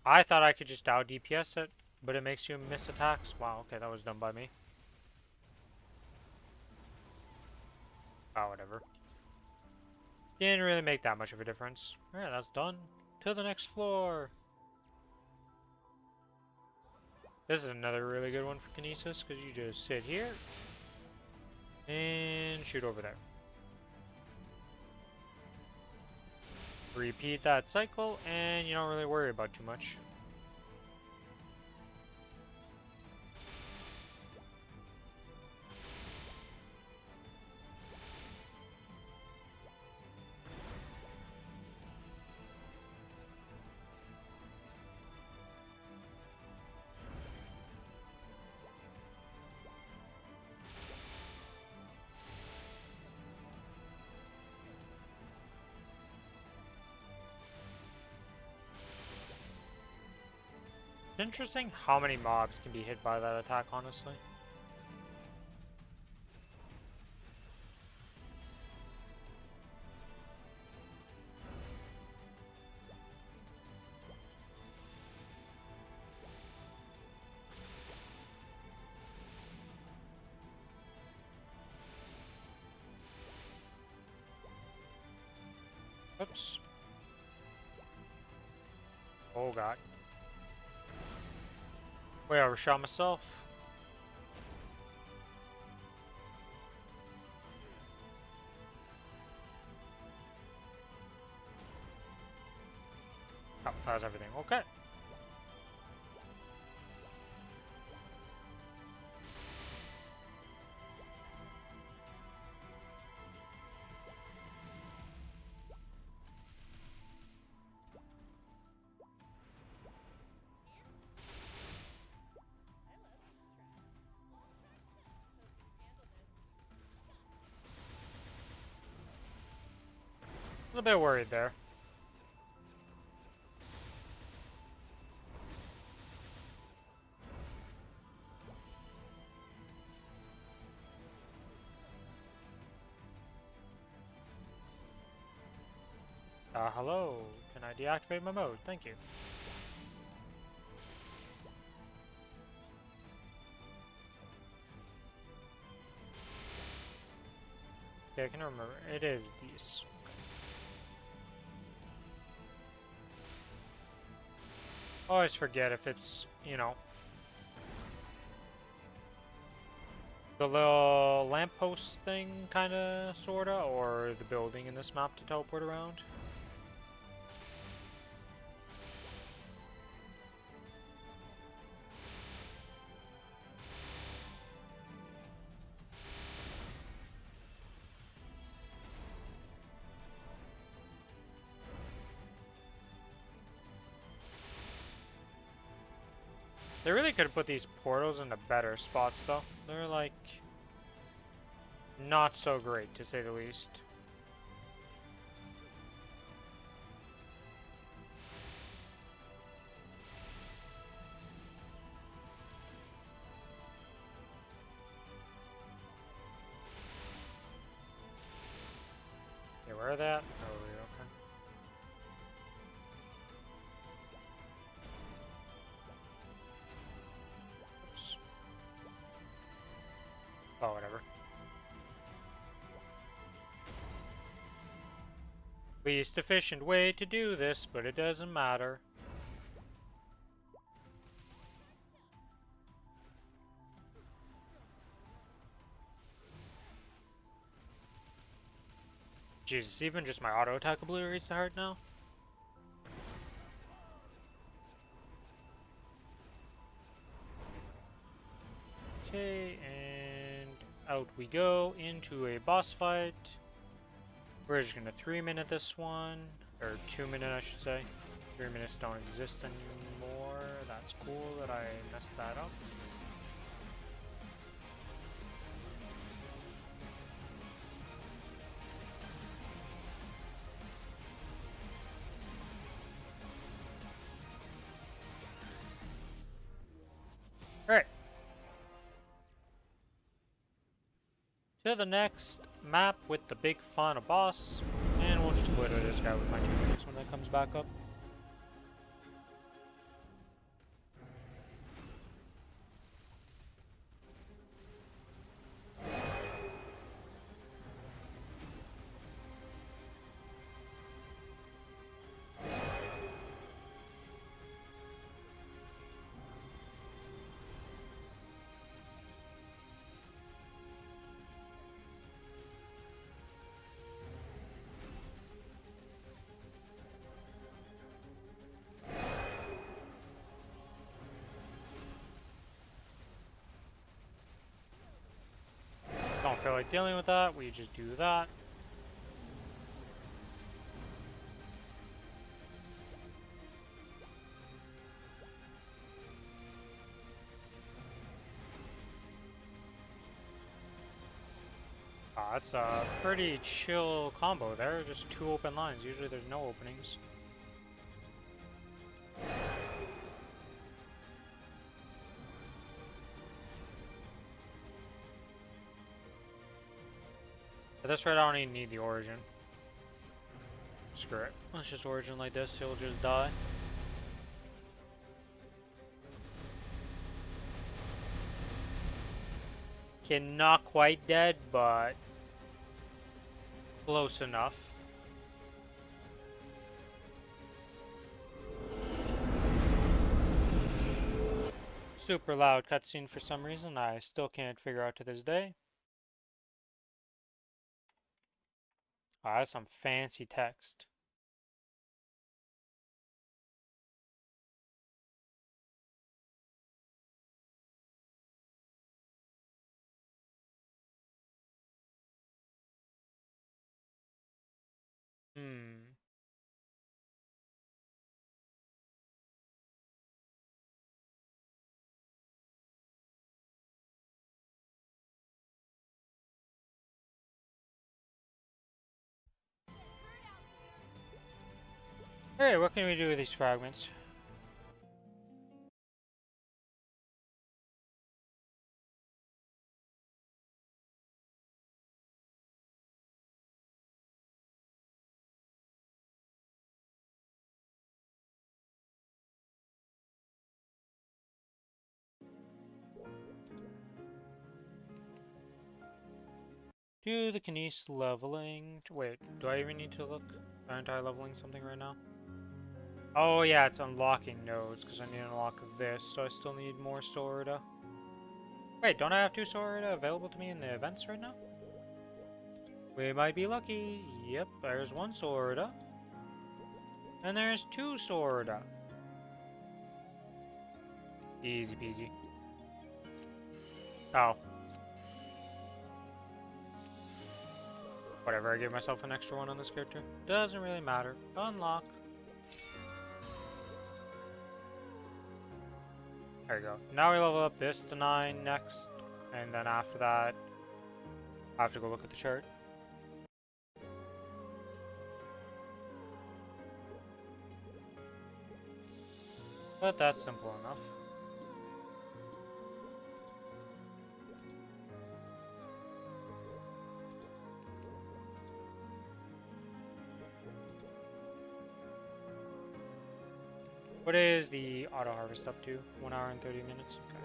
I thought I could just out DPS it, but it makes you miss attacks. Wow, okay, that was done by me. Oh, whatever. Didn't really make that much of a difference. Alright, that's done. To the next floor. This is another really good one for Kinesis, because you just sit here and shoot over there. Repeat that cycle, and you don't really worry about too much. Interesting how many mobs can be hit by that attack, honestly. Oops. Oh god. Wait, I overshot myself. Oh, that was everything. Okay. A little bit worried there. Hello. Can I deactivate my mode? Thank you. Okay, I can remember. It is these. I always forget if it's, you know, the little lamppost thing, kinda, sorta, or the building in this map to teleport around. They really could have put these portals into better spots, though. They're, like, not so great, to say the least. Okay, where are that? Oh, okay. Oops. Oh, whatever. Least efficient way to do this, but it doesn't matter. Jesus, even just my auto attack obliterates the heart now? Okay, and out we go into a boss fight. We're just gonna 3-minute this one, or 2-minute I should say. 3 minutes don't exist anymore. That's cool that I messed that up. Alright. To the next map with the big fauna boss, and we'll just split this guy with my juniors when that comes back up. Don't feel like dealing with that, we just do that. That's a pretty chill combo there, just 2 open lines. Usually there's no openings. At this rate, I don't even need the origin. Screw it. Let's just origin like this, he'll just die. Okay, not quite dead, but close enough. Super loud cutscene for some reason, I still can't figure out to this day. Ah, that's some fancy text. Hmm. Alright, what can we do with these fragments? Do the Kinesis leveling. Wait, do I even need to look? Aren't I leveling something right now? Oh yeah, it's unlocking nodes, because I need to unlock this, so I still need more Sorida. Wait, don't I have 2 Sorida available to me in the events right now? We might be lucky. Yep, there's 1 Sorida. And there's 2 Sorida. Easy peasy. Oh. Whatever, I gave myself an extra 1 on this character. Doesn't really matter. Unlock. There you go. Now we level up this to 9 next. And then after that, I have to go look at the chart. But that's simple enough. What is the auto harvest up to? 1 hour and 30 minutes? Okay.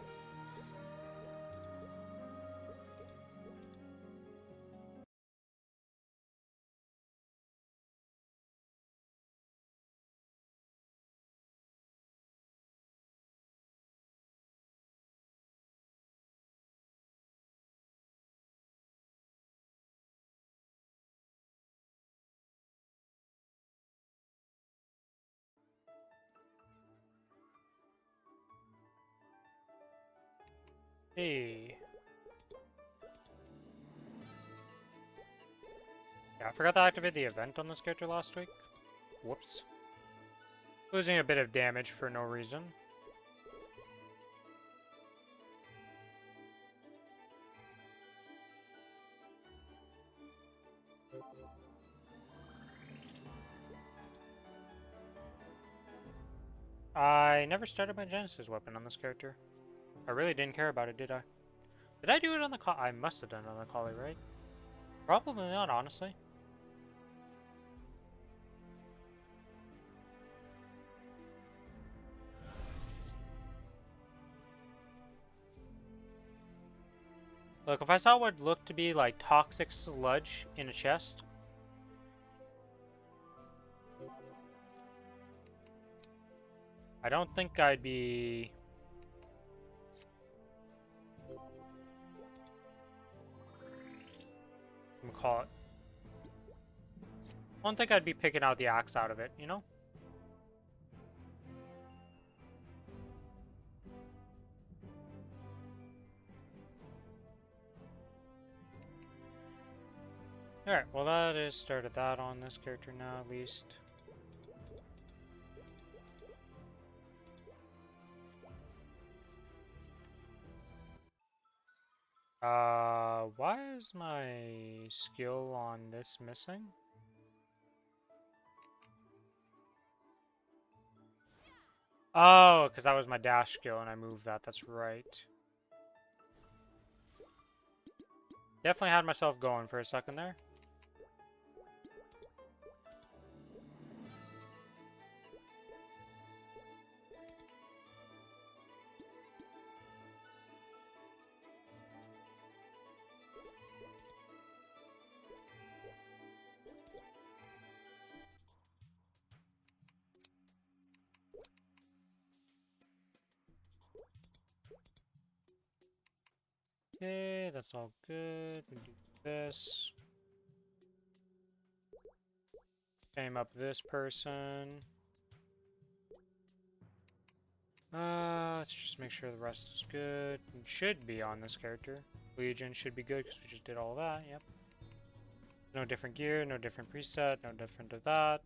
Hey. Yeah, I forgot to activate the event on this character last week. Whoops. Losing a bit of damage for no reason. I never started my Genesis weapon on this character. I really didn't care about it, did I? Did I do it on the I must have done it on the collie, right? Probably not, honestly. Look, if I saw what looked to be like toxic sludge in a chest, I don't think I'd be... I'm gonna call it. I don't think I'd be picking out the axe out of it, you know? Alright, well that is started that on this character now, at least. Why is my skill on this missing? Oh, because that was my dash skill and I moved that, that's right. Definitely had myself going for a second there. Okay, that's all good. We do this. Aim up this person. Let's just make sure the rest is good. It should be on this character. Legion should be good because we just did all that, yep. No different gear, no different preset, no different of that.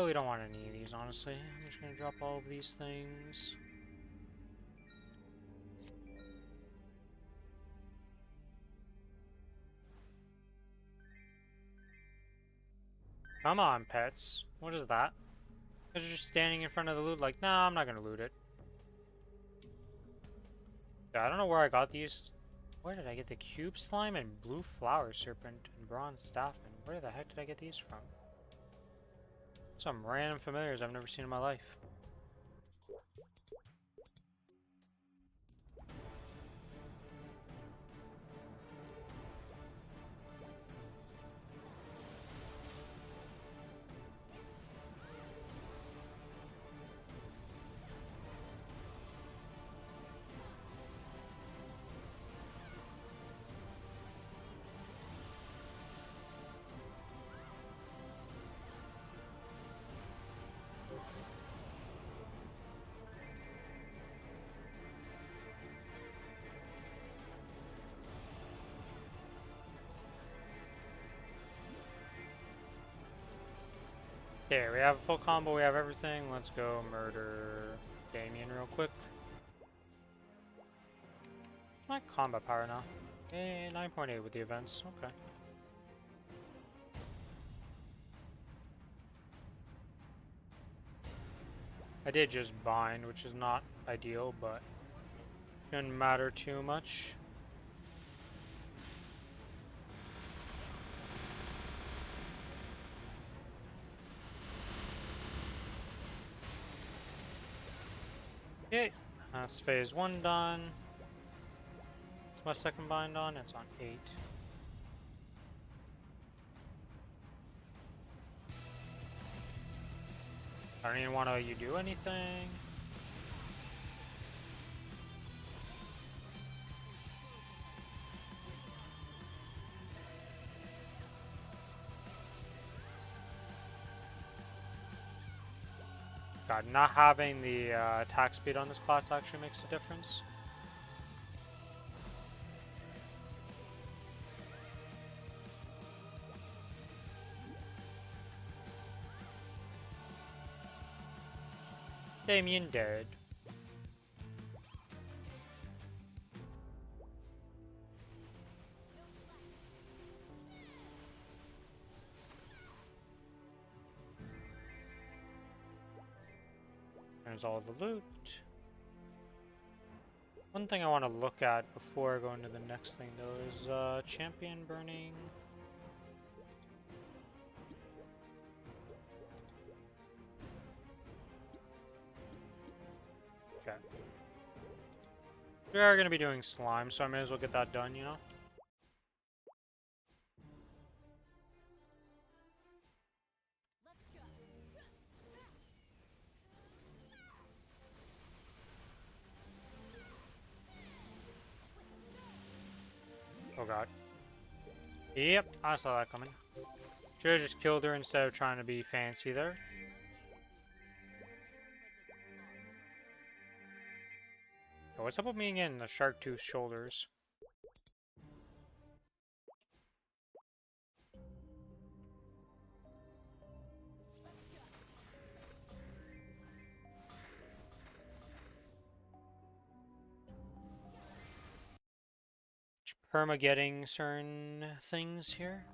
We don't want any of these, honestly. I'm just gonna drop all of these things. Come on, pets. What is that? Because you're just standing in front of the loot like, nah, I'm not gonna loot it. Yeah, I don't know where I got these. Where did I get the cube slime and blue flower serpent and bronze staffman? Where the heck did I get these from? Some random familiars I've never seen in my life. Okay, we have a full combo, we have everything. Let's go murder Damien real quick. What's my combat power now? 9.8 with the events, okay. I did just bind, which is not ideal, but shouldn't matter too much. Okay, that's phase 1 done. What's my second bind on? It's on 8. I don't even want to let you do anything. God, not having the attack speed on this class actually makes a difference. Damien dead. There's all the loot. One thing I want to look at before going to the next thing though is champion burning. Okay. We are going to be doing slime, so I may as well get that done, you know? Oh god. Yep, I saw that coming. Should've just killed her instead of trying to be fancy there. Oh, what's up with me again? The shark tooth shoulders. Perma getting certain things here.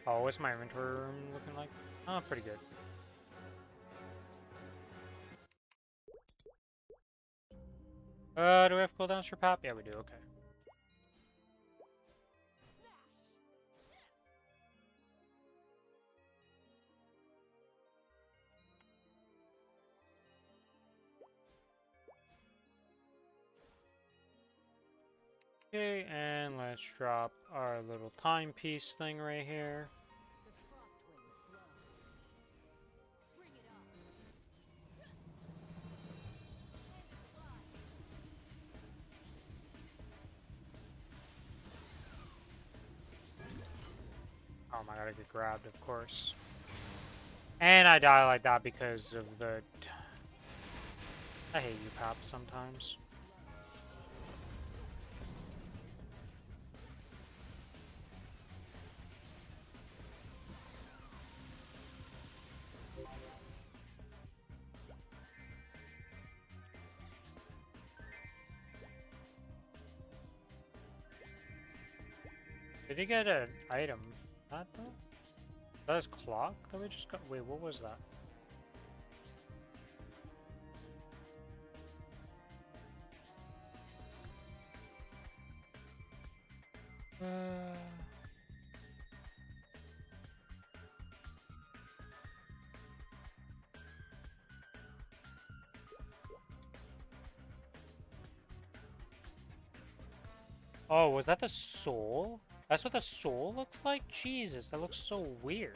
Oh, what's my inventory room looking like? Oh, pretty good. Do we have cooldowns for Pap? Yeah, we do, okay. Okay, and let's drop our little timepiece thing right here. Oh my god, I get grabbed, of course. And I die like that because of the... I hate you, Pap, sometimes. Did he get an item for that, though? That his clock that we just got? Wait, what was that? Oh, was that the soul? That's what the soul looks like? Jesus, that looks so weird.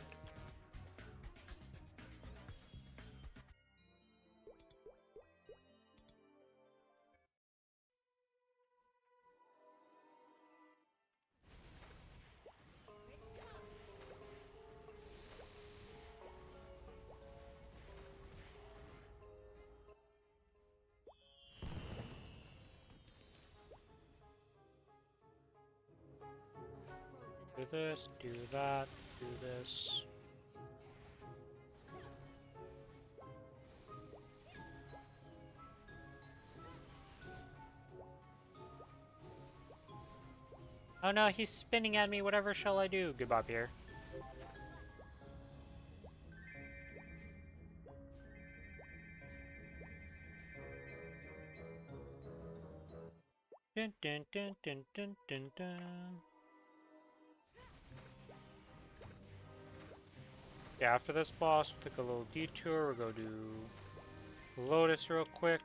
Do this, do that, do this. Oh no, he's spinning at me. Whatever shall I do? Goodbye, Pierre. Dun, dun, dun, dun, dun, dun, dun. Yeah, after this boss, we'll take a little detour. We'll go do Lotus real quick.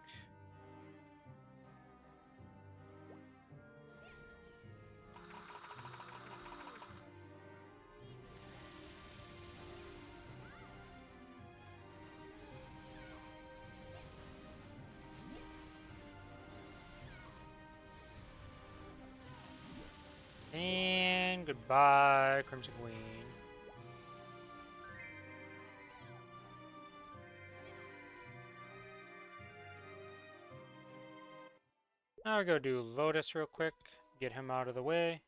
And goodbye, Crimson Queen. Now we go do Lotus real quick. Get him out of the way.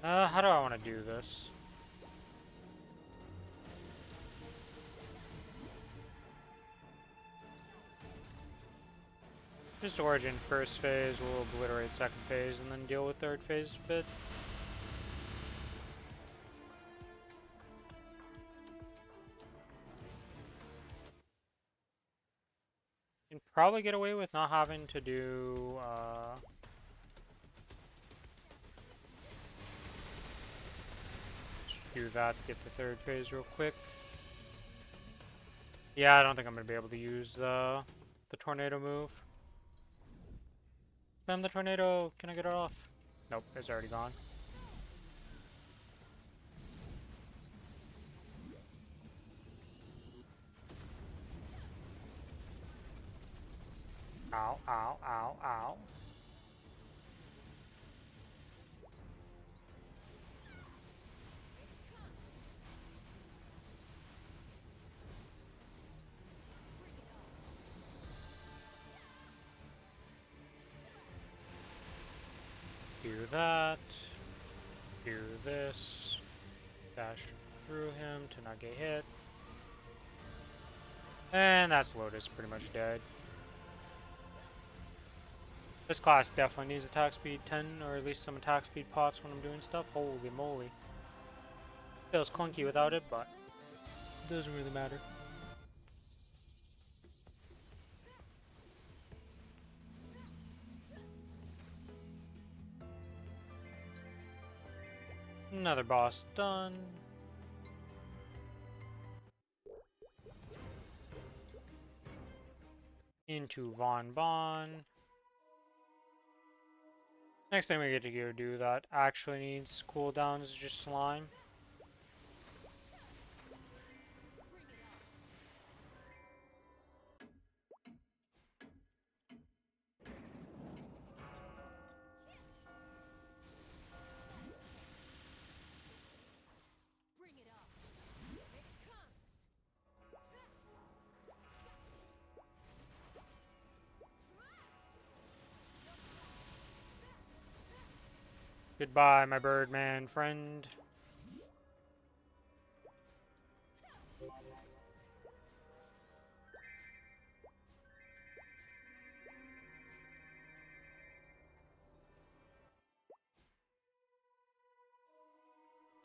How do I want to do this? Just Origin first phase, we'll obliterate second phase, and then deal with third phase a bit. You can probably get away with not having to do, just do that to get the third phase real quick. Yeah, I don't think I'm going to be able to use the tornado move. Spam the tornado, can I get it off? Nope, it's already gone. Ow, ow, ow, ow. Do that. Do this. Dash through him to not get hit. And that's Lotus pretty much dead. This class definitely needs attack speed 10, or at least some attack speed pots when I'm doing stuff. Holy moly. Feels clunky without it, but it doesn't really matter. Another boss done. Into Von Bon. Next thing we get to go do that actually needs cooldowns is just slime. Goodbye, my Birdman friend.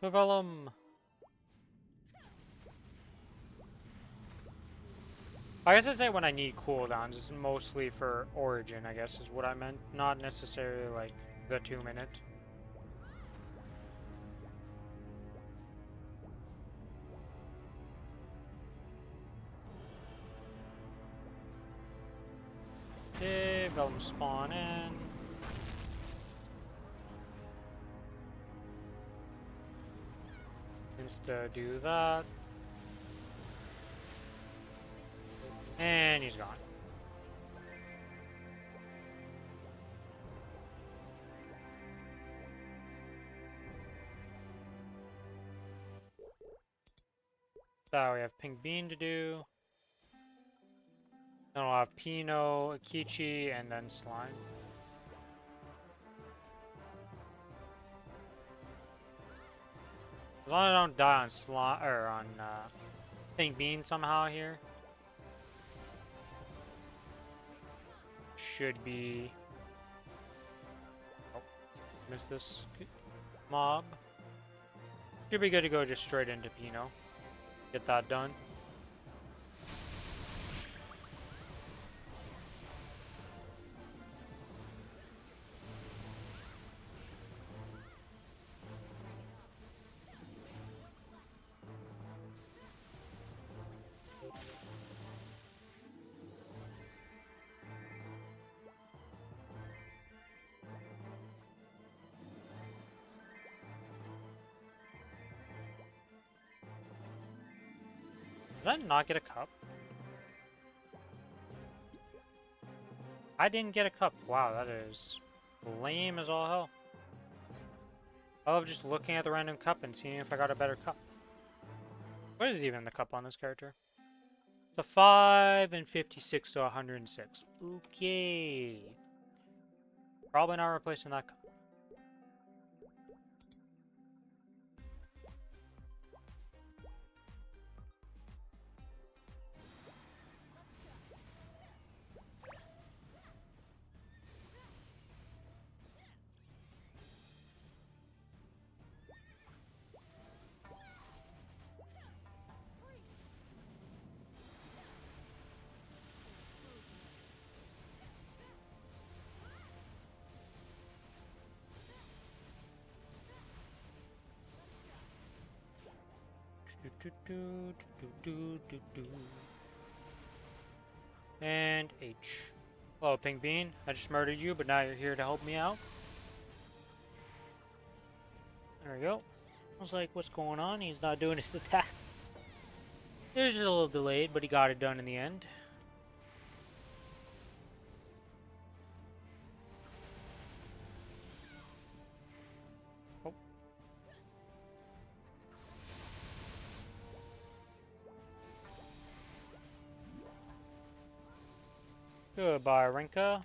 Vellum. I guess I'd say when I need cooldowns, it's mostly for Origin, I guess is what I meant. Not necessarily like the 2-minute. Okay, Vellum spawn in. Insta do that. And he's gone. So we have Pink Bean to do. Then we'll have Pino, Akichi, and then Slime. As long as I don't die on Slime or on Pink Bean somehow here. Should be. Oh. Missed this mob. Should be good to go just straight into Pino. Get that done. Did I not get a cup? I didn't get a cup. Wow, that is lame as all hell. I love just looking at the random cup and seeing if I got a better cup. What is even the cup on this character? It's a 5 and 56 to 106. Okay. Probably not replacing that cup. And H. Hello, Pink Bean. I just murdered you, but now you're here to help me out. There we go. I was like, what's going on? He's not doing his attack. It was just a little delayed, but he got it done in the end. Oh. Goodbye, Rinka.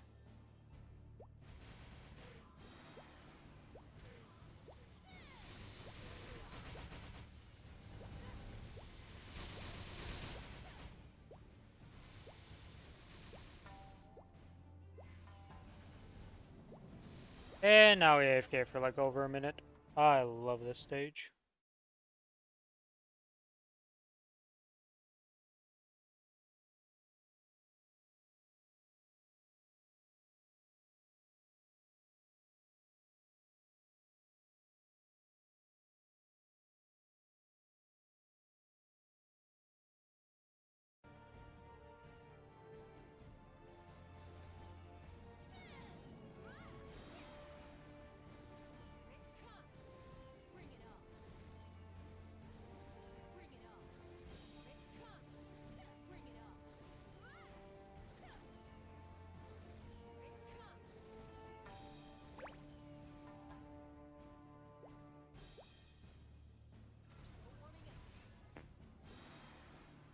And now we AFK for like over a minute. I love this stage.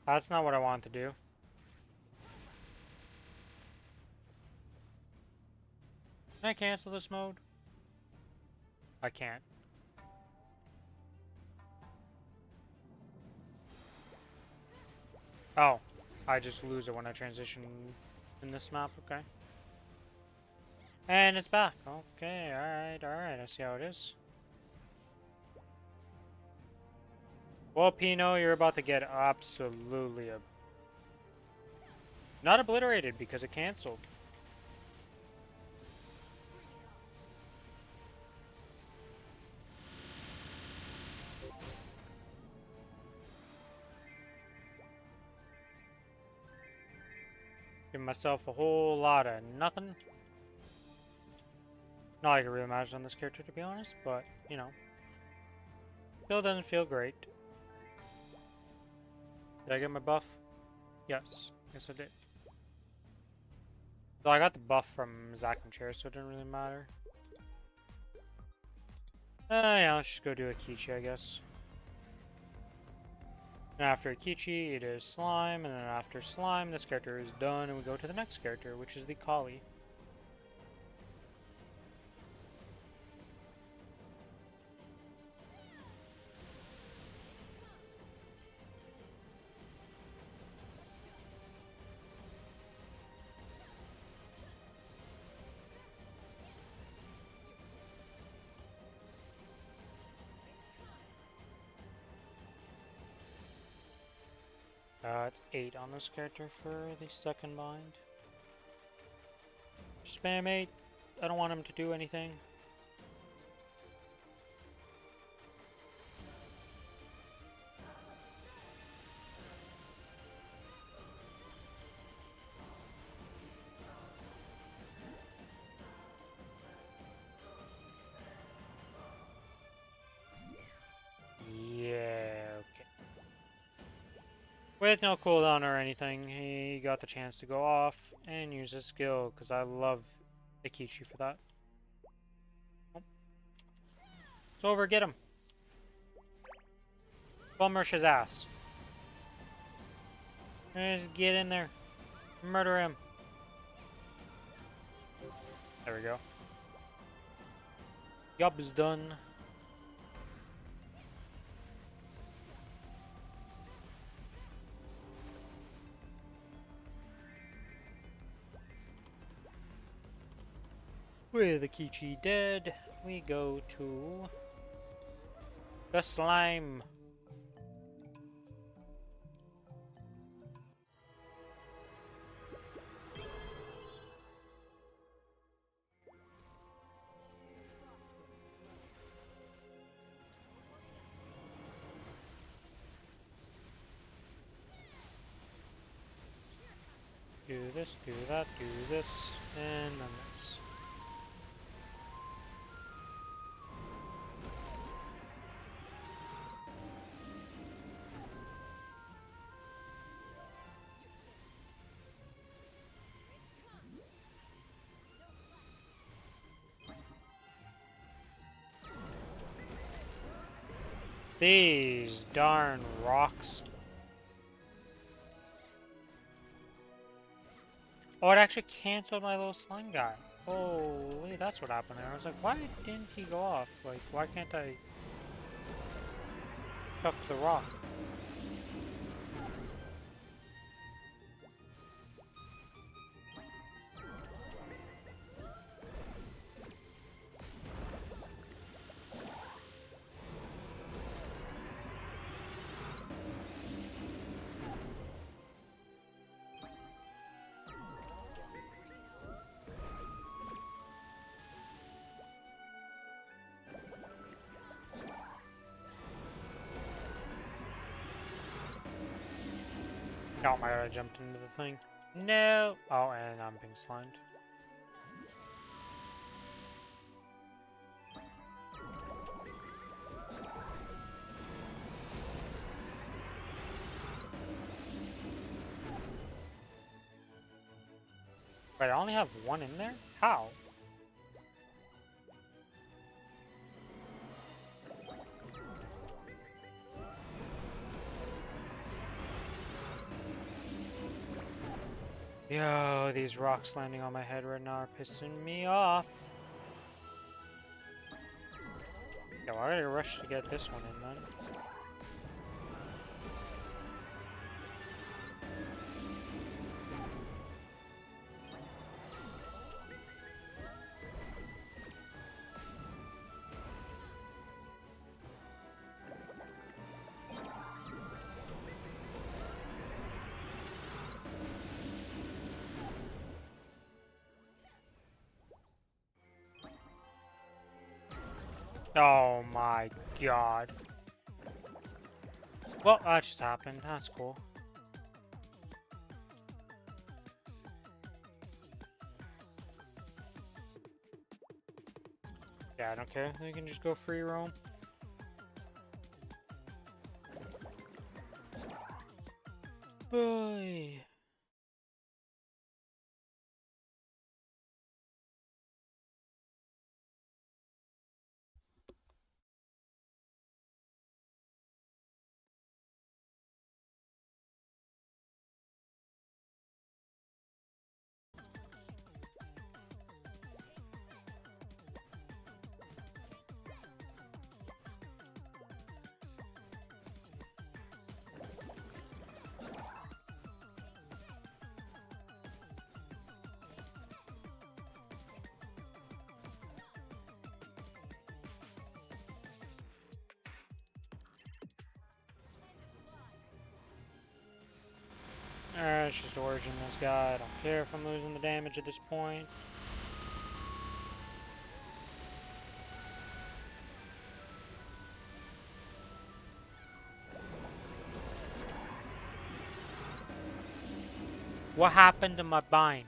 That's not what I want to do. Can I cancel this mode? I can't. Oh, I just lose it when I transition in this map, okay. And it's back. Okay, alright, I see how it is. Well, Pino, you're about to get absolutely not obliterated because it canceled. Give myself a whole lot of nothing. Not like a real match on this character, to be honest, but, you know. Still doesn't feel great. Did I get my buff? Yes. Yes, I did. So I got the buff from Zack and Chair, so it didn't really matter. Yeah, let's just go do Akichi, I guess. And after Akichi, it is Slime, and then after Slime, this character is done, and we go to the next character, which is the Kali. It's 8 on this character for the second bind. Spam 8. I don't want him to do anything. Yeah, okay. With no cooldown or anything, he got the chance to go off and use his skill, because I love Ikichi for that. Oh. It's over, get him! Bum rush his ass. Just get in there. Murder him. There we go. Job's done. With Akichi dead, we go to the slime. Do this, do that, do this, and then this. These darn rocks. Oh, it actually canceled my little slime guy. Holy, that's what happened there. I was like, why didn't he go off? Like, why can't I chuck the rock? Oh my god, I jumped into the thing. No! Oh, and I'm being slimed. Wait, I only have one in there? How? Yo, these rocks landing on my head right now are pissing me off. Yo, I gotta rush to get this one in then. Oh my god. Well, that just happened. That's cool. Yeah, I don't care. We can just go free roam. Oy. damage, just origin this guy. I don't care if I'm losing the damage at this point. What happened to my bind?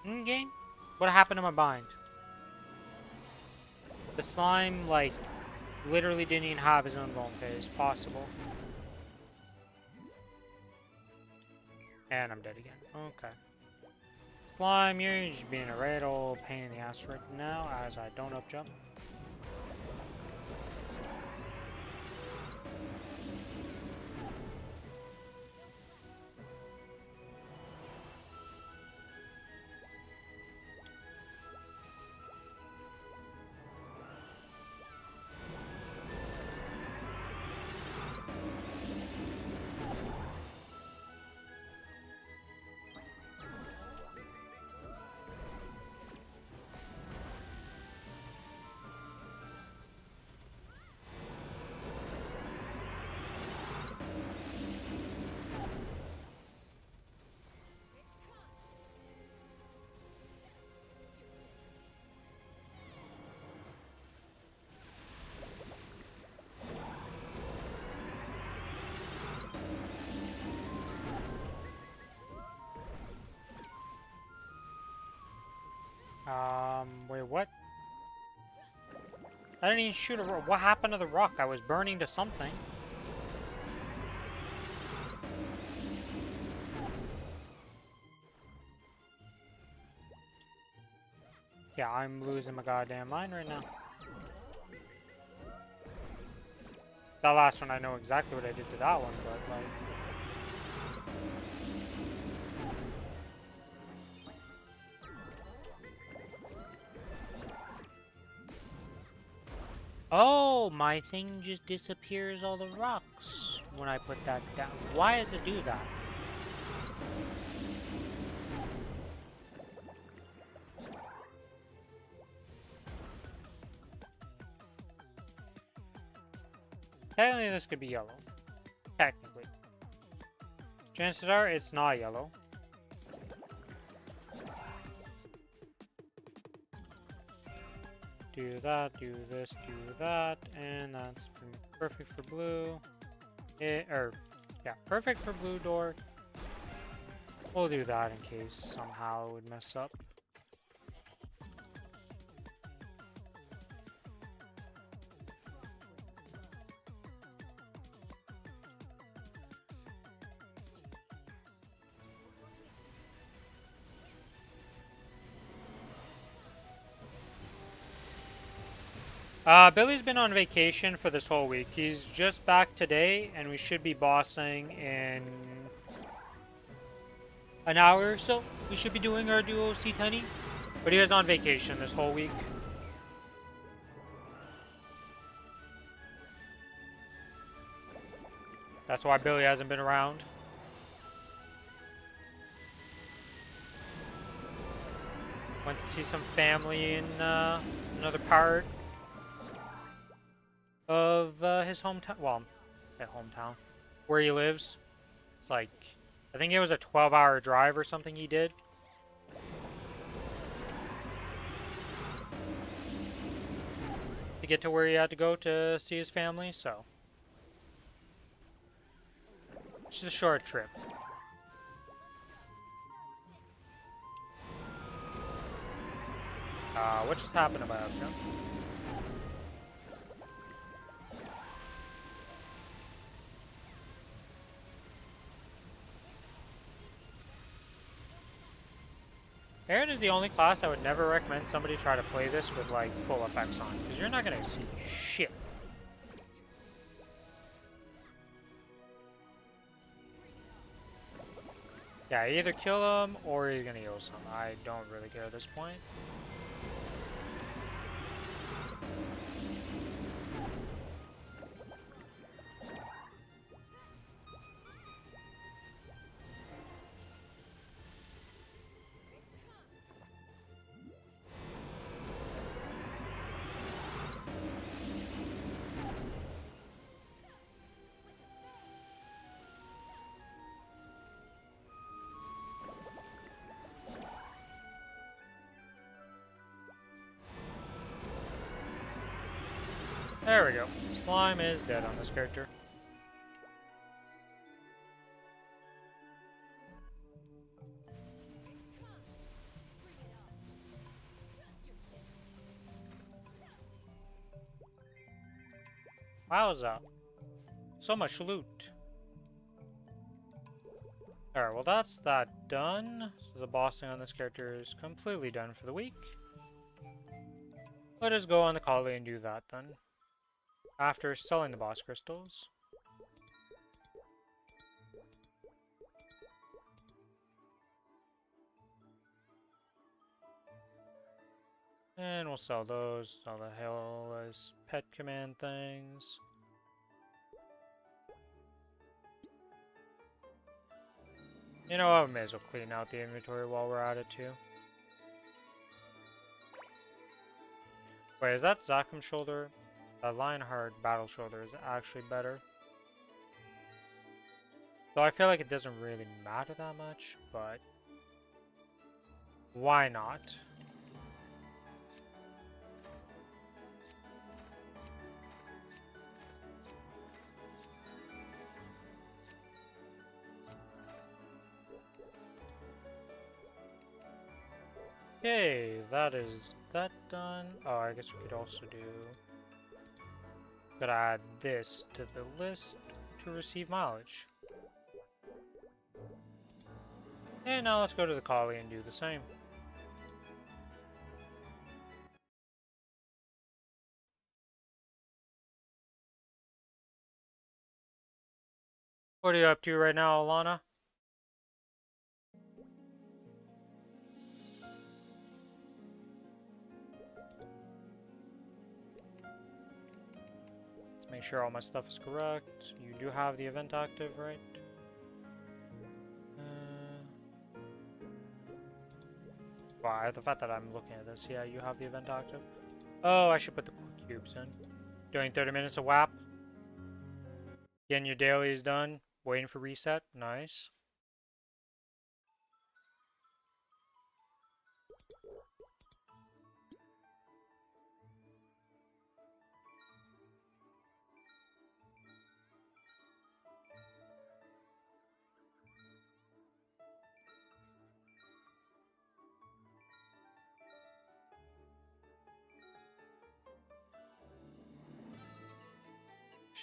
In-game? What happened to my bind? The slime, like, literally didn't even have his own vuln phase. Possible. And I'm dead again. Okay. Slime, you're just being a right old pain in the ass right now as I don't up jump. Wait, what? I didn't even shoot a rock. What happened to the rock? I was burning to something. Yeah, I'm losing my goddamn mind right now. That last one, I know exactly what I did to that one, but, like... Oh, my thing just disappears all the rocks when I put that down. Why does it do that? Technically, this could be yellow. Technically. Chances are it's not yellow. Do that, do this, do that, and that's perfect for blue. Yeah, perfect for blue door. We'll do that in case somehow it would mess up. Billy's been on vacation for this whole week. He's just back today, and we should be bossing in an hour or so. We should be doing our duo C10, but he was on vacation this whole week. That's why Billy hasn't been around. Went to see some family in another part of his hometown. Well, at hometown, where he lives. It's like, I think it was a 12-hour drive or something he did. To get to where he had to go to see his family, so. It's just a short trip. What just happened to my outro? Aaron is the only class I would never recommend somebody try to play this with, like, full effects on, because you're not going to see shit. Yeah, either kill him or you're going to use him. I don't really care at this point. There we go. Slime is dead on this character. Wowza. So much loot. Alright, well that's that done. So the bossing on this character is completely done for the week. Let us go on the collie and do that then. After selling the boss crystals. And we'll sell those, all the hell as pet command things. You know what, we may as well clean out the inventory while we're at it too. Wait, is that Zakum shoulder? That Lionheart battle shoulder is actually better. Though I feel like it doesn't really matter that much, but why not? Okay, that is that done. Oh, I guess we could also do... Gotta add this to the list to receive mileage. And now let's go to the collie and do the same. What are you up to right now, Alana? Let's make sure all my stuff is correct. You do have the event active, right? Wow, the fact that I'm looking at this, yeah, you have the event active. Oh, I should put the cubes in. Doing 30 minutes of WAP. Getting your dailies done. Waiting for reset. Nice.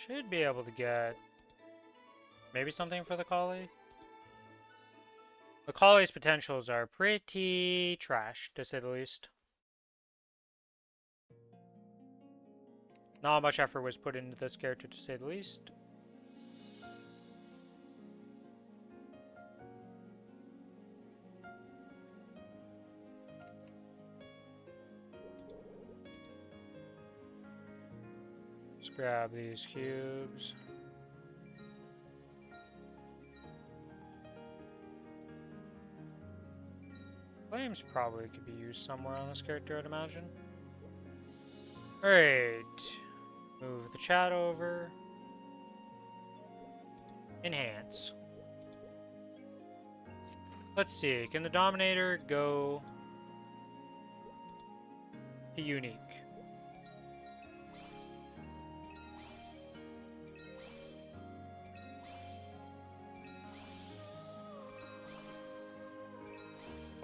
Should be able to get maybe something for the collie. The collie's potentials are pretty trash, to say the least. Not much effort was put into this character, to say the least. Let's grab these cubes. Flames probably could be used somewhere on this character, I'd imagine. Alright. Move the chat over. Enhance. Let's see. Can the Dominator go to unique?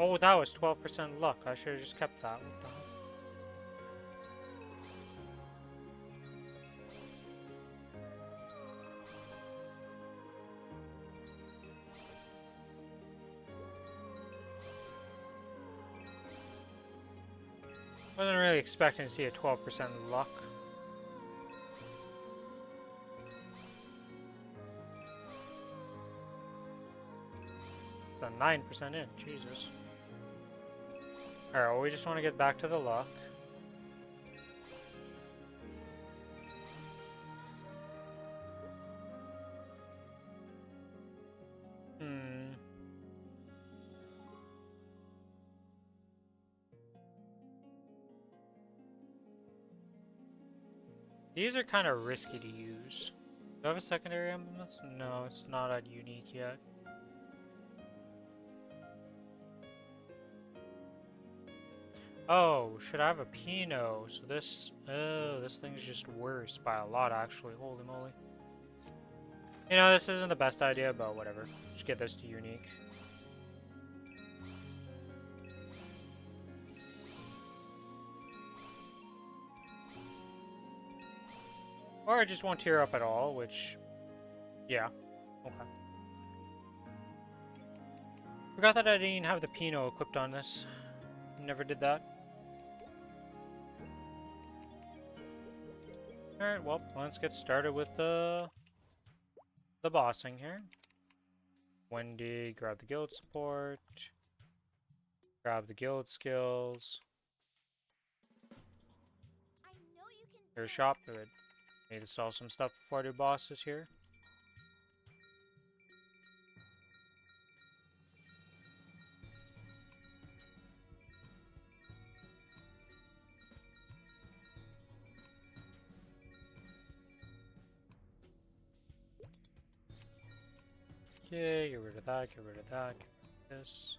Oh, that was 12% luck. I should have just kept that. What the hell? Wasn't really expecting to see a 12% luck. It's a 9% in. Jesus. Alright, well, we just want to get back to the luck. These are kind of risky to use. Do I have a secondary emblem? No, it's not at unique yet. Oh, should I have a Pinot? So this, oh, this thing's just worse by a lot, actually. Holy moly. You know, this isn't the best idea, but whatever. Just get this to unique. Or I just won't tear up at all, which, yeah, okay. Forgot that I didn't have the Pinot equipped on this. Never did that. Alright, well, let's get started with the bossing here. Wendy, grab the guild support. Grab the guild skills. Here's shop. Good. Need to sell some stuff before I do bosses here. Okay, get rid of that, get rid of that, get rid of this.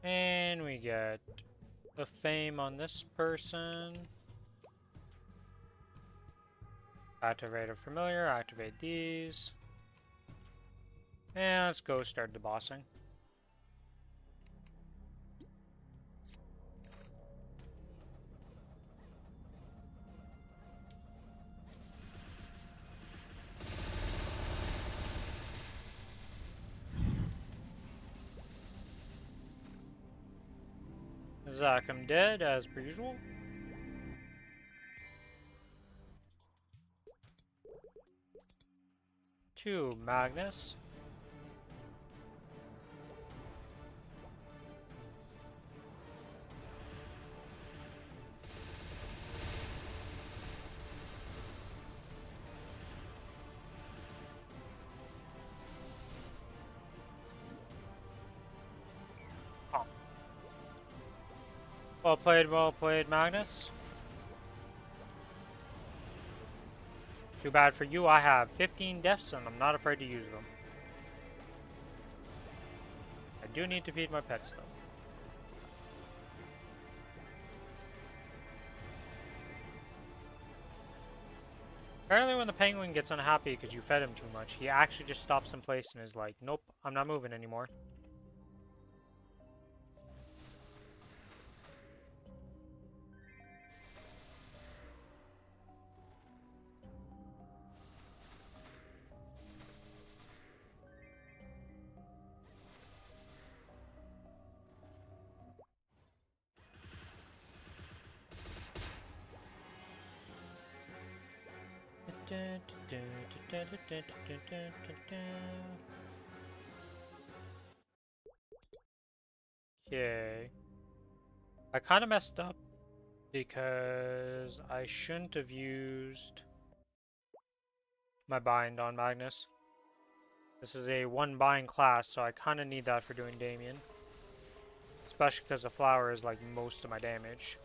And we get the fame on this person. Activate a familiar, activate these. And let's go start the bossing. Zach, I'm dead, as per usual. To Magnus. Oh. Well played, Magnus. Too bad for you, I have 15 deaths and I'm not afraid to use them. I do need to feed my pets though. Apparently when the penguin gets unhappy because you fed him too much, he actually just stops in place and is like, nope, I'm not moving anymore. Okay. I kind of messed up because I shouldn't have used my bind on Magnus. This is a one bind class, so I kind of need that for doing Damien. Especially because the flower is like most of my damage.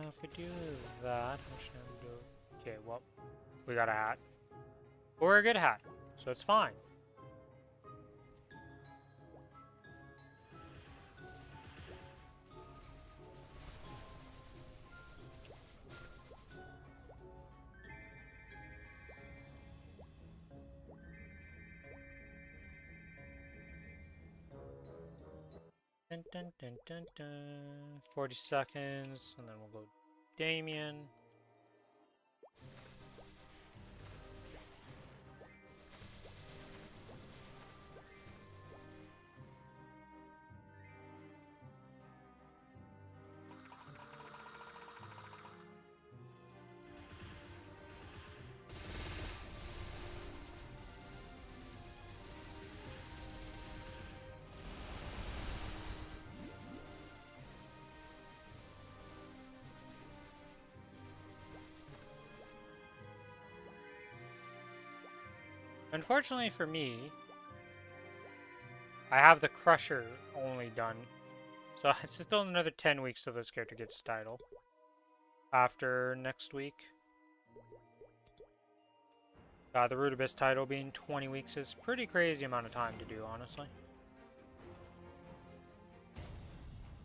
If we do that, what should I do? Okay, well, we got a hat. Or a good hat, so it's fine. Dun, dun, dun, dun, dun. 40 seconds, and then we'll go Damien. Unfortunately for me, I have the Crusher only done. So it's still another 10 weeks till this character gets the title. After next week. The Root Abyss title being 20 weeks is pretty crazy amount of time to do, honestly.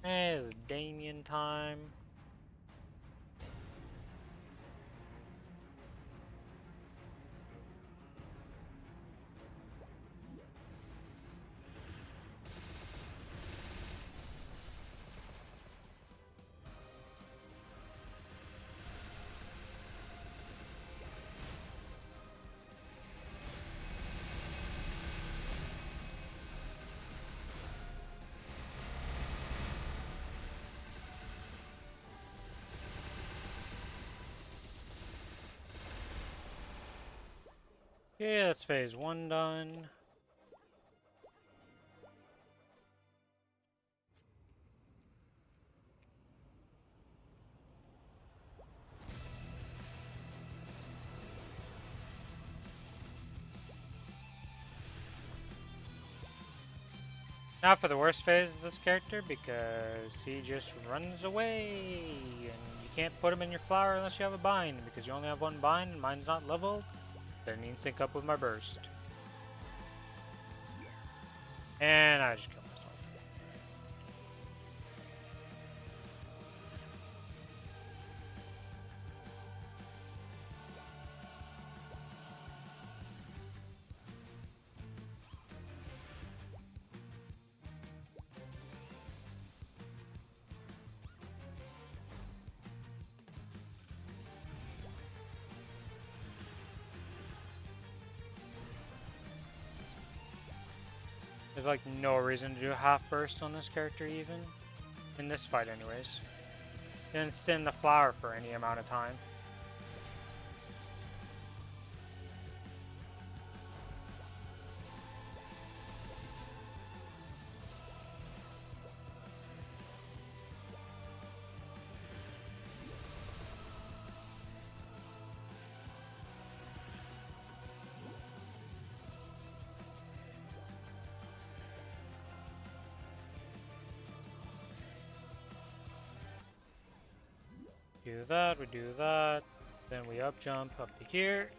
Hey, it's Damien time. Yeah, that's phase 1 done. Now for the worst phase of this character, because he just runs away, and you can't put him in your flower unless you have a bind, because you only have one bind and mine's not leveled. Then he can sync up with my burst. And I just killed myself. There's like no reason to do a half burst on this character even. In this fight anyways. Didn't sit in the flower for any amount of time. Do that, we do that. Then we up jump up to here,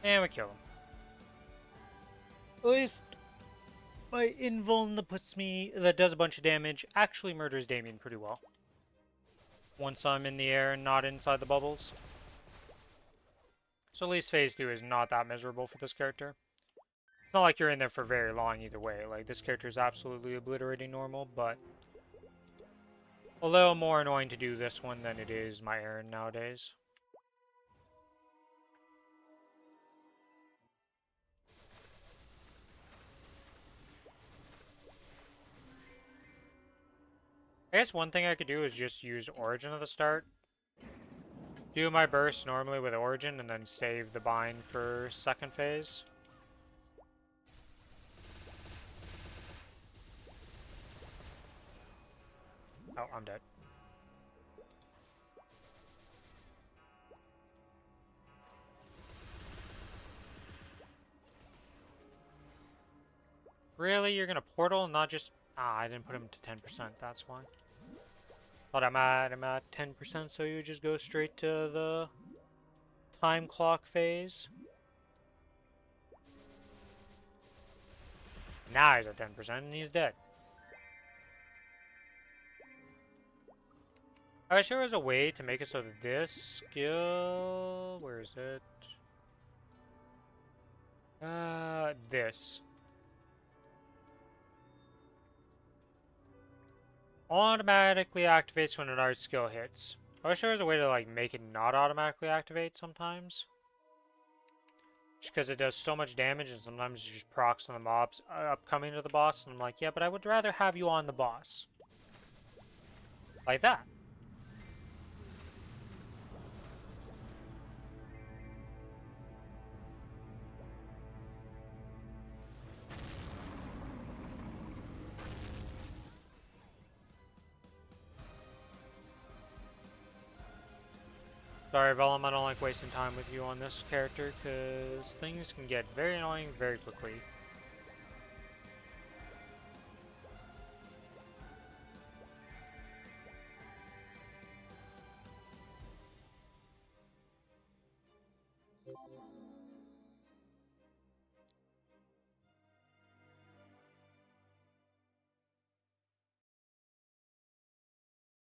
and we kill him. At least my invuln that does a bunch of damage actually murders Damien pretty well. Once I'm in the air and not inside the bubbles. So at least phase 2 is not that miserable for this character. It's not like you're in there for very long either way. Like, this character is absolutely obliterating normal, but a little more annoying to do this one than it is my Aaron nowadays. I guess one thing I could do is just use Origin at the start. Do my burst normally with Origin and then save the bind for second phase. Oh, I'm dead. Really? You're gonna portal and not just... Ah, I didn't put him to 10%, that's why. Thought I'm at 10%, so you just go straight to the time clock phase. Now he's at 10% and he's dead. I wish there was a way to make it so that this skill... Where is it? This. Automatically activates when another skill hits. I wish there was a way to like make it not automatically activate sometimes. Just because it does so much damage and sometimes it just procs on the mobs upcoming to the boss. And I'm like, yeah, but I would rather have you on the boss. Like that. Sorry, Vellum, I don't like wasting time with you on this character, because things can get very annoying very quickly.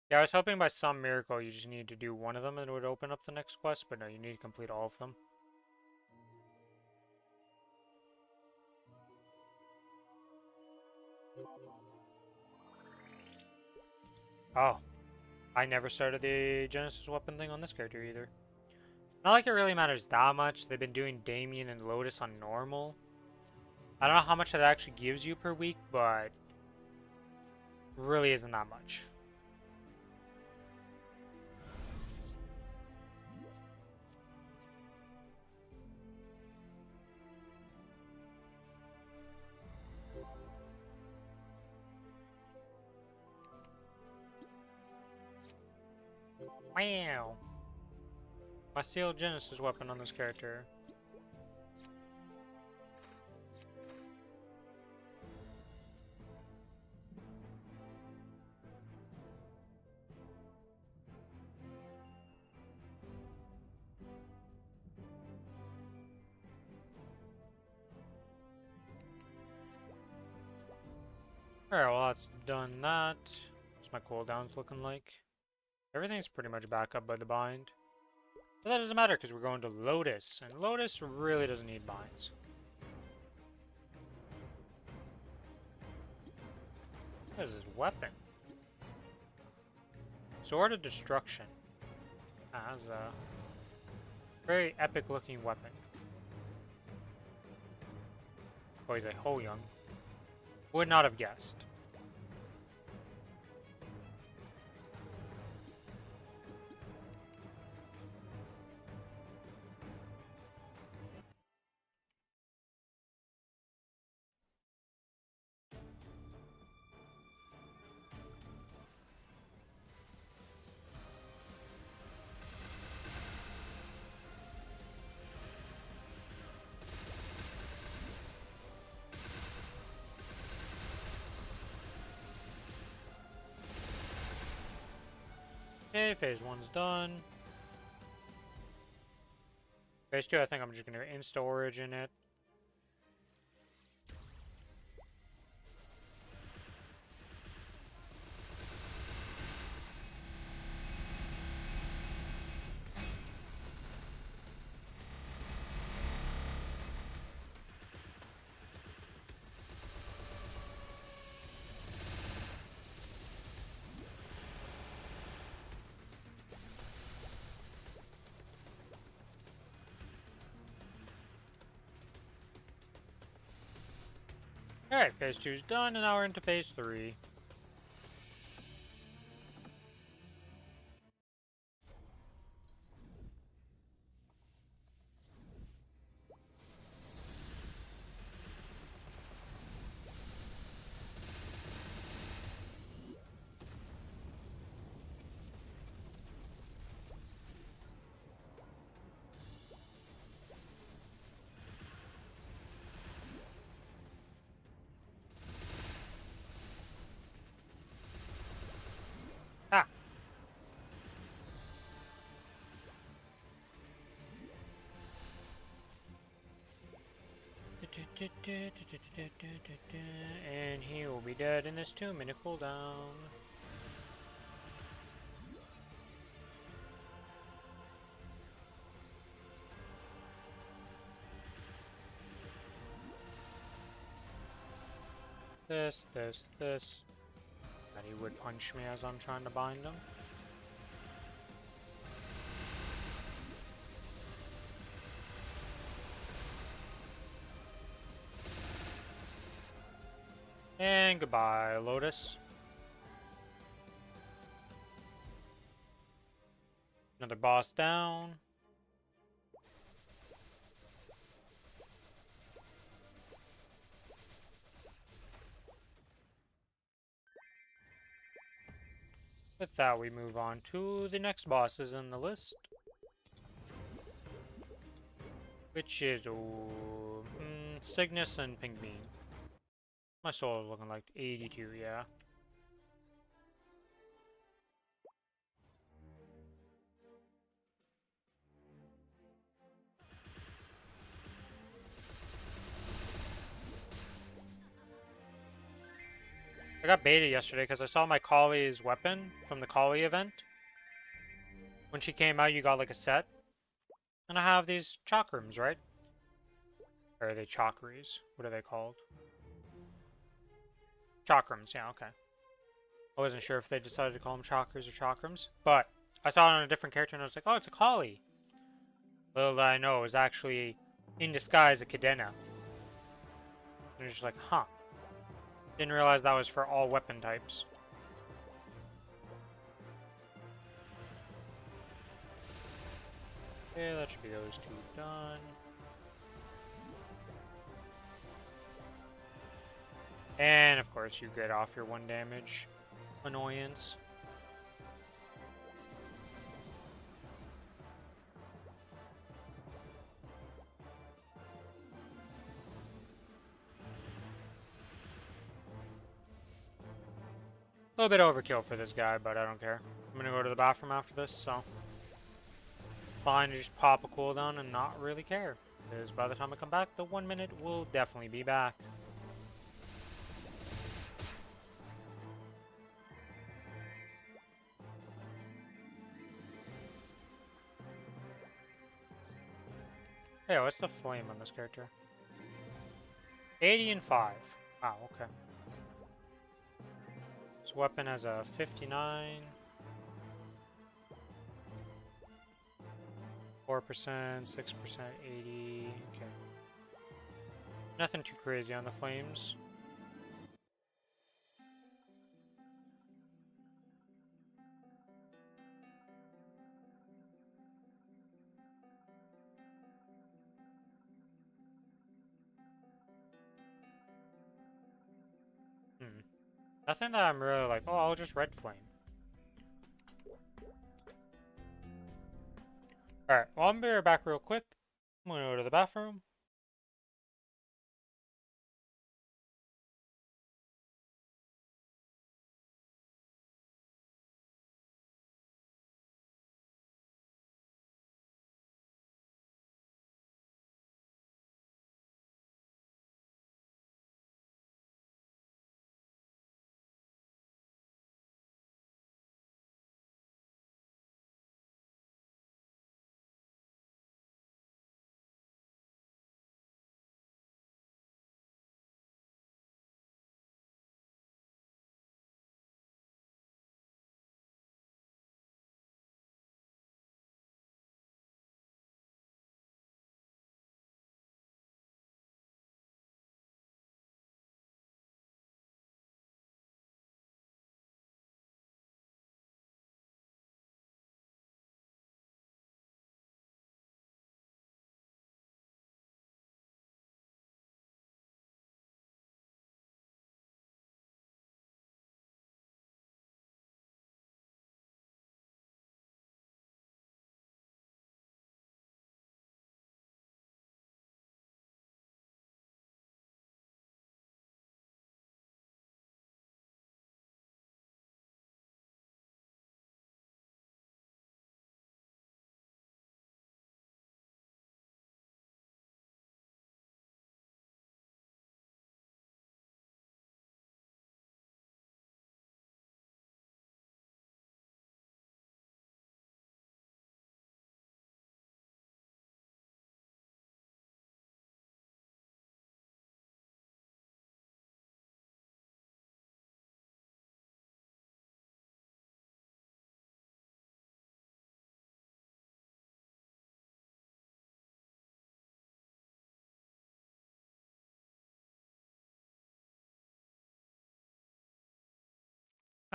Yeah, I was hoping by some miracle you just need to do one of them and it would open up the next quest, but no, you need to complete all of them. Oh, I never started the Genesis weapon thing on this character either. Not like it really matters that much. They've been doing Damien and Lotus on normal. I don't know how much that actually gives you per week, but really isn't that much. Wow. My sealed Genesis weapon on this character. Alright, well that's done that. What's my cooldowns looking like? Everything's pretty much back up by the bind. But that doesn't matter because we're going to Lotus, and Lotus really doesn't need binds. What is his weapon? Sword of Destruction. That's a very epic looking weapon. Oh, he's a Ho Young. Would not have guessed. Okay, phase 1's done. Phase 2, I think I'm just going to insta-origin it. Alright, phase 2's done, and now we're into phase 3. Ah! And he will be dead in this 2-minute cooldown. This. That he would punch me as I'm trying to bind him. And goodbye, Lotus. Another boss down. With that, we move on to the next bosses in the list. Which is Cygnus and Pink Bean. My soul is looking like 82, yeah. I got baited yesterday because I saw my Collie's weapon from the Collie event. When she came out, you got like a set. And I have these chakrams, right? Or are they chakras? What are they called? Chakrams, yeah, okay. I wasn't sure if they decided to call them chakras or chakrams. But I saw it on a different character and I was like, oh, it's a Collie. Little did I know, it was actually in disguise a Cadena. And I was just like, huh. Didn't realize that was for all weapon types. Okay, that should be those two done. And of course you get off your 1 damage annoyance. A little bit overkill for this guy, but I don't care. I'm gonna go to the bathroom after this, so it's fine to just pop a cooldown and not really care. Because by the time I come back, the 1 minute will definitely be back. Hey, what's the flame on this character? 80 and 5. Wow, okay. This weapon has a 59. 4%, 6%, 80. Okay. Nothing too crazy on the flames. Nothing that I'm really like, oh, I'll just red flame. Alright, well, I'm gonna be right back real quick. I'm gonna go to the bathroom.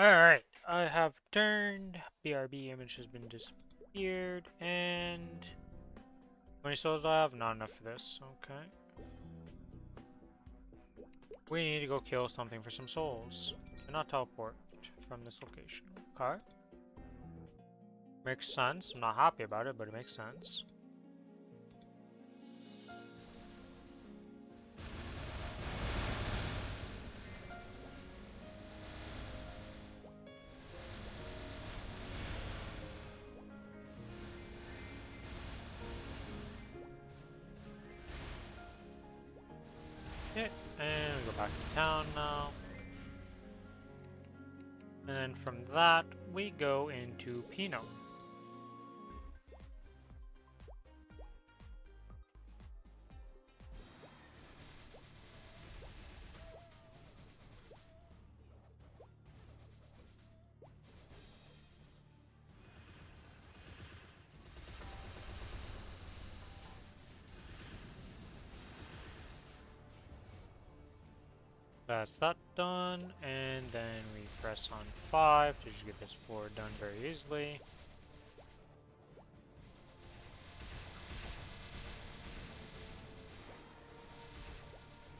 Alright, I have turned. BRB image has been disappeared, and how many souls do I have? Not enough for this. Okay. We need to go kill something for some souls. Cannot teleport from this location. Okay. Makes sense. I'm not happy about it, but it makes sense. And we go back to town now. And then from that, we go into Pinot. That's that done, and then we press on 5 to just get this floor done very easily.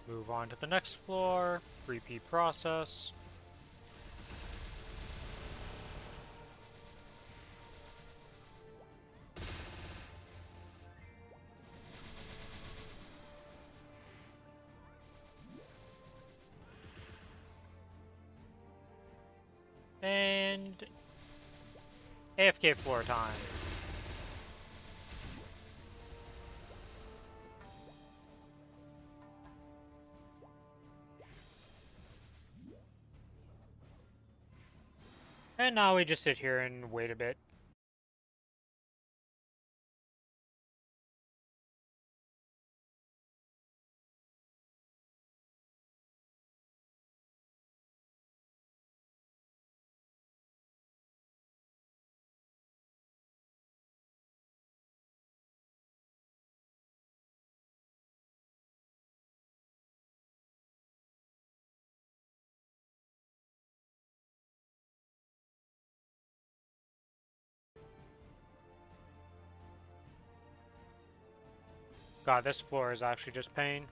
Move on to the next floor, repeat process. And AFK floor time. And now we just sit here and wait a bit. God, this floor is actually just pain.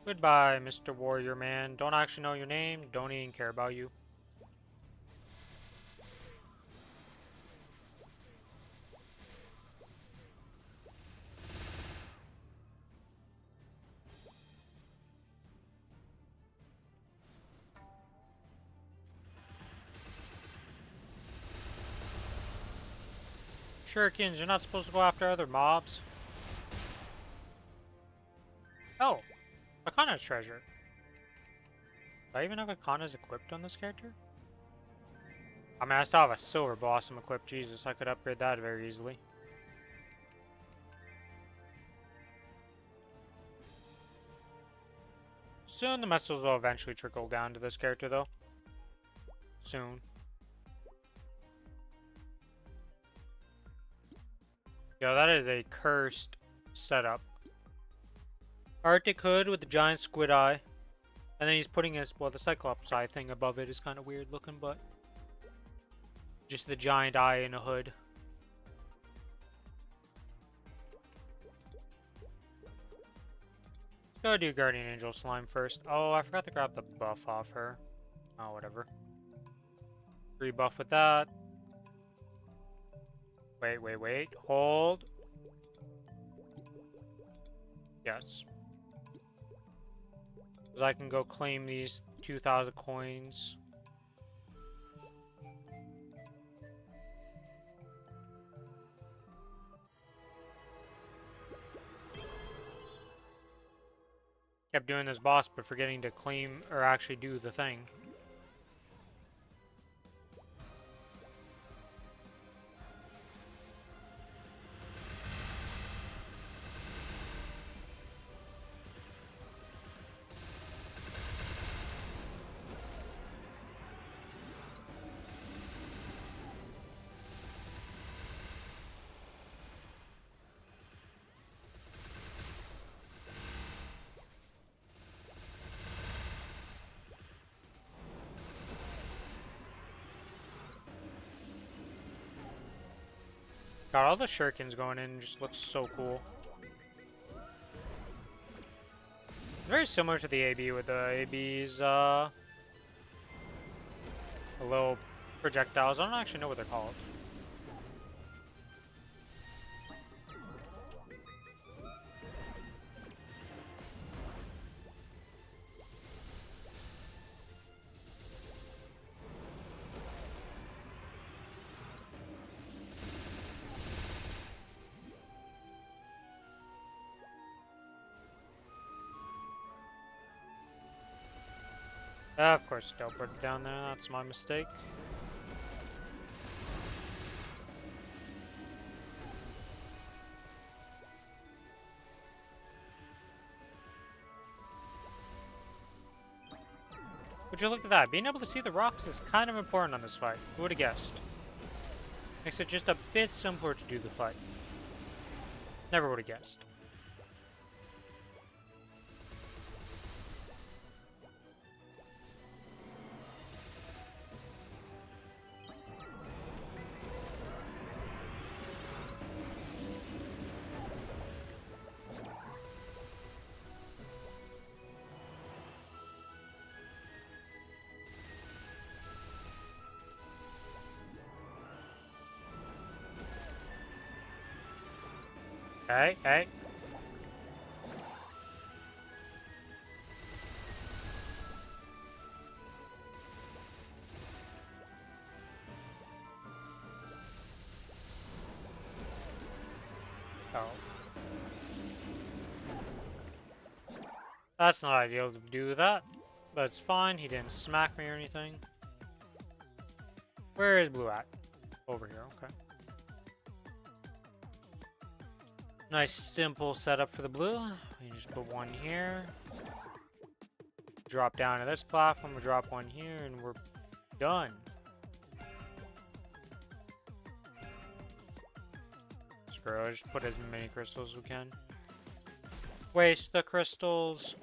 Goodbye, Mr. Warrior Man. Don't actually know your name, don't even care about you. Shurikens, you're not supposed to go after other mobs. Oh, Akana's treasure. Do I even have Akana's equipped on this character? I mean, I still have a silver blossom equipped. Jesus, I could upgrade that very easily. Soon the missiles will eventually trickle down to this character, though. Soon. Yo, that is a cursed setup. Arctic hood with the giant squid eye. And then he's putting his, well, the Cyclops eye thing above it is kind of weird looking, but just the giant eye in a hood. Let's go do Guardian Angel Slime first. Oh, I forgot to grab the buff off her. Oh, whatever. Rebuff with that. Wait. Hold. Yes. Because I can go claim these 2,000 coins. Kept doing this boss, but forgetting to claim or actually do the thing. God, all the shurikens going in just looks so cool. Very similar to the AB, with the AB's the little projectiles. I don't actually know what they're called. Of course, I teleported down there. That's my mistake. Would you look at that? Being able to see the rocks is kind of important on this fight. Who would have guessed? Makes it just a bit simpler to do the fight. Never would have guessed. Hey, hey. Oh. That's not ideal to do that. But it's fine, he didn't smack me or anything. Where is Blue at? Over here, okay. Nice simple setup for the blue. You just put one here. Drop down to this platform, we drop one here, and we're done. Screw it, just put as many crystals as we can. Waste the crystals.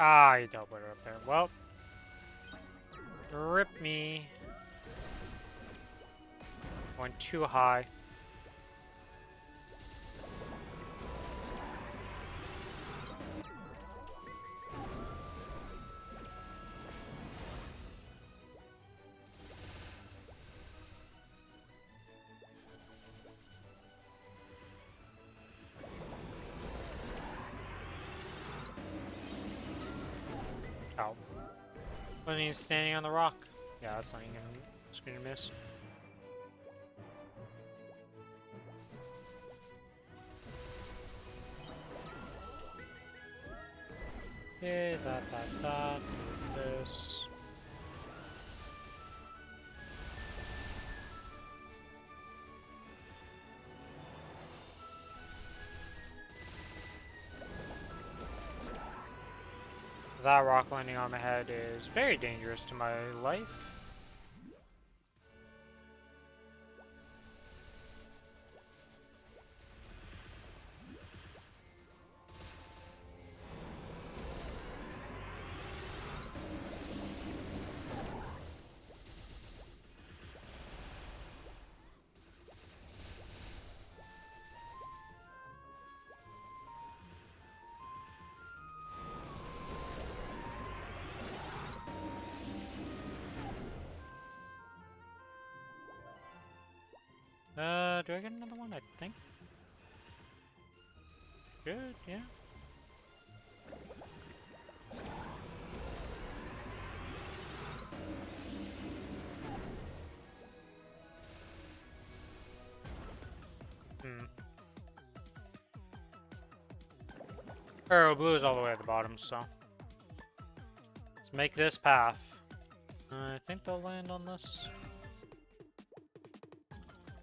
Ah, you dealt with it up there. Well, rip me. Went too high. Oh. Wasn't even standing on the rock. Yeah, that's not even gonna miss. Okay, that, this. That rock landing on my head is very dangerous to my life. Do I get another one? I think. Good, yeah. Arrow blue is all the way at the bottom, so let's make this path. I think they'll land on this.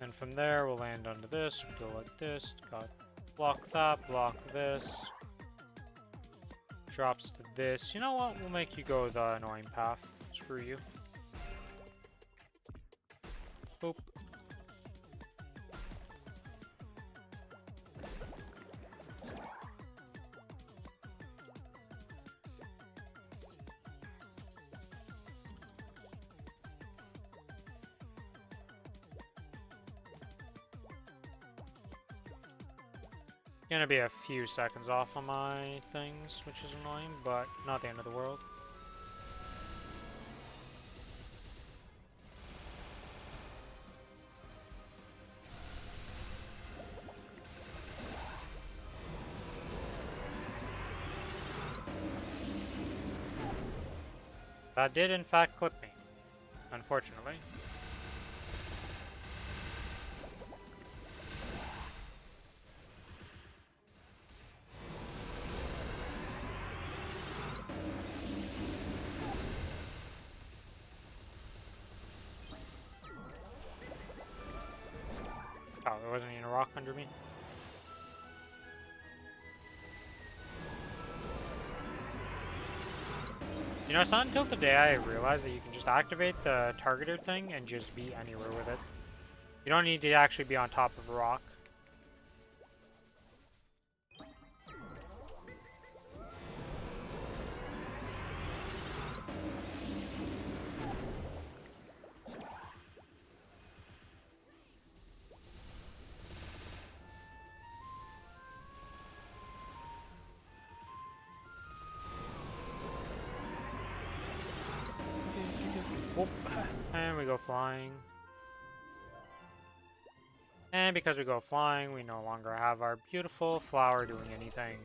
And from there, we'll land onto this. We'll go like this. Got block that, block this. Drops to this. You know what? We'll make you go the annoying path. Screw you. Boop. Gonna be a few seconds off on my things, which is annoying, but not the end of the world. That did in fact clip me, unfortunately. Oh, there wasn't even a rock under me. You know, it's not until the day I realized that you can just activate the targeter thing and just be anywhere with it. You don't need to actually be on top of a rock. Whoop. And we go flying. And because we go flying, we no longer have our beautiful flower doing anything.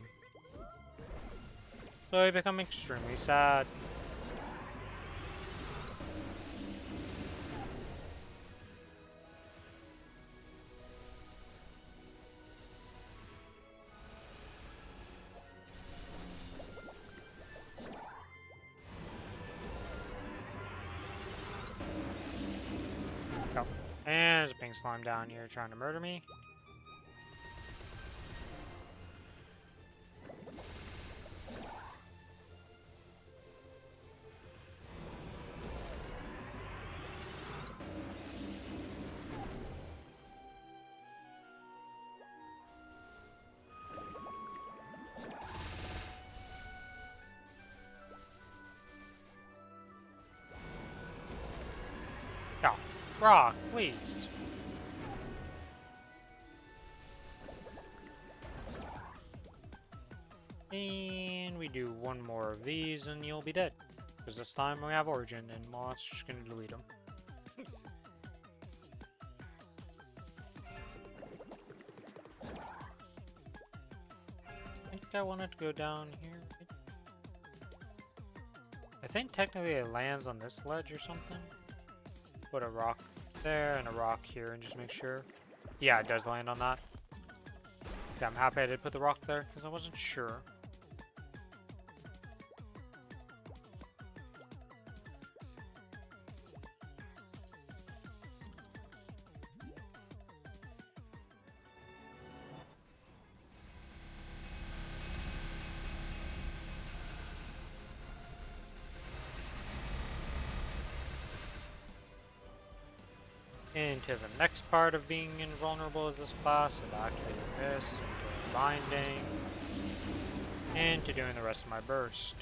So I become extremely sad. And there's a pink slime down here trying to murder me. Oh, rock, please. And we do one more of these and you'll be dead. Because this time we have Origin and Moth's just gonna delete them. I think I wanted to go down here. I think technically it lands on this ledge or something. Put a rock there and a rock here and just make sure. Yeah, it does land on that. Yeah, I'm happy I did put the rock there because I wasn't sure. Into the next part of being invulnerable as this class, of activating this, into binding, into doing the rest of my burst.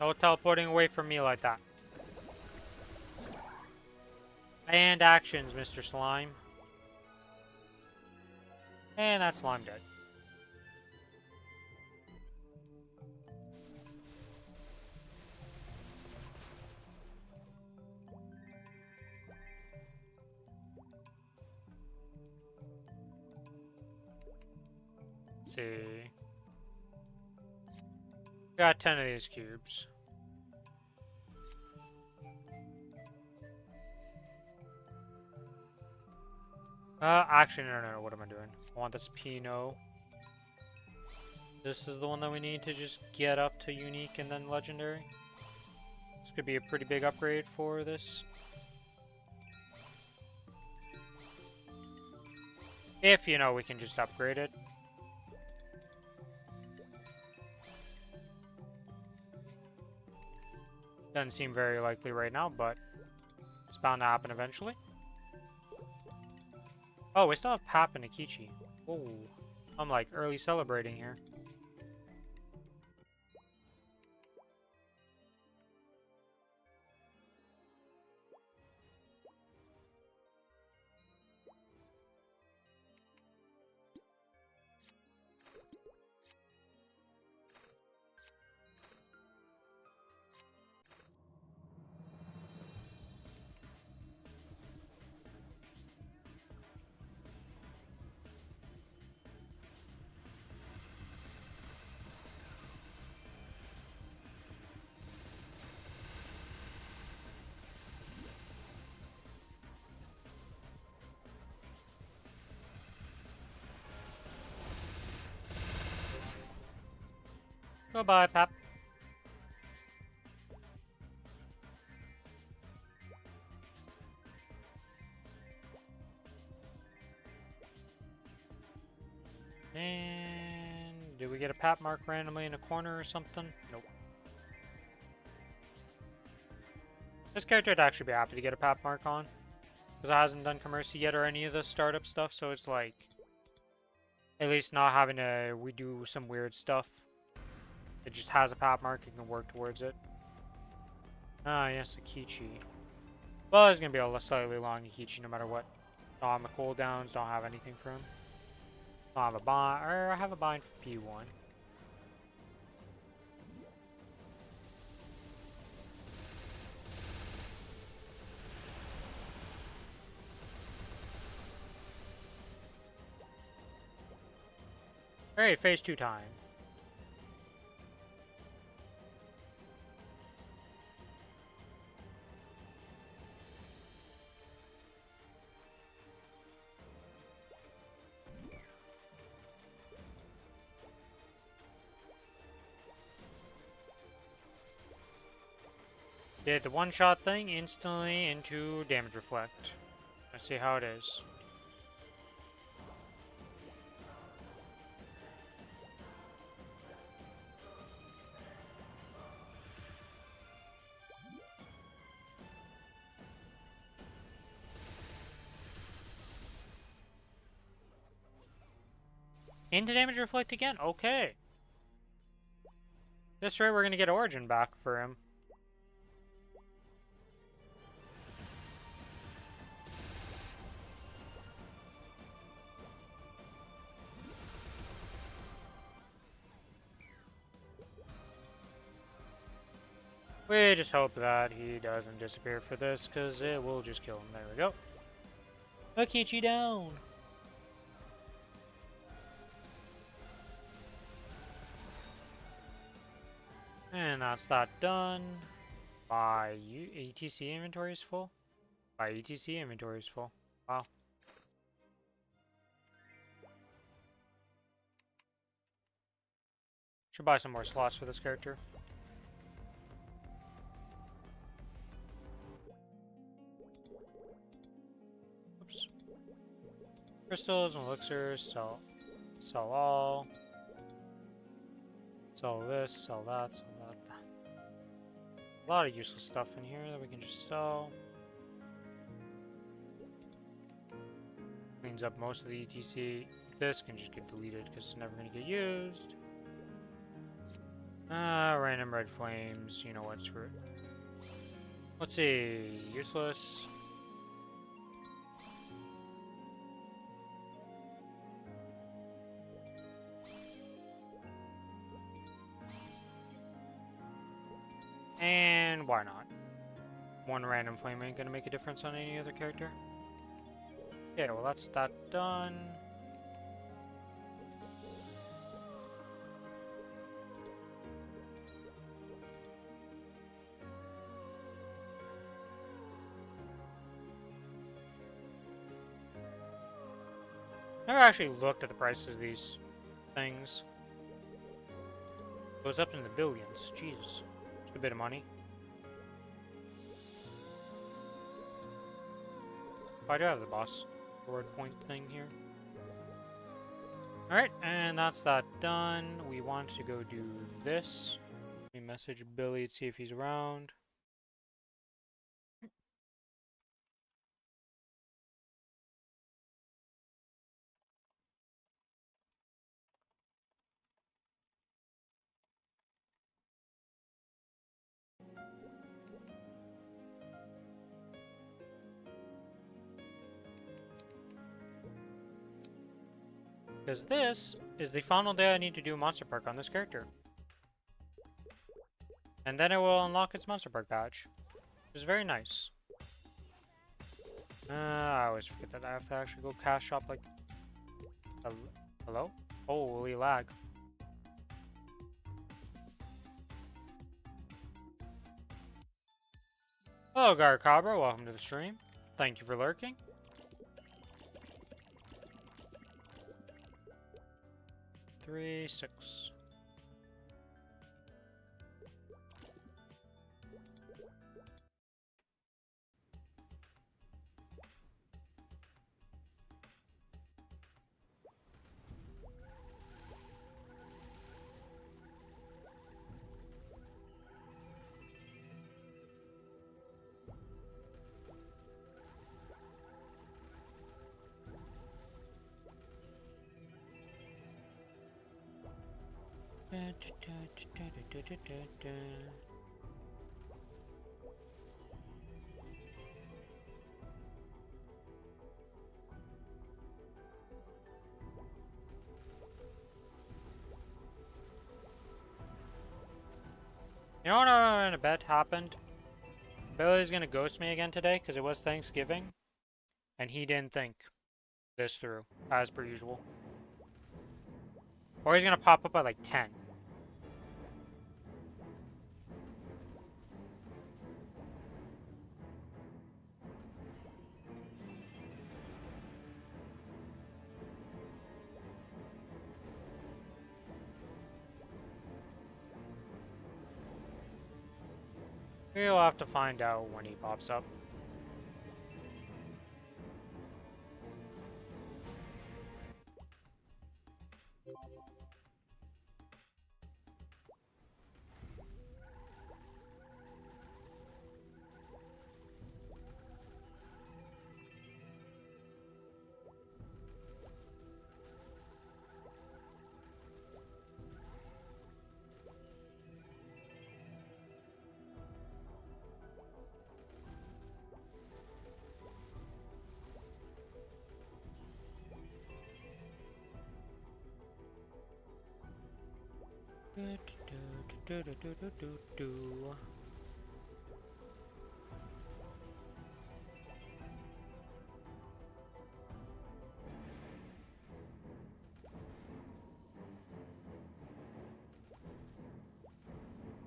No teleporting away from me like that. And actions, Mr. Slime. And that slime dead. Let's see. Got 10 of these cubes. Actually, no, what am I doing? I want this Pinot. This is the one that we need to just get up to unique and then legendary. This could be a pretty big upgrade for this. If, you know, we can just upgrade it. Doesn't seem very likely right now, but it's bound to happen eventually. Oh, we still have Pap and Akichi. Whoa. I'm like early celebrating here. Goodbye, Pap. And did we get a Pap mark randomly in a corner or something? Nope. This character would actually be happy to get a Pap mark on. Because it hasn't done Commercy yet or any of the startup stuff, so it's like... At least not having to redo some weird stuff. It just has a Pap mark and can work towards it. Ah, yes, Akichi. Well, it's going to be a slightly long Akichi no matter what. Don't have my cooldowns, don't have anything for him. Don't have a bind, or I have a bind for P1. Alright, phase 2 time. Did the one-shot thing instantly into damage reflect. Let's see how it is. Into damage reflect again? Okay. This rate we're gonna get Origin back for him. We just hope that he doesn't disappear for this, because it will just kill him. There we go. Akichi down! And that's that done. By ETC inventory is full? By ETC inventory is full. Wow. Should buy some more slots for this character. Oops. Crystals and elixirs, sell all. Sell this, sell that, sell that. A lot of useless stuff in here that we can just sell. Cleans up most of the ETC. This can just get deleted because it's never going to get used. Random red flames. You know what? Screw it. Let's see. Useless. And why not? One random flame ain't gonna make a difference on any other character. Yeah, well that's that done. Never actually looked at the prices of these things. Goes up in the billions. Jesus. It's a bit of money. I do have the boss reward point thing here. Alright, and that's that done. We want to go do this. We message Billy to see if he's around. Because this is the final day I need to do Monster Park on this character. And then it will unlock its Monster Park badge. Which is very nice. I always forget that I have to actually go cash shop like... Hello? Holy lag. Hello, Garcabra. Welcome to the stream. Thank you for lurking. Three, 6. You know what I'm gonna bet happened? Billy's gonna ghost me again today because it was Thanksgiving, and he didn't think this through, as per usual. Or he's gonna pop up at like 10. We'll have to find out when he pops up.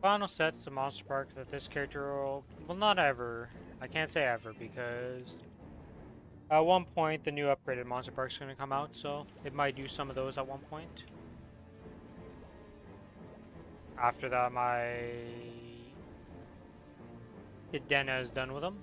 Final sets to Monster Park that this character will not ever, I can't say ever because at one point the new upgraded Monster Park is going to come out, so it might do some of those at one point. After that, my Idena is done with them.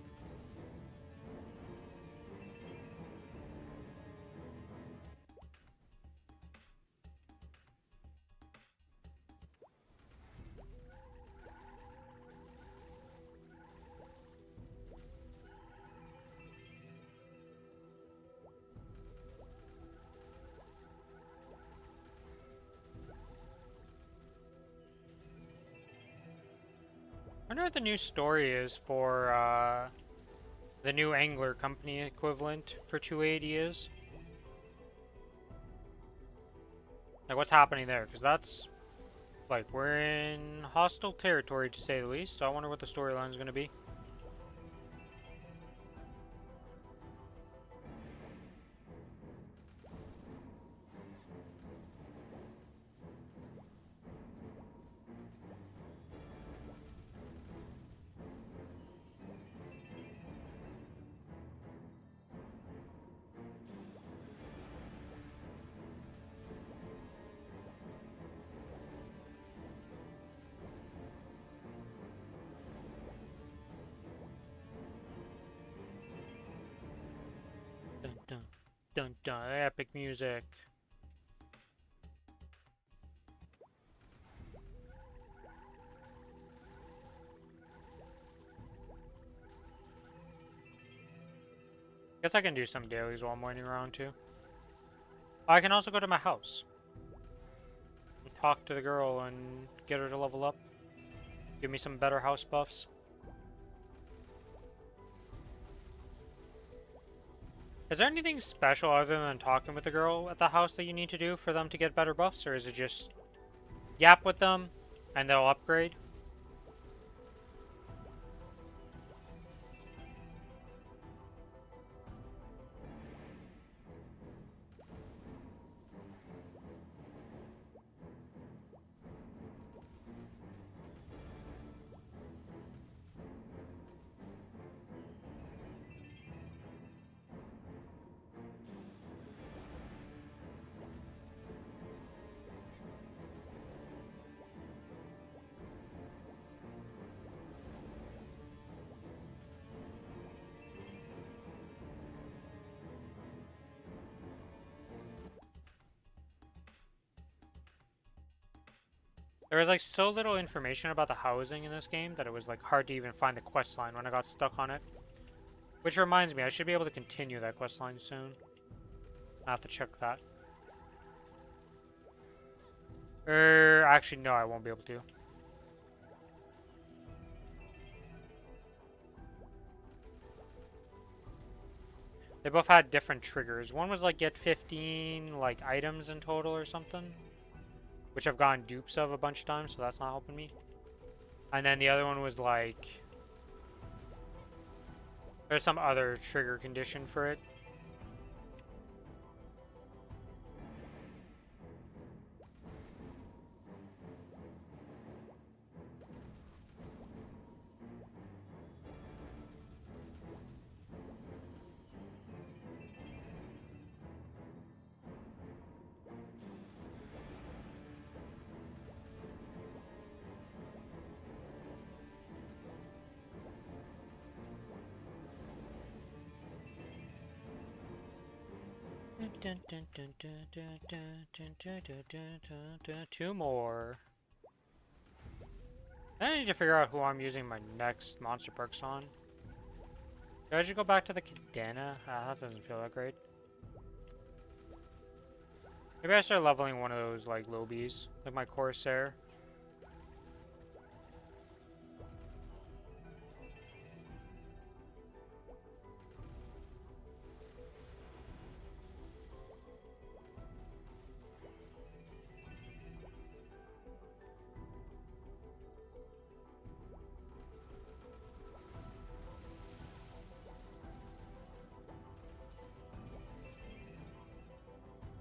I wonder what the new story is for the new Angler Company equivalent for 280 is. Like, what's happening there? Because that's, like, we're in hostile territory to say the least, so I wonder what the storyline is going to be. Dun dun dun dun, epic music. Guess I can do some dailies while I'm waiting around too. I can also go to my house. And talk to the girl and get her to level up. Give me some better house buffs. Is there anything special other than talking with the girl at the house that you need to do for them to get better buffs? Or is it just yap with them and they'll upgrade? There was like so little information about the housing in this game that it was like hard to even find the quest line when I got stuck on it. Which reminds me, I should be able to continue that quest line soon. I have to check that. Actually no, I won't be able to. They both had different triggers. One was like get 15 like items in total or something, which I've gotten dupes of a bunch of times, so that's not helping me. And then the other one was like there's some other trigger condition for it. Two more. I need to figure out who I'm using my next monster perks on. Should I just go back to the Cadena? That doesn't feel that great. Maybe I start leveling one of those like Lobies, like my Corsair.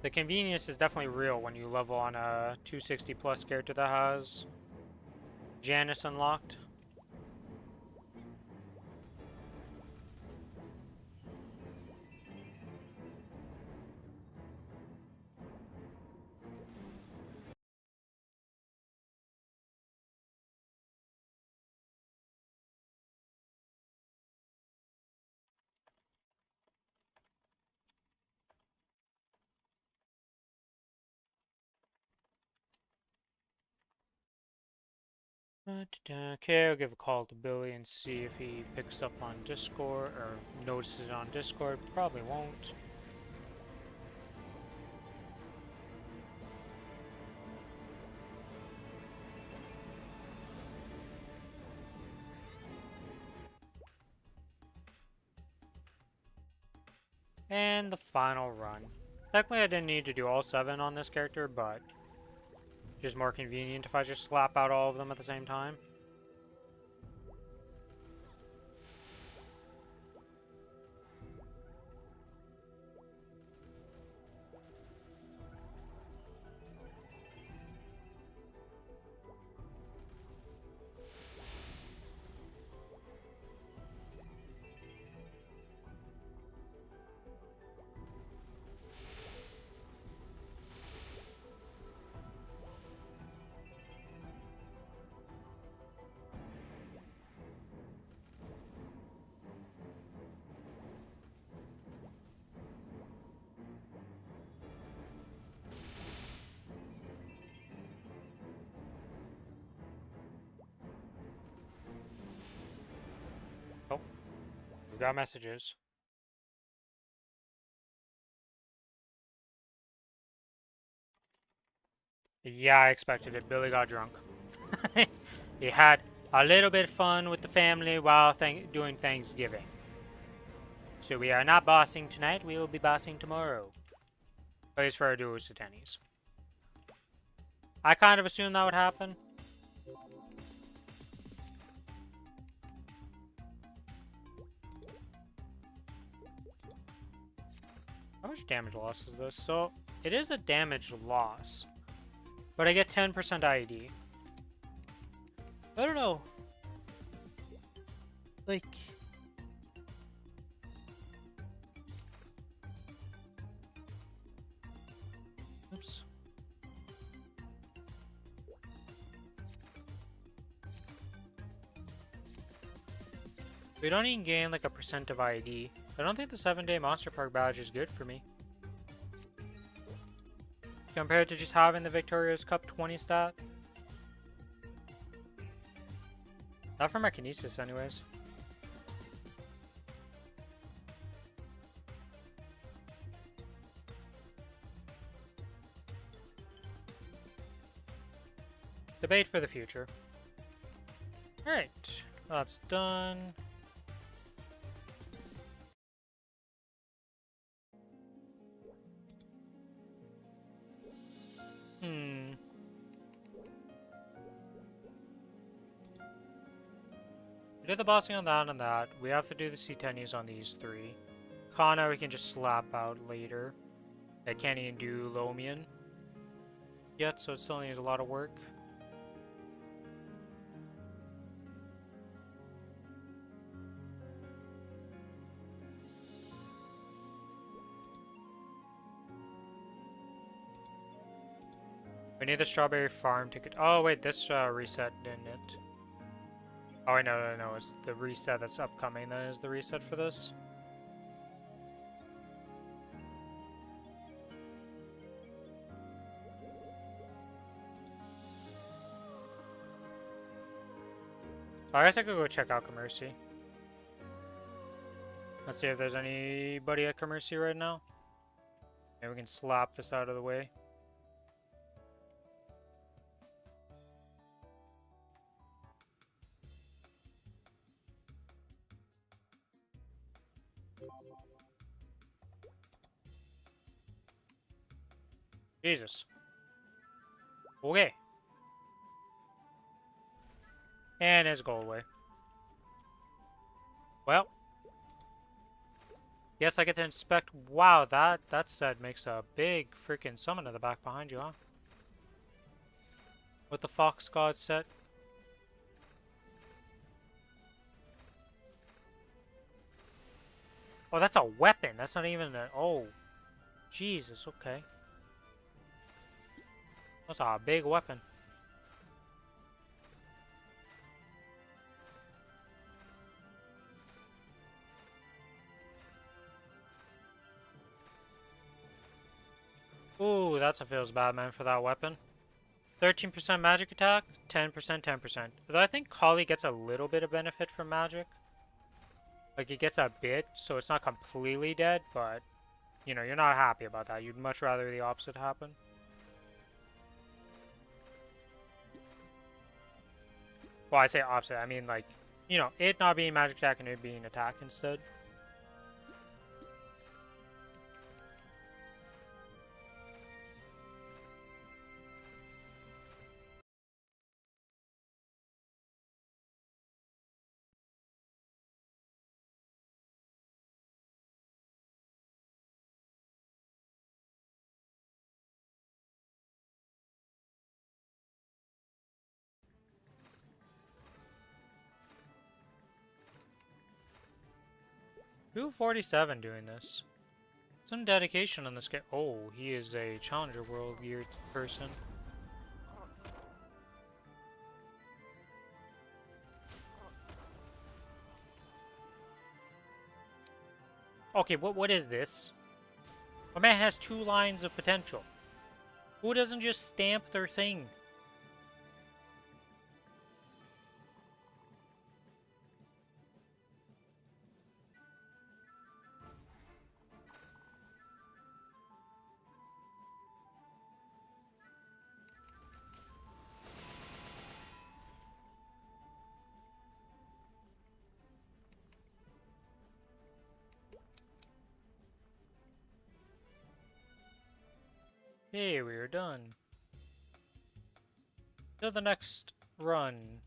The convenience is definitely real when you level on a 260 plus character that has Janus unlocked. Okay, I'll give a call to Billy and see if he picks up on Discord or notices it on Discord. Probably won't. And the final run. Technically, I didn't need to do all 7 on this character, but just more convenient if I just slap out all of them at the same time. Oh, we got messages. Yeah, I expected it. Billy got drunk. He had a little bit of fun with the family while doing Thanksgiving. So we are not bossing tonight, we will be bossing tomorrow. At least for our duos to tennies. I kind of assumed that would happen. How much damage loss is this? So, it is a damage loss. But I get 10% IED. I don't know. Like... Oops. We don't even gain like a percent of IED. I don't think the 7-day Monster Park badge is good for me. Compared to just having the Victoria's Cup 20 stat. Not for my Kinesis anyways. Debate for the future. Alright, that's done. We did the bossing on that and that. We have to do the C10s on these three. Kana we can just slap out later. I can't even do Lomian yet, so it still needs a lot of work. We need the strawberry farm to get. Oh wait, this reset didn't it? Oh wait, no, it's the reset that's upcoming. That is the reset for this. I guess I could go check out Commercy. Let's see if there's anybody at Commercy right now. Maybe we can slap this out of the way. Jesus. Okay. And his go away. Well. Yes, I get to inspect. Wow, that set makes a big freaking summon in the back behind you, huh? With the Fox God set. Oh, that's a weapon. That's not even a... Oh. Jesus, okay. That's a big weapon. Ooh, that's a feels bad, man, for that weapon. 13% magic attack, 10%, 10%. Though I think Kali gets a little bit of benefit from magic. Like, it gets a bit, so it's not completely dead, but... You know, you're not happy about that. You'd much rather the opposite happen. Well, I say opposite. I mean, like, you know, it not being magic attack and it being attack instead. Who 47 doing this? Some dedication on this guy. Oh, he is a Challenger World geared person. Okay, what is this? My man has 2 lines of potential. Who doesn't just stamp their thing? Hey, we are done. To the next run.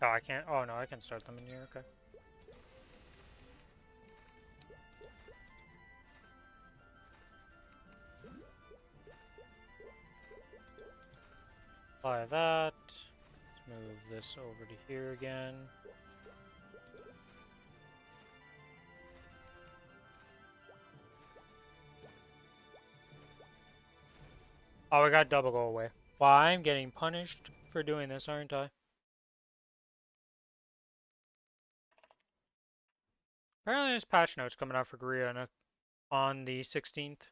Oh, I can't. Oh, no, I can start them in here. Okay. Apply that. Let's move this over to here again. Oh, I got double go away. Well, I'm getting punished for doing this, aren't I? Apparently there's patch notes coming out for Korea on the 16th.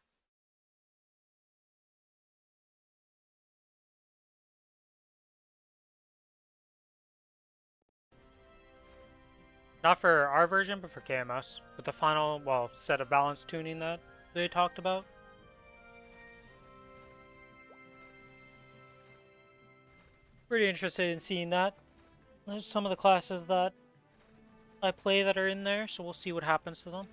Not for our version, but for KMS. With the final, well, set of balance tuning that they talked about. Pretty interested in seeing that. There's some of the classes that I play that are in there, so we'll see what happens to them.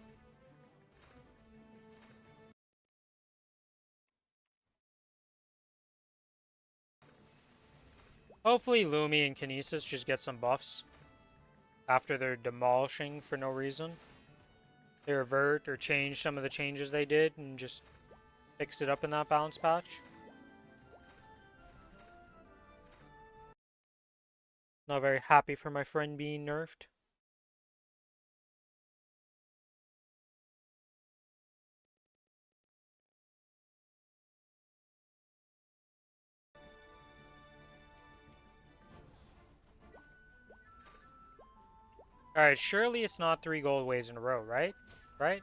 Hopefully Lumi and Kinesis just get some buffs after they're demolishing for no reason. They revert or change some of the changes they did and just fix it up in that balance patch. Not very happy for my friend being nerfed. Alright, surely it's not 3 gold waves in a row, right? Right?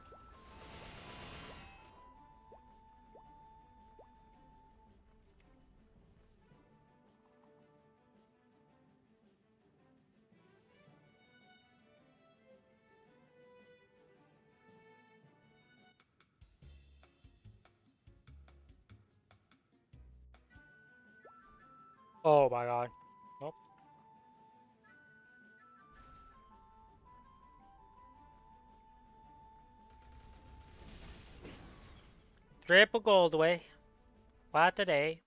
Oh my god. Nope. Triple gold way. What today?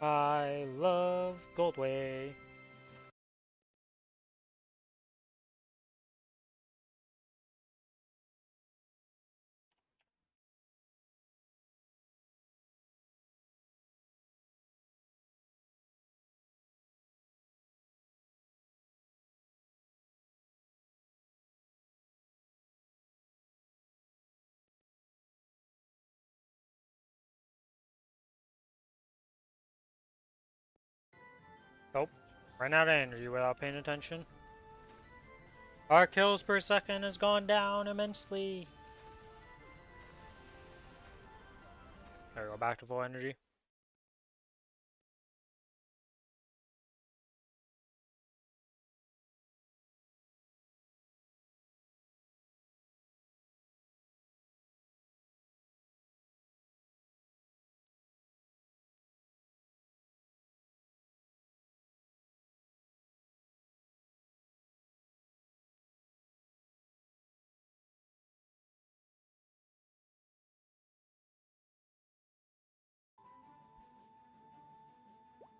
I love Goldway. Nope. Ran out of energy without paying attention. Our kills per second has gone down immensely. There we go, back to full energy.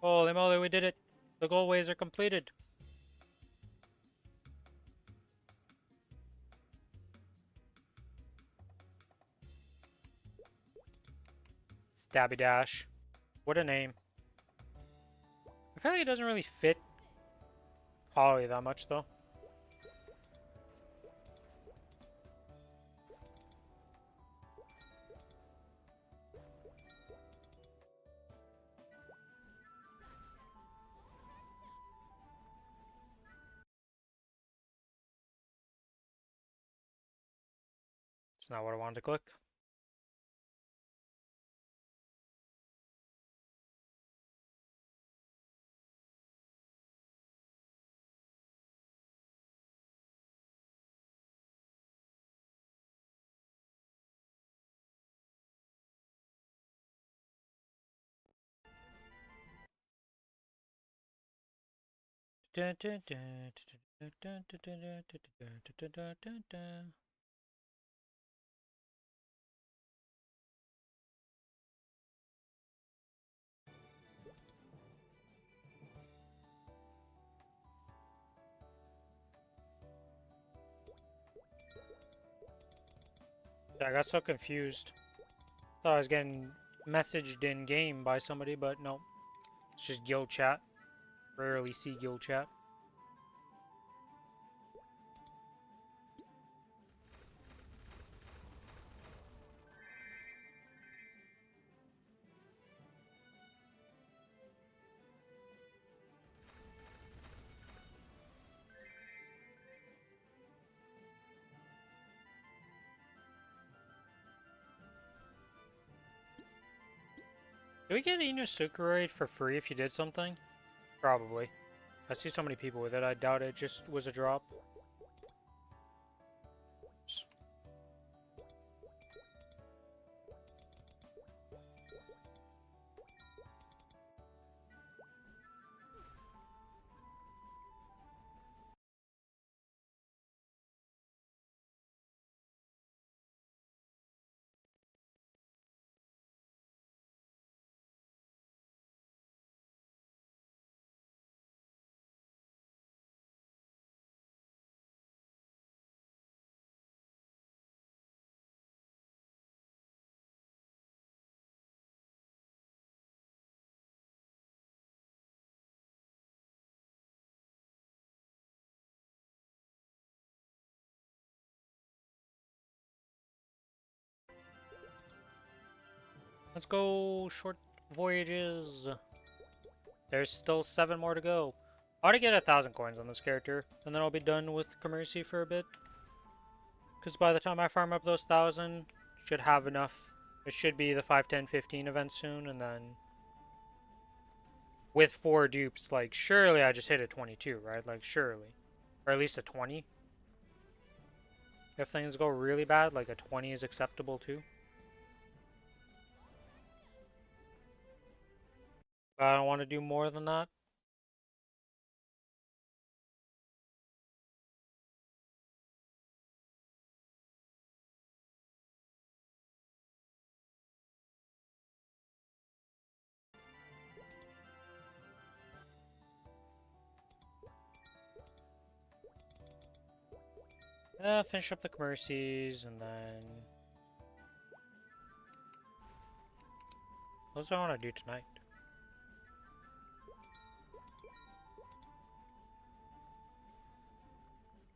Holy moly, we did it! The goalways are completed! Stabby Dash. What a name. I feel like it doesn't really fit Holly that much, though. It's not what I wanted to click. Yeah, I got so confused. Thought I was getting messaged in game by somebody, but no. It's just guild chat. Rarely see guild chat. Do we get Inu Sukuroid for free if you did something? Probably. I see so many people with it, I doubt it just was a drop. Let's go short voyages. There's still 7 more to go. I ought to get 1,000 coins on this character, and then I'll be done with Commercy for a bit. Because by the time I farm up those 1,000, should have enough. It should be the 5, 10, 15 event soon, and then with 4 dupes, like, surely I just hit a 22, right? Like, surely. Or at least a 20. If things go really bad, like a 20 is acceptable too. But I don't want to do more than that. Finish up the Commercies, and then... What do I want to do tonight?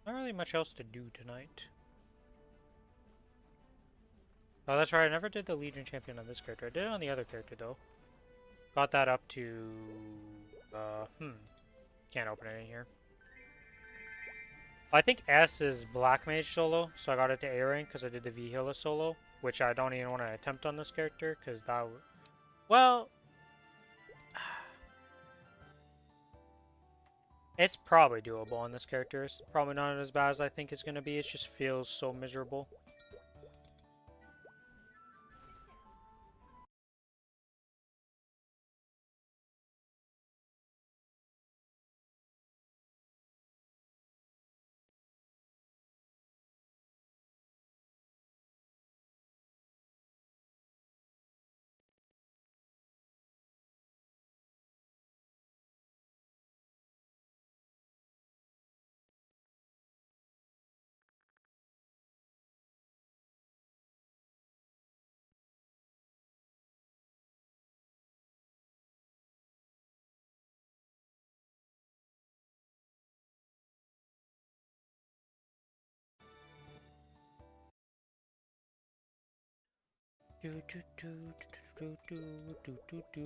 Not really much else to do tonight. Oh, that's right, I never did the Legion Champion on this character. I did it on the other character, though. Got that up to... Can't open it in here. I think S is Black Mage solo, so I got it to A rank because I did the V-Hila solo, which I don't even want to attempt on this character, because that would... Well... It's probably doable on this character. It's probably not as bad as I think it's going to be. It just feels so miserable.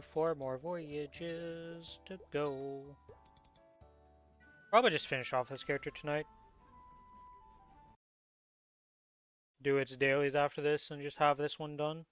Four more voyages to go. Probably just finish off this character tonight. Do its dailies after this and just have this one done.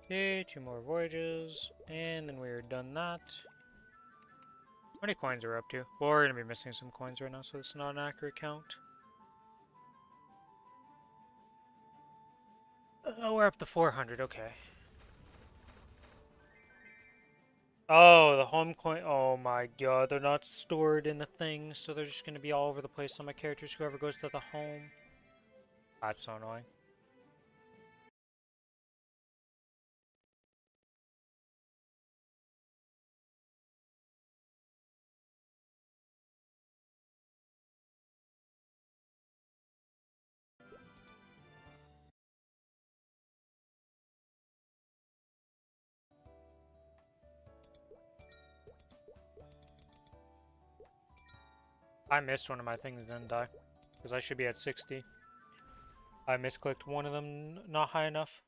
Okay, 2 more voyages, and then we're done that. How many coins are we up to? Well, we're going to be missing some coins right now, so it's not an accurate count. We're up to 400, okay. Oh, the home coin. Oh my god, they're not stored in the thing, so they're just going to be all over the place on my characters, whoever goes to the home. That's so annoying. I missed one of my things, didn't I? Because I should be at 60. I misclicked one of them not high enough.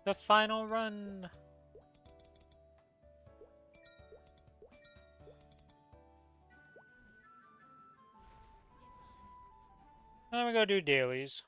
The final run! Then we go do dailies.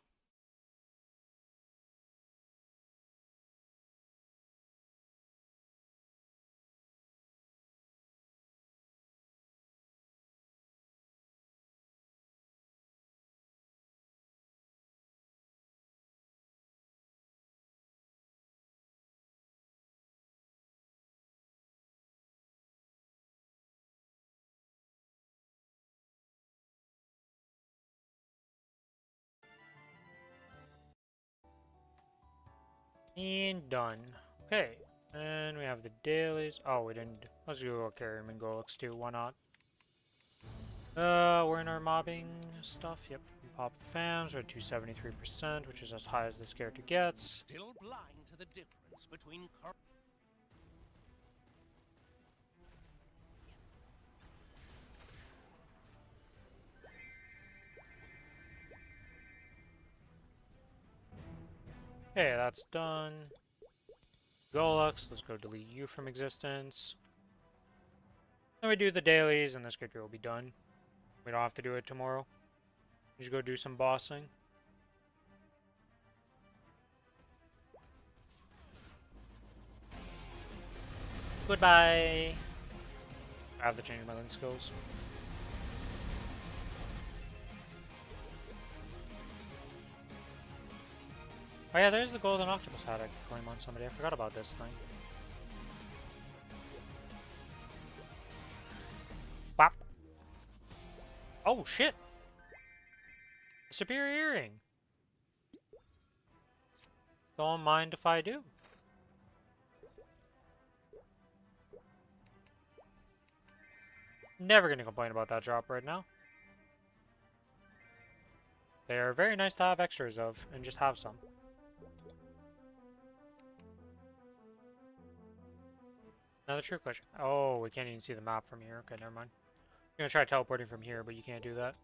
And done. Okay, and we have the dailies. Oh, we didn't. Let's go carry him and Golix too. Why not? We're in our mobbing stuff. Yep, we pop the fans. We're at 273%, which is as high as this character gets. Still blind to the difference between Okay, that's done. Golux, let's go delete you from existence. Then we do the dailies, and this character will be done. We don't have to do it tomorrow. Just go do some bossing. Goodbye! I have to change my link skills. Oh yeah, there's the golden octopus hat I could claim on somebody. I forgot about this thing. Bop! Oh shit! A superior earring! Don't mind if I do. Never gonna complain about that drop right now. They are very nice to have extras of, and just have some. Now the true question. Oh, we can't even see the map from here. Okay, never mind. I'm gonna try teleporting from here, but you can't do that.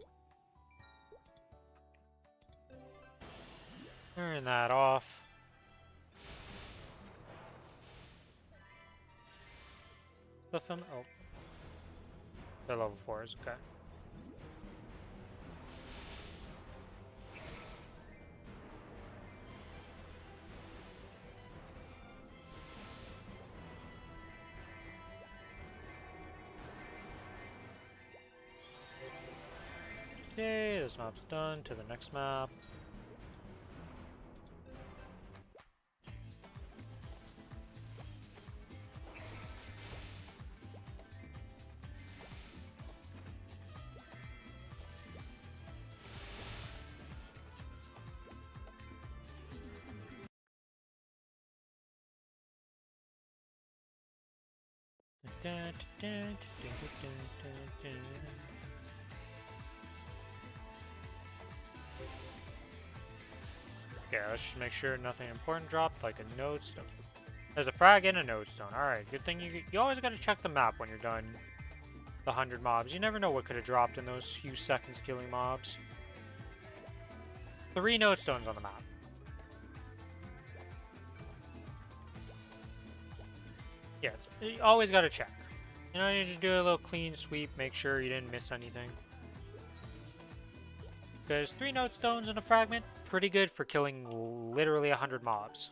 Turn that off. Cliff them? Oh. They're level 4s, okay. Yay, this map's done. To the next map. Yeah, let's just make sure nothing important dropped, like a node stone. There's a frag and a node stone. Alright, good thing you always gotta check the map when you're done the 100 mobs. You never know what could have dropped in those few seconds killing mobs. 3 node stones on the map. Yes, you always gotta check. You know, you just do a little clean sweep, make sure you didn't miss anything. Because 3 node stones and a fragment, pretty good for killing literally 100 mobs.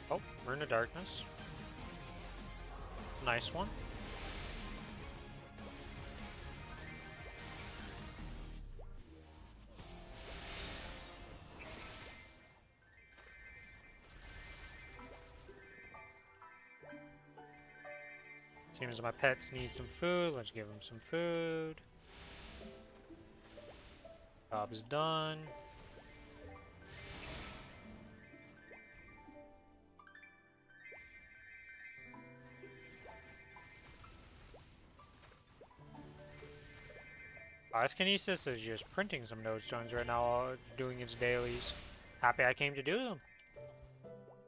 Oh, we're in the darkness. Nice one. Seems my pets need some food. Let's give them some food. Job is done. Kinesis is just printing some node stones right now, doing its dailies. Happy I came to do them.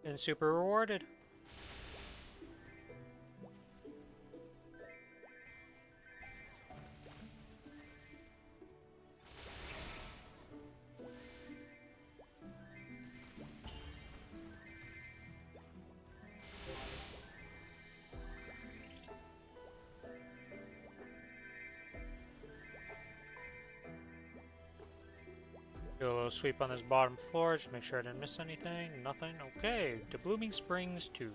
And super rewarded. Do a little sweep on this bottom floor, just make sure I didn't miss anything. Nothing. Okay, to Blooming Springs 2.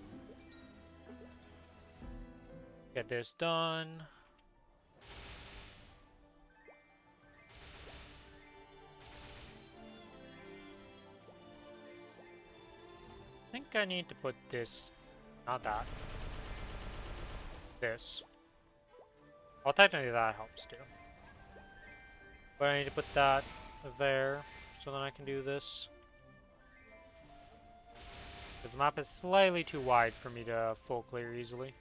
Get this done. I think I need to put this, not that. This. Well, technically that helps too. But I need to put that there, so then I can do this. Because the map is slightly too wide for me to full clear easily.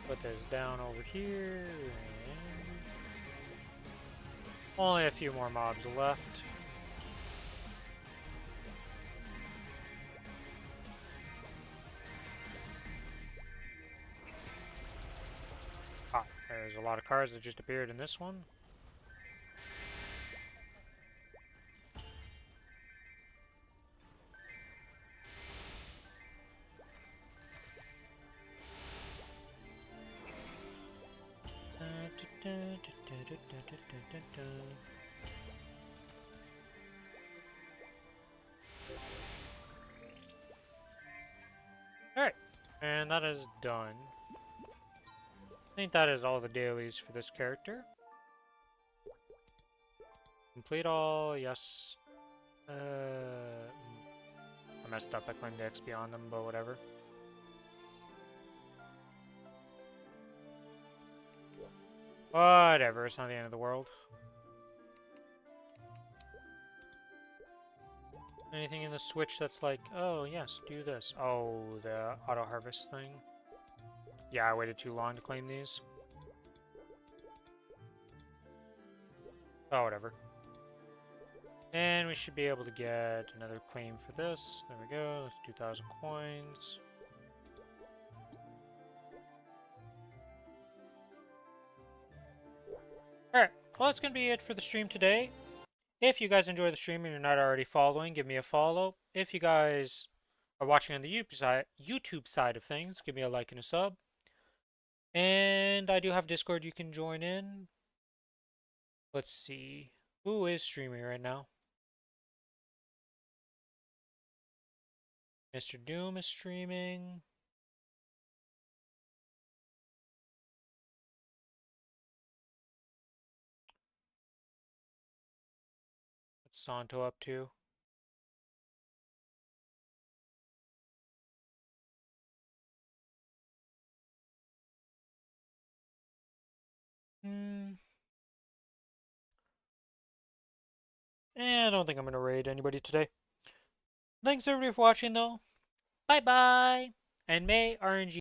Put this down over here. And only a few more mobs left. Ah, there's a lot of cards that just appeared in this one. Alright, and that is done. I think that is all the dailies for this character. Complete all, yes. I messed up, I claimed the XP on them, but whatever. Whatever, it's not the end of the world. Anything in the Switch that's like, oh yes, do this. Oh, the auto harvest thing. Yeah, I waited too long to claim these. Oh, whatever. And we should be able to get another claim for this. There we go, that's 2,000 coins. Alright, well that's going to be it for the stream today. If you guys enjoy the stream and you're not already following, give me a follow. If you guys are watching on the YouTube side of things, give me a like and a sub. And I do have Discord you can join in. Let's see. Who is streaming right now? Mr. Doom is streaming. What's Santo up to? I don't think I'm going to raid anybody today. Thanks everybody for watching though. Bye bye! And may RNG